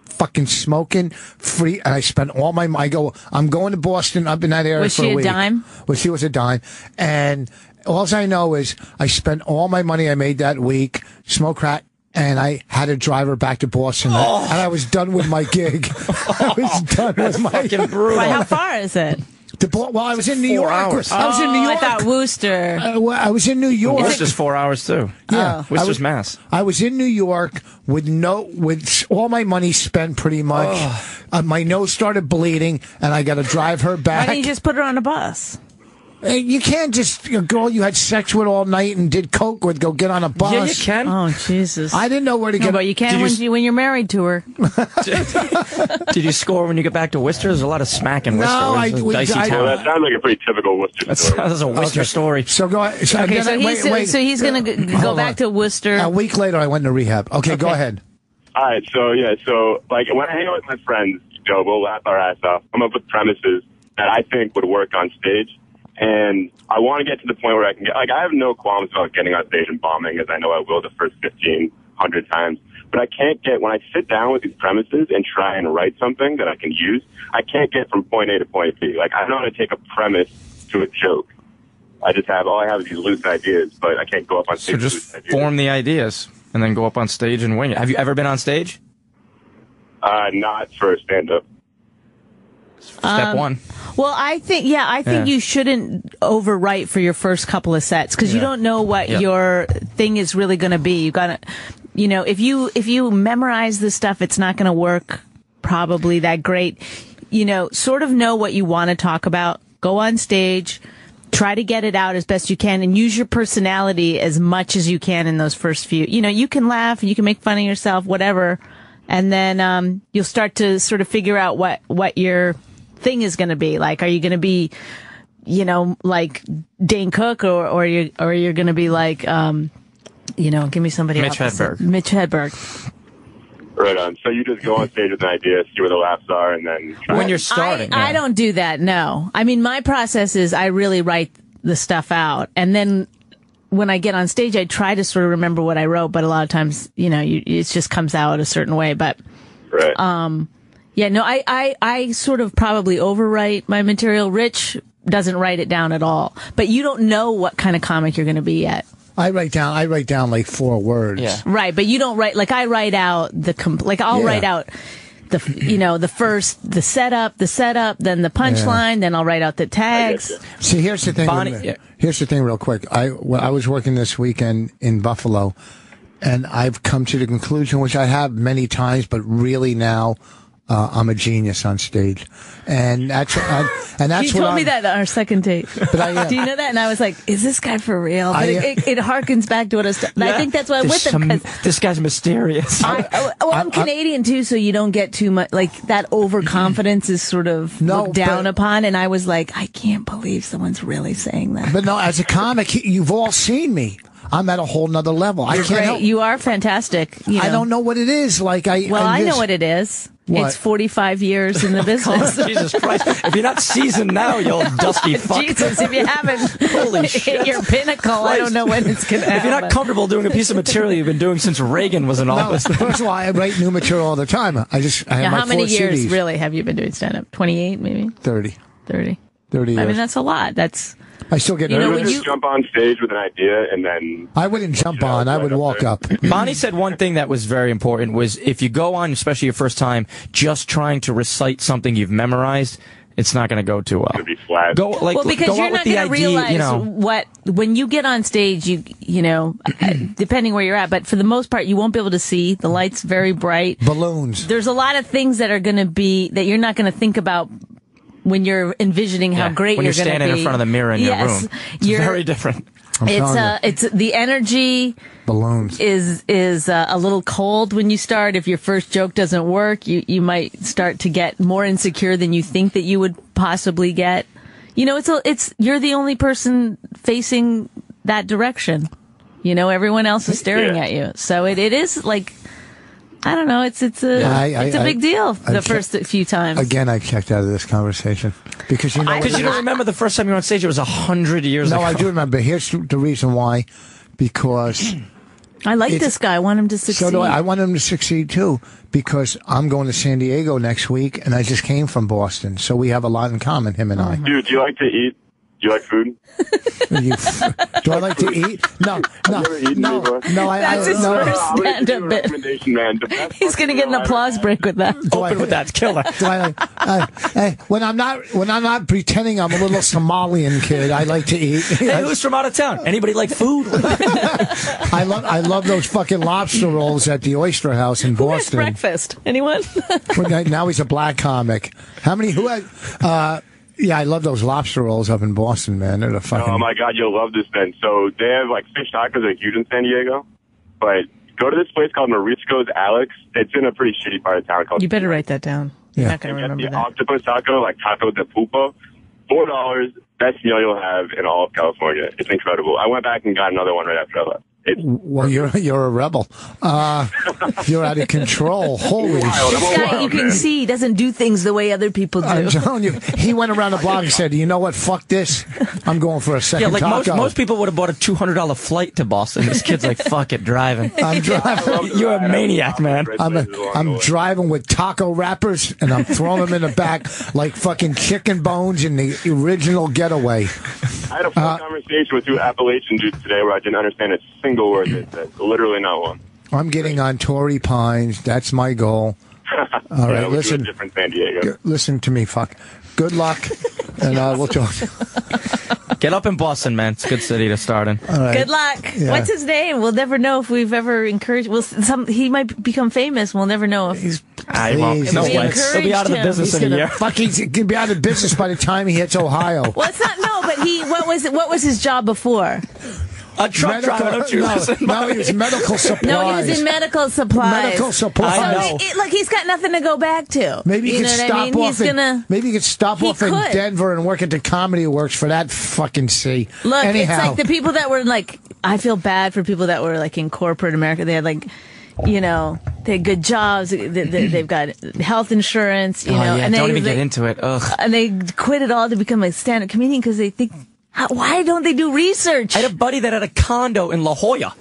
[SPEAKER 3] fucking smoking free. And I spent all my money. I'm going to Boston. Up in that area
[SPEAKER 1] Was
[SPEAKER 3] for
[SPEAKER 1] she
[SPEAKER 3] a
[SPEAKER 1] a
[SPEAKER 3] week.
[SPEAKER 1] dime?
[SPEAKER 3] Well, she was a dime. And all I know is I spent all my money I made that week, smoke crack. And I had to drive her back to Boston, and I was done with my gig. I was done with my
[SPEAKER 2] Fucking brutal.
[SPEAKER 1] Why, how far is it?
[SPEAKER 3] Well, I was in New
[SPEAKER 2] 4
[SPEAKER 3] York.
[SPEAKER 2] hours.
[SPEAKER 3] I was in New York.
[SPEAKER 1] I thought Worcester.
[SPEAKER 3] I was in New York.
[SPEAKER 2] Worcester's 4 hours too.
[SPEAKER 3] Yeah,
[SPEAKER 2] Worcester's Mass.
[SPEAKER 3] I was in New York with all my money spent pretty much. My nose started bleeding, and I got to drive her
[SPEAKER 1] Why
[SPEAKER 3] back.
[SPEAKER 1] don't you just put her on a bus?
[SPEAKER 3] You can't just a girl you had sex with all night and did coke with go get on a bus.
[SPEAKER 2] Yeah, you can.
[SPEAKER 1] Oh, Jesus.
[SPEAKER 3] I didn't know where to
[SPEAKER 1] No,
[SPEAKER 3] get.
[SPEAKER 1] but you can when you're married to her.
[SPEAKER 2] Did you score when you get back to Worcester? There's a lot of smack in Worcester.
[SPEAKER 3] No,
[SPEAKER 2] It's a dicey
[SPEAKER 3] I-
[SPEAKER 2] town.
[SPEAKER 7] Well, that sounds like a pretty typical Worcester story.
[SPEAKER 2] That's a Worcester story.
[SPEAKER 3] So go ahead.
[SPEAKER 1] Okay, so he's going to go
[SPEAKER 3] Hold
[SPEAKER 1] back
[SPEAKER 3] on.
[SPEAKER 1] to Worcester.
[SPEAKER 3] A week later, I went to rehab. Okay, go ahead.
[SPEAKER 7] All right, so like when I hang out with my friends, we'll laugh our ass off. I'm up with premises that I think would work on stage, and I want to get to the point where I can get, like, I have no qualms about getting on stage and bombing, as I know I will the first 1,500 times. But I can't get, when I sit down with these premises and try and write something that I can use, I can't get from point A to point B. Like, I don't know how to take a premise to a joke. All I have is these loose ideas, but I can't go up on stage
[SPEAKER 2] So
[SPEAKER 7] with
[SPEAKER 2] just
[SPEAKER 7] loose ideas.
[SPEAKER 2] form the ideas and then go up on stage and wing it. Have you ever been on stage?
[SPEAKER 7] Not for stand-up.
[SPEAKER 2] Step one.
[SPEAKER 1] Well, I think you shouldn't overwrite for your first couple of sets because you don't know what your thing is really going to be. You got to, if you memorize this stuff, it's not going to work probably that great. Sort of know what you want to talk about. Go on stage, try to get it out as best you can, and use your personality as much as you can in those first few. You can laugh, you can make fun of yourself, whatever, and then you'll start to sort of figure out what your thing is going to be. Like, are you going to be, like Dane Cook, or you're going to be like, give me somebody
[SPEAKER 2] Mitch
[SPEAKER 1] else.
[SPEAKER 2] Hedberg.
[SPEAKER 1] Mitch Hedberg.
[SPEAKER 7] Right on. So you just go on stage with an idea, see where the laughs are, and then try
[SPEAKER 2] When you're starting.
[SPEAKER 1] I don't do that. No. I mean, my process is I really write the stuff out, and then when I get on stage, I try to sort of remember what I wrote, but a lot of times, it just comes out a certain way. But
[SPEAKER 7] right.
[SPEAKER 1] yeah, no, I sort of probably overwrite my material. Rich doesn't write it down at all, but you don't know what kind of comic you're going to be yet.
[SPEAKER 3] I write down like 4 words.
[SPEAKER 2] Yeah.
[SPEAKER 1] Right, but you don't write, like I write out I'll write out the setup, then the punchline, then I'll write out the tags.
[SPEAKER 3] See, here's the thing.
[SPEAKER 2] Bonnie-
[SPEAKER 3] Here's the thing, real quick. I was working this weekend in Buffalo, and I've come to the conclusion, which I have many times, but really now, I'm a genius on stage, and that's
[SPEAKER 1] You
[SPEAKER 3] what
[SPEAKER 1] told me that on our second date.
[SPEAKER 3] But I am.
[SPEAKER 1] Do you know that? And I was like, is this guy for real? But it harkens back to what I was. I think that's why I'm with him. 'Cause
[SPEAKER 2] This guy's mysterious.
[SPEAKER 1] I'm Canadian too, so you don't get too much, like, that overconfidence is sort of looked down upon. And I was like, I can't believe someone's really saying that.
[SPEAKER 3] But no, as a comic, you've all seen me. I'm at a whole nother level. I can't
[SPEAKER 1] Great.
[SPEAKER 3] help.
[SPEAKER 1] You are fantastic.
[SPEAKER 3] I don't know what it is. Like I
[SPEAKER 1] know what it is.
[SPEAKER 3] What?
[SPEAKER 1] It's 45 years in the business.
[SPEAKER 2] Jesus Christ. If you're not seasoned now, you old dusty fuck.
[SPEAKER 1] Jesus, if you haven't
[SPEAKER 2] Holy
[SPEAKER 1] hit
[SPEAKER 2] shit.
[SPEAKER 1] your pinnacle, I don't know when it's going to happen.
[SPEAKER 2] If you're not comfortable doing a piece of material you've been doing since Reagan was in
[SPEAKER 3] No,
[SPEAKER 2] office.
[SPEAKER 3] first of all, I write new material all the time. I have
[SPEAKER 1] Now,
[SPEAKER 3] my
[SPEAKER 1] how many
[SPEAKER 3] 4
[SPEAKER 1] years
[SPEAKER 3] CDs.
[SPEAKER 1] really have you been doing stand-up? 28, maybe?
[SPEAKER 3] 30.
[SPEAKER 1] 30.
[SPEAKER 3] 30 years.
[SPEAKER 1] I mean, that's a lot. That's
[SPEAKER 3] I still get
[SPEAKER 1] You know,
[SPEAKER 3] nervous.
[SPEAKER 1] when
[SPEAKER 7] Just
[SPEAKER 1] you-
[SPEAKER 7] jump on stage with an idea and then
[SPEAKER 3] I wouldn't jump on. I would walk up.
[SPEAKER 2] Bonnie said one thing that was very important was if you go on, especially your first time, just trying to recite something you've memorized, it's not going to go too well.
[SPEAKER 7] it'll be flat.
[SPEAKER 2] Go like
[SPEAKER 1] well, because
[SPEAKER 2] go
[SPEAKER 1] you're
[SPEAKER 2] out with
[SPEAKER 1] not
[SPEAKER 2] the
[SPEAKER 1] going to
[SPEAKER 2] idea,
[SPEAKER 1] realize what when you get on stage. You know, depending where you're at, but for the most part, you won't be able to see. The light's very bright.
[SPEAKER 3] Balloons.
[SPEAKER 1] There's a lot of things that are going to be that you're not going to think about when you're envisioning how great
[SPEAKER 2] when
[SPEAKER 1] you're
[SPEAKER 2] you're
[SPEAKER 1] going to be.
[SPEAKER 2] standing in front of the mirror in your room. It's
[SPEAKER 1] you're-
[SPEAKER 2] very different.
[SPEAKER 3] I'm telling you.
[SPEAKER 1] It's the energy
[SPEAKER 3] Balloons.
[SPEAKER 1] is a little cold when you start. If your first joke doesn't work, you might start to get more insecure than you think that you would possibly get. You know, it's you're the only person facing that direction. You know, everyone else is staring at you. So it is like, I don't know, it's a big deal the first few times.
[SPEAKER 3] Again, I checked out of this conversation because you know.
[SPEAKER 2] Because you don't remember the first time you were on stage, it was 100 years ago.
[SPEAKER 3] No, I do remember. Here's the reason why. Because
[SPEAKER 1] I like this guy. I want him to succeed.
[SPEAKER 3] so do I. I want him to succeed too. Because I'm going to San Diego next week, and I just came from Boston, so we have a lot in common. Him and I.
[SPEAKER 7] Dude, do you like to eat You like food?
[SPEAKER 3] Do I like to eat? No.
[SPEAKER 1] That's his first stand-up bit.
[SPEAKER 7] Recommendation, man.
[SPEAKER 1] He's going to get an applause break with that.
[SPEAKER 2] Open with that killer.
[SPEAKER 3] When I'm not pretending I'm a little Somalian kid, I like to eat.
[SPEAKER 2] Hey, who's from out of town? Anybody like food?
[SPEAKER 3] I love those fucking lobster rolls at the Oyster House in
[SPEAKER 1] Who has
[SPEAKER 3] Boston.
[SPEAKER 1] breakfast? Anyone?
[SPEAKER 3] Now he's a black comic. Yeah, I love those lobster rolls up in Boston, man. They're the fucking...
[SPEAKER 7] Oh, my God, you'll love this, Ben. So they have, like, fish tacos are huge in San Diego. But go to this place called Marisco's Alex. It's in a pretty shitty part of town called...
[SPEAKER 1] You better write that down. You're not going to
[SPEAKER 7] Get
[SPEAKER 1] remember
[SPEAKER 7] the
[SPEAKER 1] that.
[SPEAKER 7] octopus taco, like taco de pulpo. $4, best meal you'll have in all of California. It's incredible. I went back and got another one right after I left.
[SPEAKER 3] Well, you're a rebel. You're out of control. Holy
[SPEAKER 1] This
[SPEAKER 3] shit.
[SPEAKER 1] guy, you can see, he doesn't do things the way other people do.
[SPEAKER 3] I'm telling you, he went around the block and said, you know what, fuck this. I'm going for a second
[SPEAKER 2] Yeah, like
[SPEAKER 3] taco.
[SPEAKER 2] most people would have bought a $200 flight to Boston. This kid's like, fuck it, driving.
[SPEAKER 3] I'm driving.
[SPEAKER 2] You're a maniac, man.
[SPEAKER 3] I'm driving with taco wrappers, and I'm throwing them in the back like fucking chicken bones in the original Getaway.
[SPEAKER 7] I had a full conversation with two Appalachian dudes today where I didn't understand a single word they said. Literally not one.
[SPEAKER 3] I'm getting on Torrey Pines. That's my goal. All right, listen.
[SPEAKER 7] Different San Diego.
[SPEAKER 3] Listen to me, fuck. Good luck, and we'll talk.
[SPEAKER 2] Get up in Boston, man. It's a good city to start in.
[SPEAKER 3] All right.
[SPEAKER 1] Good luck.
[SPEAKER 3] Yeah.
[SPEAKER 1] What's his name? We'll never know if we've ever encouraged. He might become famous. We'll never know if.
[SPEAKER 2] I won't.
[SPEAKER 3] Please.
[SPEAKER 2] No
[SPEAKER 1] We
[SPEAKER 2] way. He'll be out of the
[SPEAKER 1] encouraged him.
[SPEAKER 2] business in a year.
[SPEAKER 3] He's gonna be out of business by the time he hits Ohio.
[SPEAKER 1] Well, it's not. No, but what was his job before?
[SPEAKER 2] A truck driver, don't you listen?
[SPEAKER 3] No, he was medical supplies.
[SPEAKER 1] No, he was in medical supplies.
[SPEAKER 3] Medical supplies.
[SPEAKER 2] I know.
[SPEAKER 1] Look, he's got nothing to go back to.
[SPEAKER 3] Maybe he
[SPEAKER 1] you
[SPEAKER 3] could
[SPEAKER 1] know what
[SPEAKER 3] stop
[SPEAKER 1] I mean?
[SPEAKER 3] off.
[SPEAKER 1] He's gonna.
[SPEAKER 3] Maybe he could stop
[SPEAKER 1] He
[SPEAKER 3] off in
[SPEAKER 1] could.
[SPEAKER 3] Denver and work at the Comedy Works for that fucking C.
[SPEAKER 1] Look,
[SPEAKER 3] Anyhow,
[SPEAKER 1] it's like the people that were like. I feel bad for people that were like in corporate America. They had like. They had good jobs. They've got health insurance. You know,
[SPEAKER 2] yeah,
[SPEAKER 1] and
[SPEAKER 2] don't
[SPEAKER 1] they,
[SPEAKER 2] even get into it. Ugh.
[SPEAKER 1] And they quit it all to become a stand-up comedian because they think, why don't they do research?
[SPEAKER 2] I had a buddy that had a condo in La Jolla.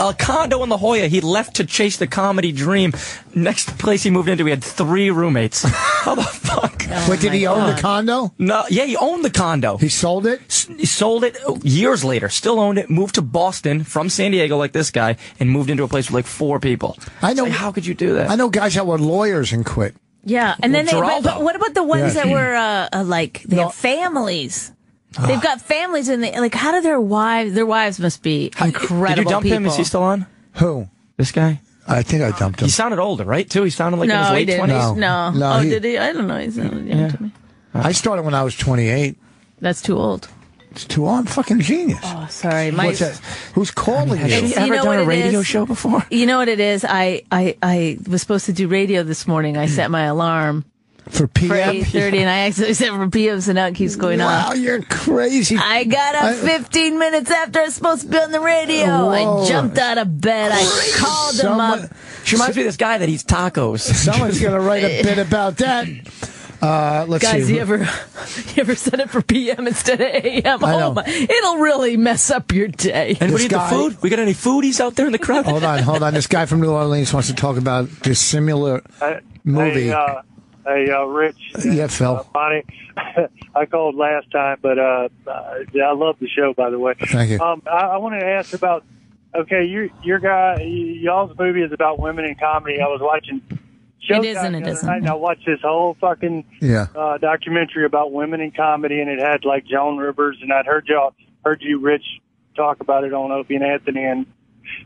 [SPEAKER 2] A condo in La Jolla. He left to chase the comedy dream. Next place he moved into, he had 3 roommates. How the fuck?
[SPEAKER 3] But did he own the condo?
[SPEAKER 2] No, yeah, he owned the condo.
[SPEAKER 3] He sold it?
[SPEAKER 2] He sold it years later. Still owned it. Moved to Boston from San Diego, like this guy, and moved into a place with like 4 people.
[SPEAKER 3] I know.
[SPEAKER 2] It's like, how could you do that?
[SPEAKER 3] I know guys that were lawyers and quit.
[SPEAKER 1] Yeah, and then
[SPEAKER 2] Geraldo.
[SPEAKER 1] but what about the ones that were they have families? They've got families, and how do their wives must be incredible.
[SPEAKER 2] Did you dump
[SPEAKER 1] people.
[SPEAKER 2] him? Is he still on?
[SPEAKER 3] Who?
[SPEAKER 2] This guy?
[SPEAKER 3] I think I dumped him.
[SPEAKER 2] He sounded older, right? Too. He sounded like in his
[SPEAKER 1] No, he
[SPEAKER 2] late
[SPEAKER 1] didn't.
[SPEAKER 2] 20s.
[SPEAKER 1] No.
[SPEAKER 3] No,
[SPEAKER 1] Oh,
[SPEAKER 3] he-
[SPEAKER 1] did he? I don't know. He sounded young to me.
[SPEAKER 3] I started when I was 28.
[SPEAKER 1] That's too old.
[SPEAKER 3] It's too old. I'm fucking genius.
[SPEAKER 1] Oh, sorry.
[SPEAKER 3] What's that? Who's calling
[SPEAKER 2] Has
[SPEAKER 3] you?
[SPEAKER 2] she
[SPEAKER 1] You
[SPEAKER 2] ever
[SPEAKER 1] know
[SPEAKER 2] done
[SPEAKER 1] what
[SPEAKER 2] a
[SPEAKER 1] it
[SPEAKER 2] radio
[SPEAKER 1] is?
[SPEAKER 2] show before?
[SPEAKER 1] You know what it is? I was supposed to do radio this morning. I set my alarm
[SPEAKER 3] For
[SPEAKER 1] for
[SPEAKER 3] PM?
[SPEAKER 1] 8:30, and I accidentally set for PM, so now it keeps going
[SPEAKER 3] Wow,
[SPEAKER 1] on.
[SPEAKER 3] you're crazy.
[SPEAKER 1] I got up 15 minutes after I was supposed to be on the radio.
[SPEAKER 3] Whoa.
[SPEAKER 1] I jumped out of bed. I called him
[SPEAKER 3] Someone-
[SPEAKER 1] up.
[SPEAKER 2] She reminds me of this guy that eats tacos.
[SPEAKER 3] Someone's going to write a bit about that. Let's
[SPEAKER 1] Guys,
[SPEAKER 3] see.
[SPEAKER 1] you ever set it for PM instead of AM?
[SPEAKER 3] I know.
[SPEAKER 1] Oh my, it'll really mess up your day.
[SPEAKER 2] Anybody eat the
[SPEAKER 3] guy-
[SPEAKER 2] food? We got any foodies out there in the crowd?
[SPEAKER 3] Hold on. This guy from New Orleans wants to talk about this similar movie.
[SPEAKER 9] Hey, Rich.
[SPEAKER 3] Yeah, Phil.
[SPEAKER 9] Bonnie, I called last time, but I love the show, by the way.
[SPEAKER 3] Thank you.
[SPEAKER 9] I wanted to ask about, y'all's movie is about women in comedy. I was watching Showtime
[SPEAKER 1] It isn't, it
[SPEAKER 9] the other
[SPEAKER 1] isn't.
[SPEAKER 9] night, and I watched this whole fucking documentary about women in comedy, and it had like Joan Rivers, and I'd heard you, Rich, talk about it on Opie and Anthony and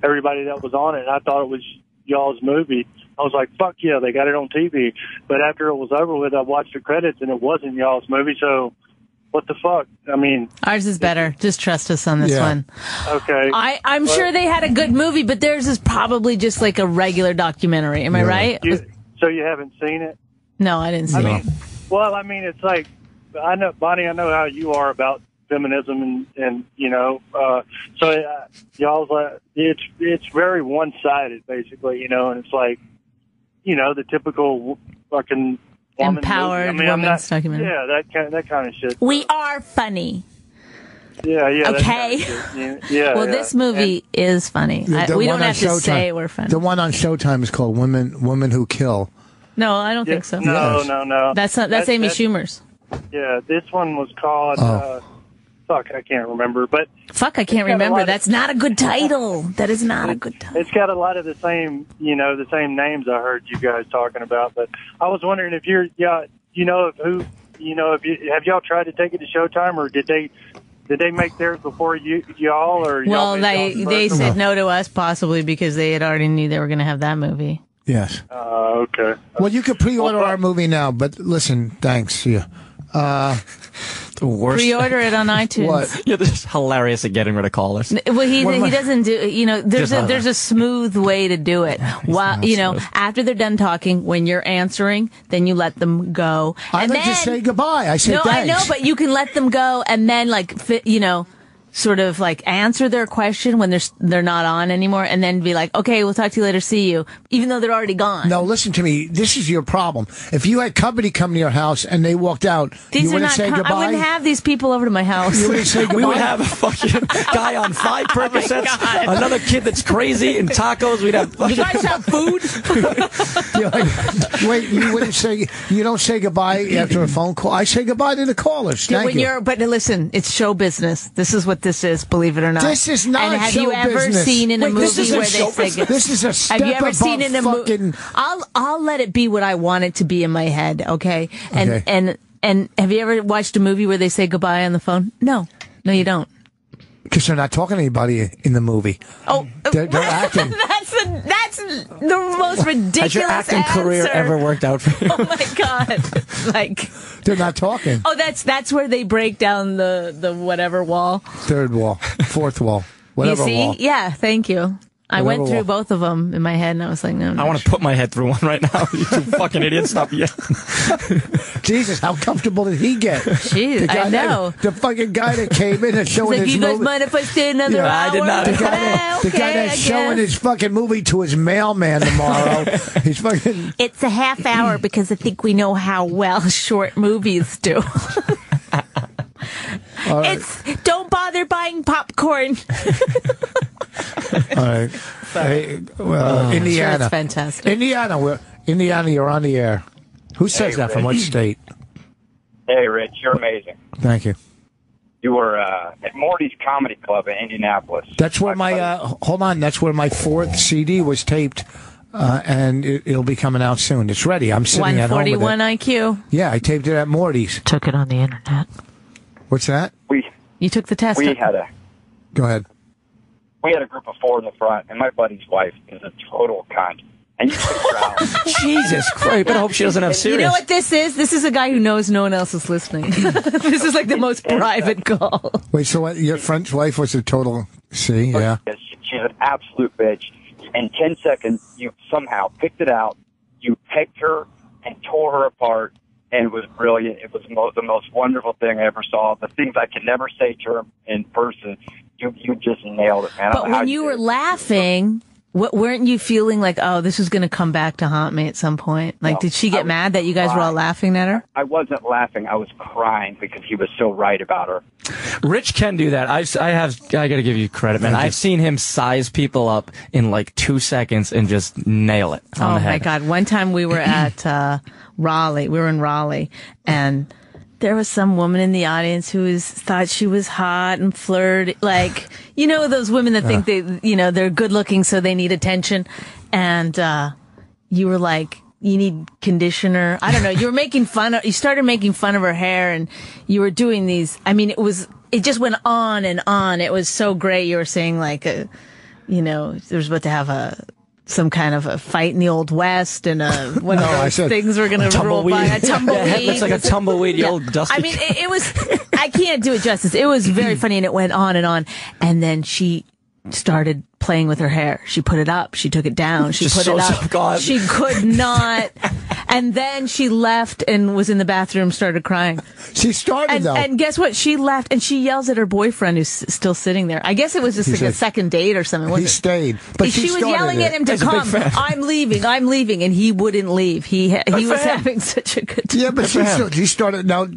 [SPEAKER 9] everybody that was on it, and I thought it was y'all's movie. I was like, fuck yeah, they got it on TV. But after it was over with, I watched the credits, and it wasn't y'all's movie, so what the fuck? I mean...
[SPEAKER 1] Ours is better. Just trust us on this one.
[SPEAKER 9] Okay.
[SPEAKER 1] I'm sure they had a good movie, but theirs is probably just like a regular documentary. Am I right?
[SPEAKER 9] So you haven't seen it?
[SPEAKER 1] No, I didn't see it.
[SPEAKER 9] Well, I mean, it's like, I know, Bonnie, I know how you are about feminism and y'all's it's very one-sided, basically, and it's like, the typical fucking woman
[SPEAKER 1] Empowered
[SPEAKER 9] movie.
[SPEAKER 1] woman's documentary.
[SPEAKER 9] Yeah, that kind of shit.
[SPEAKER 1] We are funny.
[SPEAKER 9] Yeah. that
[SPEAKER 1] Okay.
[SPEAKER 9] kind of shit. Yeah.
[SPEAKER 1] Well,
[SPEAKER 9] yeah.
[SPEAKER 1] this movie is funny.
[SPEAKER 3] The
[SPEAKER 1] We
[SPEAKER 3] one
[SPEAKER 1] don't
[SPEAKER 3] on
[SPEAKER 1] have to
[SPEAKER 3] Showtime-
[SPEAKER 1] say we're funny.
[SPEAKER 3] The one on Showtime is called Women Who Kill.
[SPEAKER 1] No, I don't think so.
[SPEAKER 9] No.
[SPEAKER 1] That's Amy Schumer's.
[SPEAKER 9] Yeah, this one was called fuck, I can't remember. But
[SPEAKER 1] fuck, I can't remember. That's not a good title. That is not a good title.
[SPEAKER 9] It's got a lot of the same, the same names I heard you guys talking about. But I was wondering if have y'all tried to take it to Showtime, or did they make theirs before y'all? Or
[SPEAKER 1] well, they said no to us, possibly because they had already knew they were going to have that movie.
[SPEAKER 3] Yes.
[SPEAKER 9] Okay.
[SPEAKER 3] Well, you could pre-order our movie now, but listen, thanks. Yeah.
[SPEAKER 2] The worst.
[SPEAKER 1] Pre-order it on iTunes.
[SPEAKER 3] What?
[SPEAKER 2] Yeah, this is hilarious at getting rid of callers.
[SPEAKER 1] Well, he doesn't do. There's a smooth way to do it. While after they're done talking, when you're answering, then you let them go.
[SPEAKER 3] I
[SPEAKER 1] and
[SPEAKER 3] would just say goodbye. I say
[SPEAKER 1] no,
[SPEAKER 3] thanks.
[SPEAKER 1] I know, but you can let them go, and then sort of like answer their question when they're not on anymore, and then be like, okay, we'll talk to you later, see you, even though they're already gone.
[SPEAKER 3] No, listen to me. This is your problem. If you had company come to your house and they walked out, you wouldn't say goodbye?
[SPEAKER 1] I wouldn't have these people over to my house.
[SPEAKER 3] You wouldn't say goodbye?
[SPEAKER 2] We would have a fucking guy on 5 Percocets, another kid that's crazy, and tacos. We'd have
[SPEAKER 1] You guys have food?
[SPEAKER 3] Wait, you don't say goodbye after a phone call? I say goodbye to the callers. Thank you.
[SPEAKER 1] But listen, it's show business. This is what this is, believe it or not.
[SPEAKER 3] This is not
[SPEAKER 1] and have
[SPEAKER 3] show
[SPEAKER 1] you ever
[SPEAKER 3] business.
[SPEAKER 1] seen in a movie where they say
[SPEAKER 3] this is a step
[SPEAKER 1] have you ever
[SPEAKER 3] above
[SPEAKER 1] seen in a movie?
[SPEAKER 3] fucking...
[SPEAKER 1] I'll let it be what I want it to be in my head, okay? And have you ever watched a movie where they say goodbye on the phone? No, you don't.
[SPEAKER 3] Because they're not talking to anybody in the movie.
[SPEAKER 1] Oh,
[SPEAKER 3] they're acting.
[SPEAKER 1] That's the most ridiculous
[SPEAKER 2] Has your acting career ever worked out for you?
[SPEAKER 1] Oh my god!
[SPEAKER 3] They're not talking.
[SPEAKER 1] Oh, that's where they break down the whatever wall.
[SPEAKER 3] Third wall, fourth wall, whatever
[SPEAKER 1] you see?
[SPEAKER 3] wall.
[SPEAKER 1] Yeah, thank you. I went through both of them in my head, and I was like, no.
[SPEAKER 2] I want to put my head through one right now. You two fucking idiots, stop yelling.
[SPEAKER 3] Jesus, how comfortable did he get?
[SPEAKER 1] Jeez, I know.
[SPEAKER 3] The fucking guy that came in and showing his movie.
[SPEAKER 1] You guys mind if I stay another hour?
[SPEAKER 2] I did not.
[SPEAKER 3] The guy that's showing his fucking movie to his mailman tomorrow. He's fucking...
[SPEAKER 1] It's a half hour because I think we know how well short movies do.
[SPEAKER 3] Right.
[SPEAKER 1] It's don't bother buying popcorn.
[SPEAKER 3] All right. Hey, Indiana.
[SPEAKER 1] Sure, it's fantastic.
[SPEAKER 3] Indiana, you're on the air. Who says that?
[SPEAKER 10] Rich.
[SPEAKER 3] From what state?
[SPEAKER 10] Hey, Rich, you're amazing.
[SPEAKER 3] Thank you.
[SPEAKER 10] You were at Morty's Comedy Club in Indianapolis.
[SPEAKER 3] That's where hold on. That's where my 4th CD was taped, and it'll be coming out soon. It's ready. I'm sitting at home with it.
[SPEAKER 1] 141 IQ.
[SPEAKER 3] Yeah, I taped it at Morty's.
[SPEAKER 1] Took it on the internet.
[SPEAKER 3] What's that?
[SPEAKER 1] You took the test.
[SPEAKER 3] Go ahead.
[SPEAKER 10] We had a group of 4 in the front, and my buddy's wife is a total cunt. And you took her out.
[SPEAKER 2] Jesus Christ! But I hope she doesn't have serious.
[SPEAKER 1] You know what this is? This is a guy who knows no one else is listening. This is like the most private call.
[SPEAKER 3] Wait, so what? Your friend's wife was a total C? Yeah.
[SPEAKER 10] She's an absolute bitch. In 10 seconds, you somehow picked it out. You pegged her and tore her apart. And it was brilliant. It was the most wonderful thing I ever saw. The things I could never say to her in person, you just nailed it, man.
[SPEAKER 1] But when you were laughing, weren't you feeling like, oh, this is going to come back to haunt me at some point? Like, did she get mad that you guys were all laughing at her?
[SPEAKER 10] I wasn't laughing. I was crying because he was so right about her.
[SPEAKER 2] Rich can do that. I got to give you credit, man. I've seen him size people up in like 2 seconds and just nail it on the head.
[SPEAKER 1] Oh my God. One time we were at, Raleigh. We were in Raleigh, and there was some woman in the audience who thought she was hot and flirty. Like, you know, those women that think they're good looking, so they need attention. And, you were like, you need conditioner. I don't know. You were you started making fun of her hair, and you were doing these. I mean, it just went on and on. It was so great. You were saying like, there was about to have some kind of a fight in the Old West, and one of those things were going to roll by. A tumbleweed.
[SPEAKER 2] Yeah, it looks like a tumbleweed, the old dusty.
[SPEAKER 1] I mean, it was, I can't do it justice. It was very funny, and it went on and on. And then she started playing with her hair. She put it up. She took it down. She put it up.
[SPEAKER 2] God.
[SPEAKER 1] She could not. And then she left and was in the bathroom, started crying.
[SPEAKER 3] She started, though.
[SPEAKER 1] And guess what? She left, and she yells at her boyfriend, who's still sitting there. I guess it was just like a second date or something.
[SPEAKER 3] He stayed. But
[SPEAKER 1] she was yelling at him to come. I'm leaving, and he wouldn't leave. He was having such a good time.
[SPEAKER 3] Yeah, but she started. Now,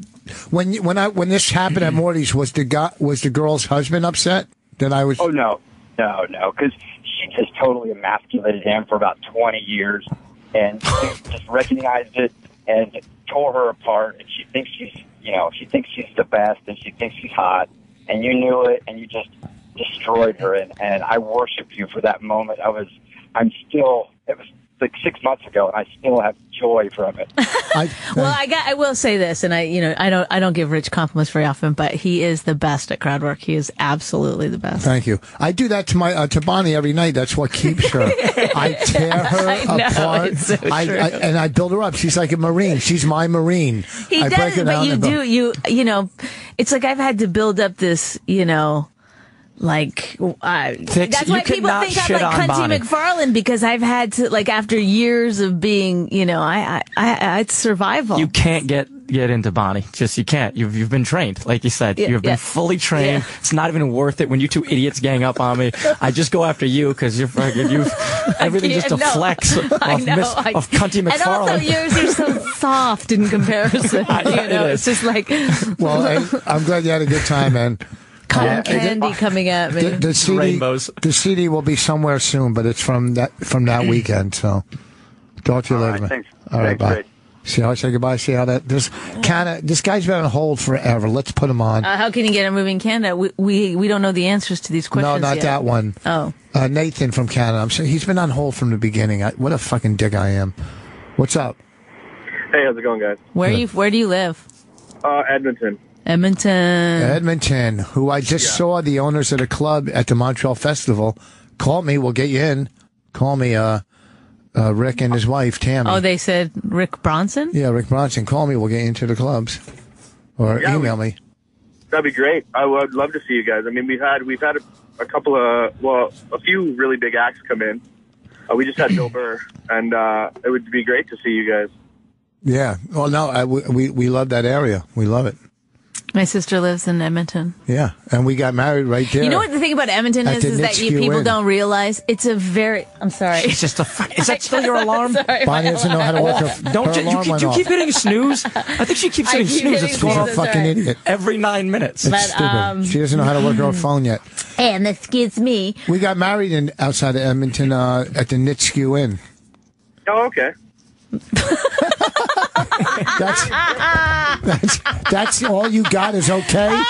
[SPEAKER 3] when this happened at Morty's, was the girl's husband upset that I was?
[SPEAKER 10] Oh no, because she just totally emasculated him for about 20 years, and she just recognized it and tore her apart. And she thinks she's the best, and she thinks she's hot. and you knew it, and you just destroyed her. And I worship you for that moment. it was like 6 months ago, and I still have joy from it.
[SPEAKER 1] I will say this, and I don't give Rich compliments very often, but he is the best at crowd work. He is absolutely the best.
[SPEAKER 3] Thank you. I do that to to Bonnie every night. That's what keeps her. I tear her apart.
[SPEAKER 1] It's so true.
[SPEAKER 3] And I build her up. She's like a Marine. She's my Marine.
[SPEAKER 1] He
[SPEAKER 3] I
[SPEAKER 1] does, but it's like I've had to build up this, like that's why people think I'm like Cunty McFarlane, because I've had to, like, after years of being, it's survival.
[SPEAKER 2] You can't get into Bonnie. Just, you can't. You've been trained, like you said. You've been fully trained. Yeah. It's not even worth it when you two idiots gang up on me. I just go after you because everything's just a flex of Cunty McFarlane.
[SPEAKER 1] And also yours are so soft in comparison. It's just like.
[SPEAKER 3] Well, I'm glad you had a good time, man.
[SPEAKER 1] Cotton candy coming at me.
[SPEAKER 3] The CD,
[SPEAKER 2] rainbows.
[SPEAKER 3] The CD will be somewhere soon, but it's from that weekend. So, talk to you later, man.
[SPEAKER 10] Thanks.
[SPEAKER 3] All right, bye.
[SPEAKER 10] Great.
[SPEAKER 3] See how I say goodbye? See how that this guy's been on hold forever. Let's put him on.
[SPEAKER 1] How can you get a move in Canada? We don't know the answers to these questions.
[SPEAKER 3] No, not
[SPEAKER 1] yet.
[SPEAKER 3] that one.
[SPEAKER 1] Oh,
[SPEAKER 3] Nathan from Canada. I'm saying he's been on hold from the beginning. What a fucking dick I am. What's up?
[SPEAKER 11] Hey, how's it going, guys?
[SPEAKER 1] Where do you live?
[SPEAKER 11] Edmonton.
[SPEAKER 3] Edmonton, who I just saw the owners of the club at the Montreal Festival. Call me, we'll get you in. Call me, Rick and his wife, Tammy.
[SPEAKER 1] Oh, they said Rick Bronson?
[SPEAKER 3] Yeah, Rick Bronson. Call me, we'll get you into the clubs. Or email me.
[SPEAKER 11] That'd be great. I would love to see you guys. I mean, we've had a couple of, a few really big acts come in. We just had Bill Burr, and it would be great to see you guys.
[SPEAKER 3] Yeah. Well, no, we love that area. We love it.
[SPEAKER 1] My sister lives in Edmonton.
[SPEAKER 3] Yeah, and we got married right there.
[SPEAKER 1] You know what the thing about Edmonton is that people don't realize? It's a very... I'm sorry.
[SPEAKER 2] It's just is that still your alarm?
[SPEAKER 1] Sorry,
[SPEAKER 3] Bonnie doesn't know how to work her
[SPEAKER 2] you keep hitting snooze? I think she keeps hitting snooze. It's
[SPEAKER 3] She's a fucking idiot.
[SPEAKER 2] Every 9 minutes.
[SPEAKER 3] It's stupid. She doesn't know how to work her phone yet.
[SPEAKER 1] And excuse me.
[SPEAKER 3] We got married outside of Edmonton at the Nitskew Inn.
[SPEAKER 11] Oh, okay.
[SPEAKER 3] That's all you got is okay?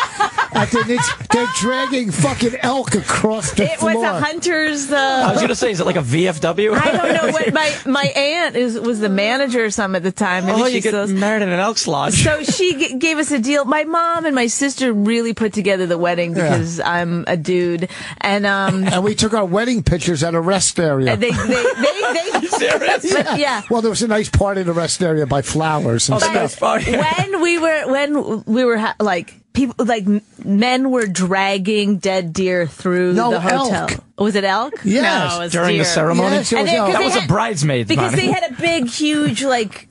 [SPEAKER 3] They're dragging fucking elk across the floor.
[SPEAKER 1] It was a hunter's...
[SPEAKER 2] I was going to say, is it like a VFW?
[SPEAKER 1] I don't know. What my aunt was the manager or something at the time.
[SPEAKER 2] Maybe you get married in an Elks Lodge.
[SPEAKER 1] So she gave us a deal. My mom and my sister really put together the wedding because I'm a dude. And
[SPEAKER 3] we took our wedding pictures at a rest area.
[SPEAKER 1] They
[SPEAKER 2] serious?
[SPEAKER 1] Yeah.
[SPEAKER 3] Well, there was a nice part in the rest area by flowers and stuff.
[SPEAKER 1] When we were like... People, like, men were dragging dead deer through the hotel.
[SPEAKER 3] Elk.
[SPEAKER 1] Was it elk?
[SPEAKER 3] Yes.
[SPEAKER 1] No, it was
[SPEAKER 2] during
[SPEAKER 1] deer.
[SPEAKER 2] the ceremony?
[SPEAKER 3] Yes, that
[SPEAKER 2] was a bridesmaid.
[SPEAKER 1] Because they had a big, huge, like,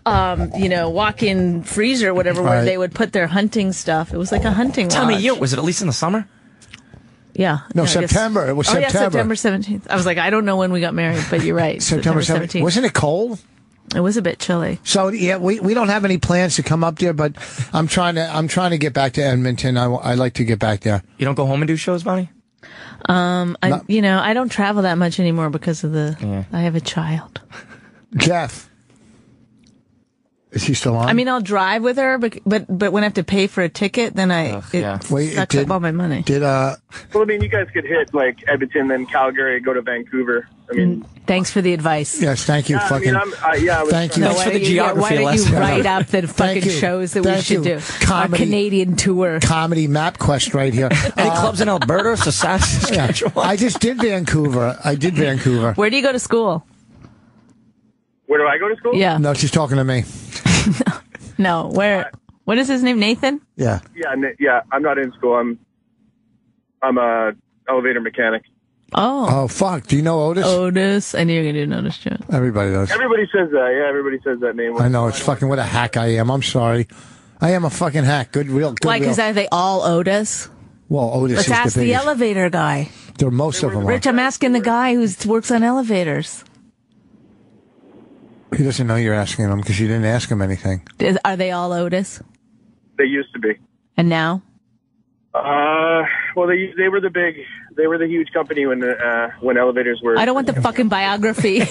[SPEAKER 1] walk-in freezer or whatever, where they would put their hunting stuff. It was like a hunting lodge.
[SPEAKER 2] Tell me, was it at least in the summer?
[SPEAKER 1] Yeah.
[SPEAKER 3] No, September. It was September.
[SPEAKER 1] Yeah, September 17th. I was like, I don't know when we got married, but you're right.
[SPEAKER 3] September 17th. Wasn't it cold?
[SPEAKER 1] It was a bit chilly.
[SPEAKER 3] So yeah, we don't have any plans to come up there, but I'm trying to get back to Edmonton. I like to get back there.
[SPEAKER 2] You don't go home and do shows, Bonnie?
[SPEAKER 1] I don't travel that much anymore because of I have a child.
[SPEAKER 3] Jeff. Is he still on?
[SPEAKER 1] I mean, I'll drive with her, but when I have to pay for a ticket, then sucks up all my money.
[SPEAKER 11] Well, I mean, you guys could hit like Edmonton, then Calgary, go to Vancouver. I mean,
[SPEAKER 1] thanks for the advice.
[SPEAKER 3] Yes, thank you.
[SPEAKER 11] Thank you.
[SPEAKER 2] Thanks for the geography
[SPEAKER 1] Why don't
[SPEAKER 2] lesson.
[SPEAKER 1] you write up the fucking shows that we should do? Our Canadian tour.
[SPEAKER 3] Comedy map quest right here.
[SPEAKER 2] Any clubs in Alberta, Saskatchewan?
[SPEAKER 3] I just did Vancouver.
[SPEAKER 1] Where do you go to school?
[SPEAKER 11] Where do I go to school?
[SPEAKER 1] Yeah.
[SPEAKER 3] No, she's talking to me.
[SPEAKER 1] No, where? What is his name? Nathan?
[SPEAKER 3] Yeah.
[SPEAKER 11] Yeah. I'm not in school. I'm a elevator mechanic.
[SPEAKER 3] Oh, fuck. Do you know Otis?
[SPEAKER 1] Otis. I knew you were going to do Otis, Joe.
[SPEAKER 3] Everybody does.
[SPEAKER 11] Everybody says that. Yeah, everybody says that name.
[SPEAKER 3] I know. It's fucking what a hack I am. I'm sorry. I am a fucking hack. Good.
[SPEAKER 1] Why? Because are they all Otis?
[SPEAKER 3] Well, Otis
[SPEAKER 1] Let's
[SPEAKER 3] is
[SPEAKER 1] ask
[SPEAKER 3] the biggest.
[SPEAKER 1] elevator guy.
[SPEAKER 3] Most of them
[SPEAKER 1] Rich, I'm asking the guy who works on elevators.
[SPEAKER 3] He doesn't know you're asking him because you didn't ask him anything.
[SPEAKER 1] Are they all Otis?
[SPEAKER 11] They used to be.
[SPEAKER 1] And now?
[SPEAKER 11] Well, they were the huge company when elevators were.
[SPEAKER 1] I don't want the fucking biography.
[SPEAKER 2] We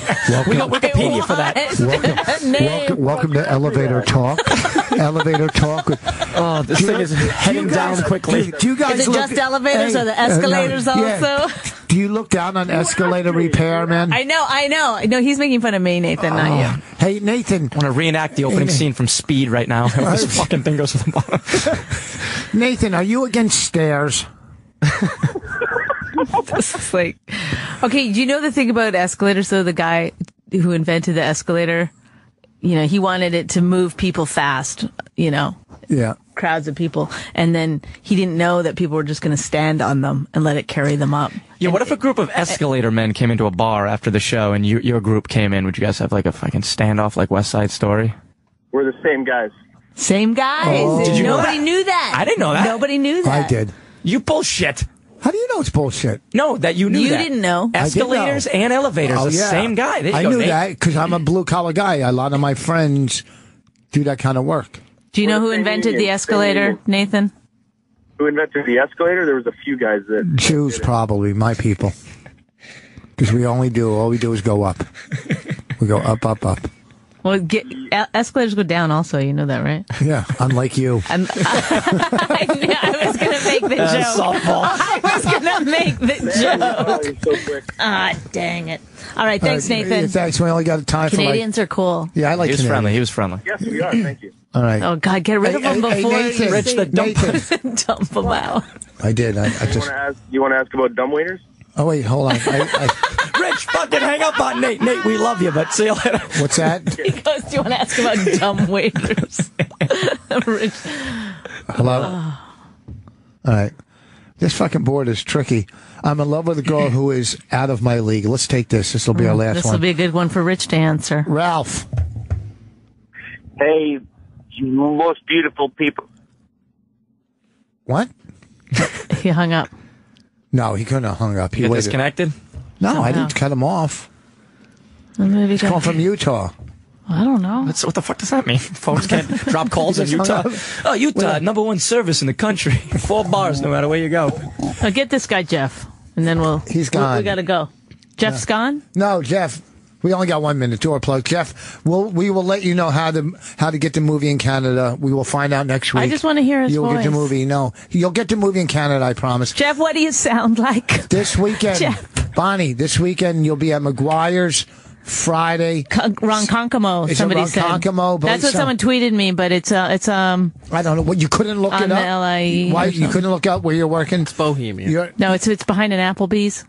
[SPEAKER 2] got Wikipedia for that.
[SPEAKER 3] Welcome to Elevator Talk. elevator talk.
[SPEAKER 2] Oh, this thing is heading down quickly.
[SPEAKER 3] Do you guys
[SPEAKER 1] Is it just elevators or the escalators also?
[SPEAKER 3] Do you look down on escalator repair, man?
[SPEAKER 1] I know. No, he's making fun of me, Nathan, not you.
[SPEAKER 3] Hey, Nathan.
[SPEAKER 2] I want to reenact the opening scene from Speed right now. This fucking thing goes to the bottom.
[SPEAKER 3] Nathan, are you against stairs?
[SPEAKER 1] This is like, okay, do you know the thing about escalators, though? The guy who invented the escalator, he wanted it to move people fast,
[SPEAKER 3] Yeah.
[SPEAKER 1] crowds of people. And then he didn't know that people were just going to stand on them and let it carry them up.
[SPEAKER 2] Yeah, what if a group of escalator men came into a bar after the show and your group came in? Would you guys have like a fucking standoff like West Side Story?
[SPEAKER 11] We're the same guys.
[SPEAKER 1] Same guys.
[SPEAKER 3] Oh.
[SPEAKER 2] Did you know
[SPEAKER 1] Nobody
[SPEAKER 2] that?
[SPEAKER 1] knew that.
[SPEAKER 2] I didn't know that.
[SPEAKER 1] Nobody knew that.
[SPEAKER 3] I did.
[SPEAKER 2] You bullshit.
[SPEAKER 3] How do you know it's bullshit?
[SPEAKER 2] No, that you knew
[SPEAKER 1] You
[SPEAKER 2] that.
[SPEAKER 1] didn't know.
[SPEAKER 2] Escalators
[SPEAKER 3] I did know.
[SPEAKER 2] and elevators,
[SPEAKER 3] Oh,
[SPEAKER 2] the
[SPEAKER 3] yeah.
[SPEAKER 2] same guy. There you
[SPEAKER 3] I
[SPEAKER 2] go,
[SPEAKER 3] knew
[SPEAKER 2] Nate.
[SPEAKER 3] that because I'm a blue-collar guy. A lot of my friends do that kind of work.
[SPEAKER 1] Do you know who
[SPEAKER 11] We're the same
[SPEAKER 1] invented the
[SPEAKER 11] union,
[SPEAKER 1] escalator,
[SPEAKER 11] same union.
[SPEAKER 1] Nathan?
[SPEAKER 11] Who invented the escalator? There was a few guys that
[SPEAKER 3] Jews, probably, my people. Because all we do is go up. We go up, up, up.
[SPEAKER 1] Well, escalators go down also. You know that, right?
[SPEAKER 3] Yeah, unlike you.
[SPEAKER 1] I was going to make the joke.
[SPEAKER 2] Softball.
[SPEAKER 1] I was going to make the joke.
[SPEAKER 11] so quick.
[SPEAKER 1] Ah, dang it. All right, thanks, Nathan.
[SPEAKER 3] Thanks. We only got time
[SPEAKER 1] Canadians are cool.
[SPEAKER 3] Yeah, I like
[SPEAKER 2] He was
[SPEAKER 3] Canadians.
[SPEAKER 2] friendly. He was friendly.
[SPEAKER 11] Yes, we are. Thank you.
[SPEAKER 3] All right.
[SPEAKER 1] Oh, God, get rid of them before
[SPEAKER 3] Nathan,
[SPEAKER 2] Rich, the dump.
[SPEAKER 3] Nathan.
[SPEAKER 1] dump them out.
[SPEAKER 3] I did. I just.
[SPEAKER 11] You want to ask about dumbwaiters?
[SPEAKER 3] Oh wait, hold on.
[SPEAKER 2] Rich, fucking hang up on Nate. Nate, we love you, but see you later.
[SPEAKER 3] What's that?
[SPEAKER 1] He goes, do you want to ask about dumb waiters? Rich.
[SPEAKER 3] Hello. All right. This fucking board is tricky. I'm in love with a girl who is out of my league. Let's take this. This will be our last
[SPEAKER 1] This
[SPEAKER 3] one.
[SPEAKER 1] will be a good one for Rich to answer.
[SPEAKER 3] Ralph.
[SPEAKER 10] Hey, you most beautiful people.
[SPEAKER 3] What?
[SPEAKER 1] He hung up.
[SPEAKER 3] No, he couldn't have hung up. He
[SPEAKER 2] You got
[SPEAKER 3] waited.
[SPEAKER 2] disconnected?
[SPEAKER 3] No, I
[SPEAKER 1] Somehow.
[SPEAKER 3] didn't cut him off.
[SPEAKER 1] Maybe
[SPEAKER 3] He's calling from Utah.
[SPEAKER 1] I don't know.
[SPEAKER 2] What the fuck does that mean? Folks can't drop calls in
[SPEAKER 3] Just hung
[SPEAKER 2] Utah.
[SPEAKER 3] up.
[SPEAKER 2] Oh, Utah, #1 service in the country. 4 bars, no matter where you go.
[SPEAKER 1] Get this guy, Jeff, and then
[SPEAKER 3] He's gone.
[SPEAKER 1] We got to go. Jeff's gone?
[SPEAKER 3] No, Jeff. We only got 1 minute. Door plug. Jeff, we will let you know how to get the movie in Canada. We will find out next week.
[SPEAKER 1] I just want to hear his
[SPEAKER 3] You'll
[SPEAKER 1] voice.
[SPEAKER 3] get the movie. No, you'll get the movie in Canada. I promise.
[SPEAKER 1] Jeff, what do you sound like?
[SPEAKER 3] This weekend,
[SPEAKER 1] Jeff.
[SPEAKER 3] Bonnie. This weekend you'll be at McGuire's. Friday,
[SPEAKER 1] Ronkonkoma.
[SPEAKER 3] Is it
[SPEAKER 1] Somebody said.
[SPEAKER 3] Ronkonkoma?
[SPEAKER 1] That's what someone tweeted me, but it's
[SPEAKER 3] I don't know. What you couldn't look
[SPEAKER 1] on
[SPEAKER 3] it
[SPEAKER 1] the
[SPEAKER 3] up.
[SPEAKER 1] LIE.
[SPEAKER 3] Why you couldn't look up where you're working? It's
[SPEAKER 12] Bohemian.
[SPEAKER 1] No, it's behind an Applebee's.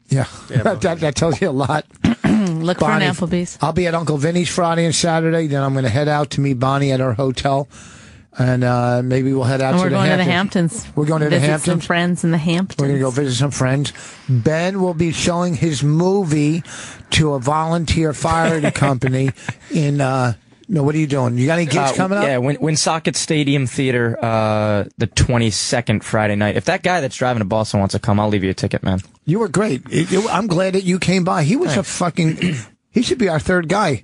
[SPEAKER 3] Yeah, that tells you a lot.
[SPEAKER 1] Look
[SPEAKER 3] Bonnie,
[SPEAKER 1] for an Applebee's.
[SPEAKER 3] I'll be at Uncle Vinny's Friday and Saturday. Then I'm going to head out to meet Bonnie at her hotel, and maybe we'll head out
[SPEAKER 1] And
[SPEAKER 3] to
[SPEAKER 1] we're
[SPEAKER 3] the
[SPEAKER 1] going
[SPEAKER 3] Hamptons.
[SPEAKER 1] to the Hamptons.
[SPEAKER 3] We're going to the
[SPEAKER 1] Visit
[SPEAKER 3] Hamptons.
[SPEAKER 1] some friends in the Hamptons.
[SPEAKER 3] We're going to go visit some friends. Ben will be showing his movie to a volunteer fire company in. No, what are you doing? You got any gigs coming up?
[SPEAKER 2] Yeah, Woonsocket Stadium Theater, the 22nd Friday night. If that guy that's driving to Boston wants to come, I'll leave you a ticket, man.
[SPEAKER 3] You were great. I'm glad that you came by. He was a fucking. He should be our third guy.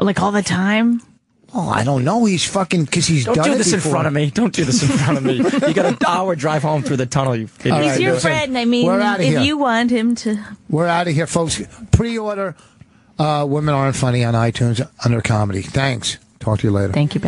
[SPEAKER 1] Like all the time?
[SPEAKER 3] Oh, I don't know. He's fucking because he's
[SPEAKER 2] Don't
[SPEAKER 3] done
[SPEAKER 2] do
[SPEAKER 3] it
[SPEAKER 2] this in
[SPEAKER 3] before.
[SPEAKER 2] front of me. Don't do this in front of me. You got an hour drive home through the tunnel. You idiot.
[SPEAKER 3] All
[SPEAKER 1] He's
[SPEAKER 3] right,
[SPEAKER 1] your
[SPEAKER 3] listen,
[SPEAKER 1] friend. I mean,
[SPEAKER 3] we're outta
[SPEAKER 1] if
[SPEAKER 3] here.
[SPEAKER 1] you want him to.
[SPEAKER 3] We're out of here, folks. Pre-order Women Aren't Funny on iTunes under comedy. Thanks. Talk to you later.
[SPEAKER 1] Thank you.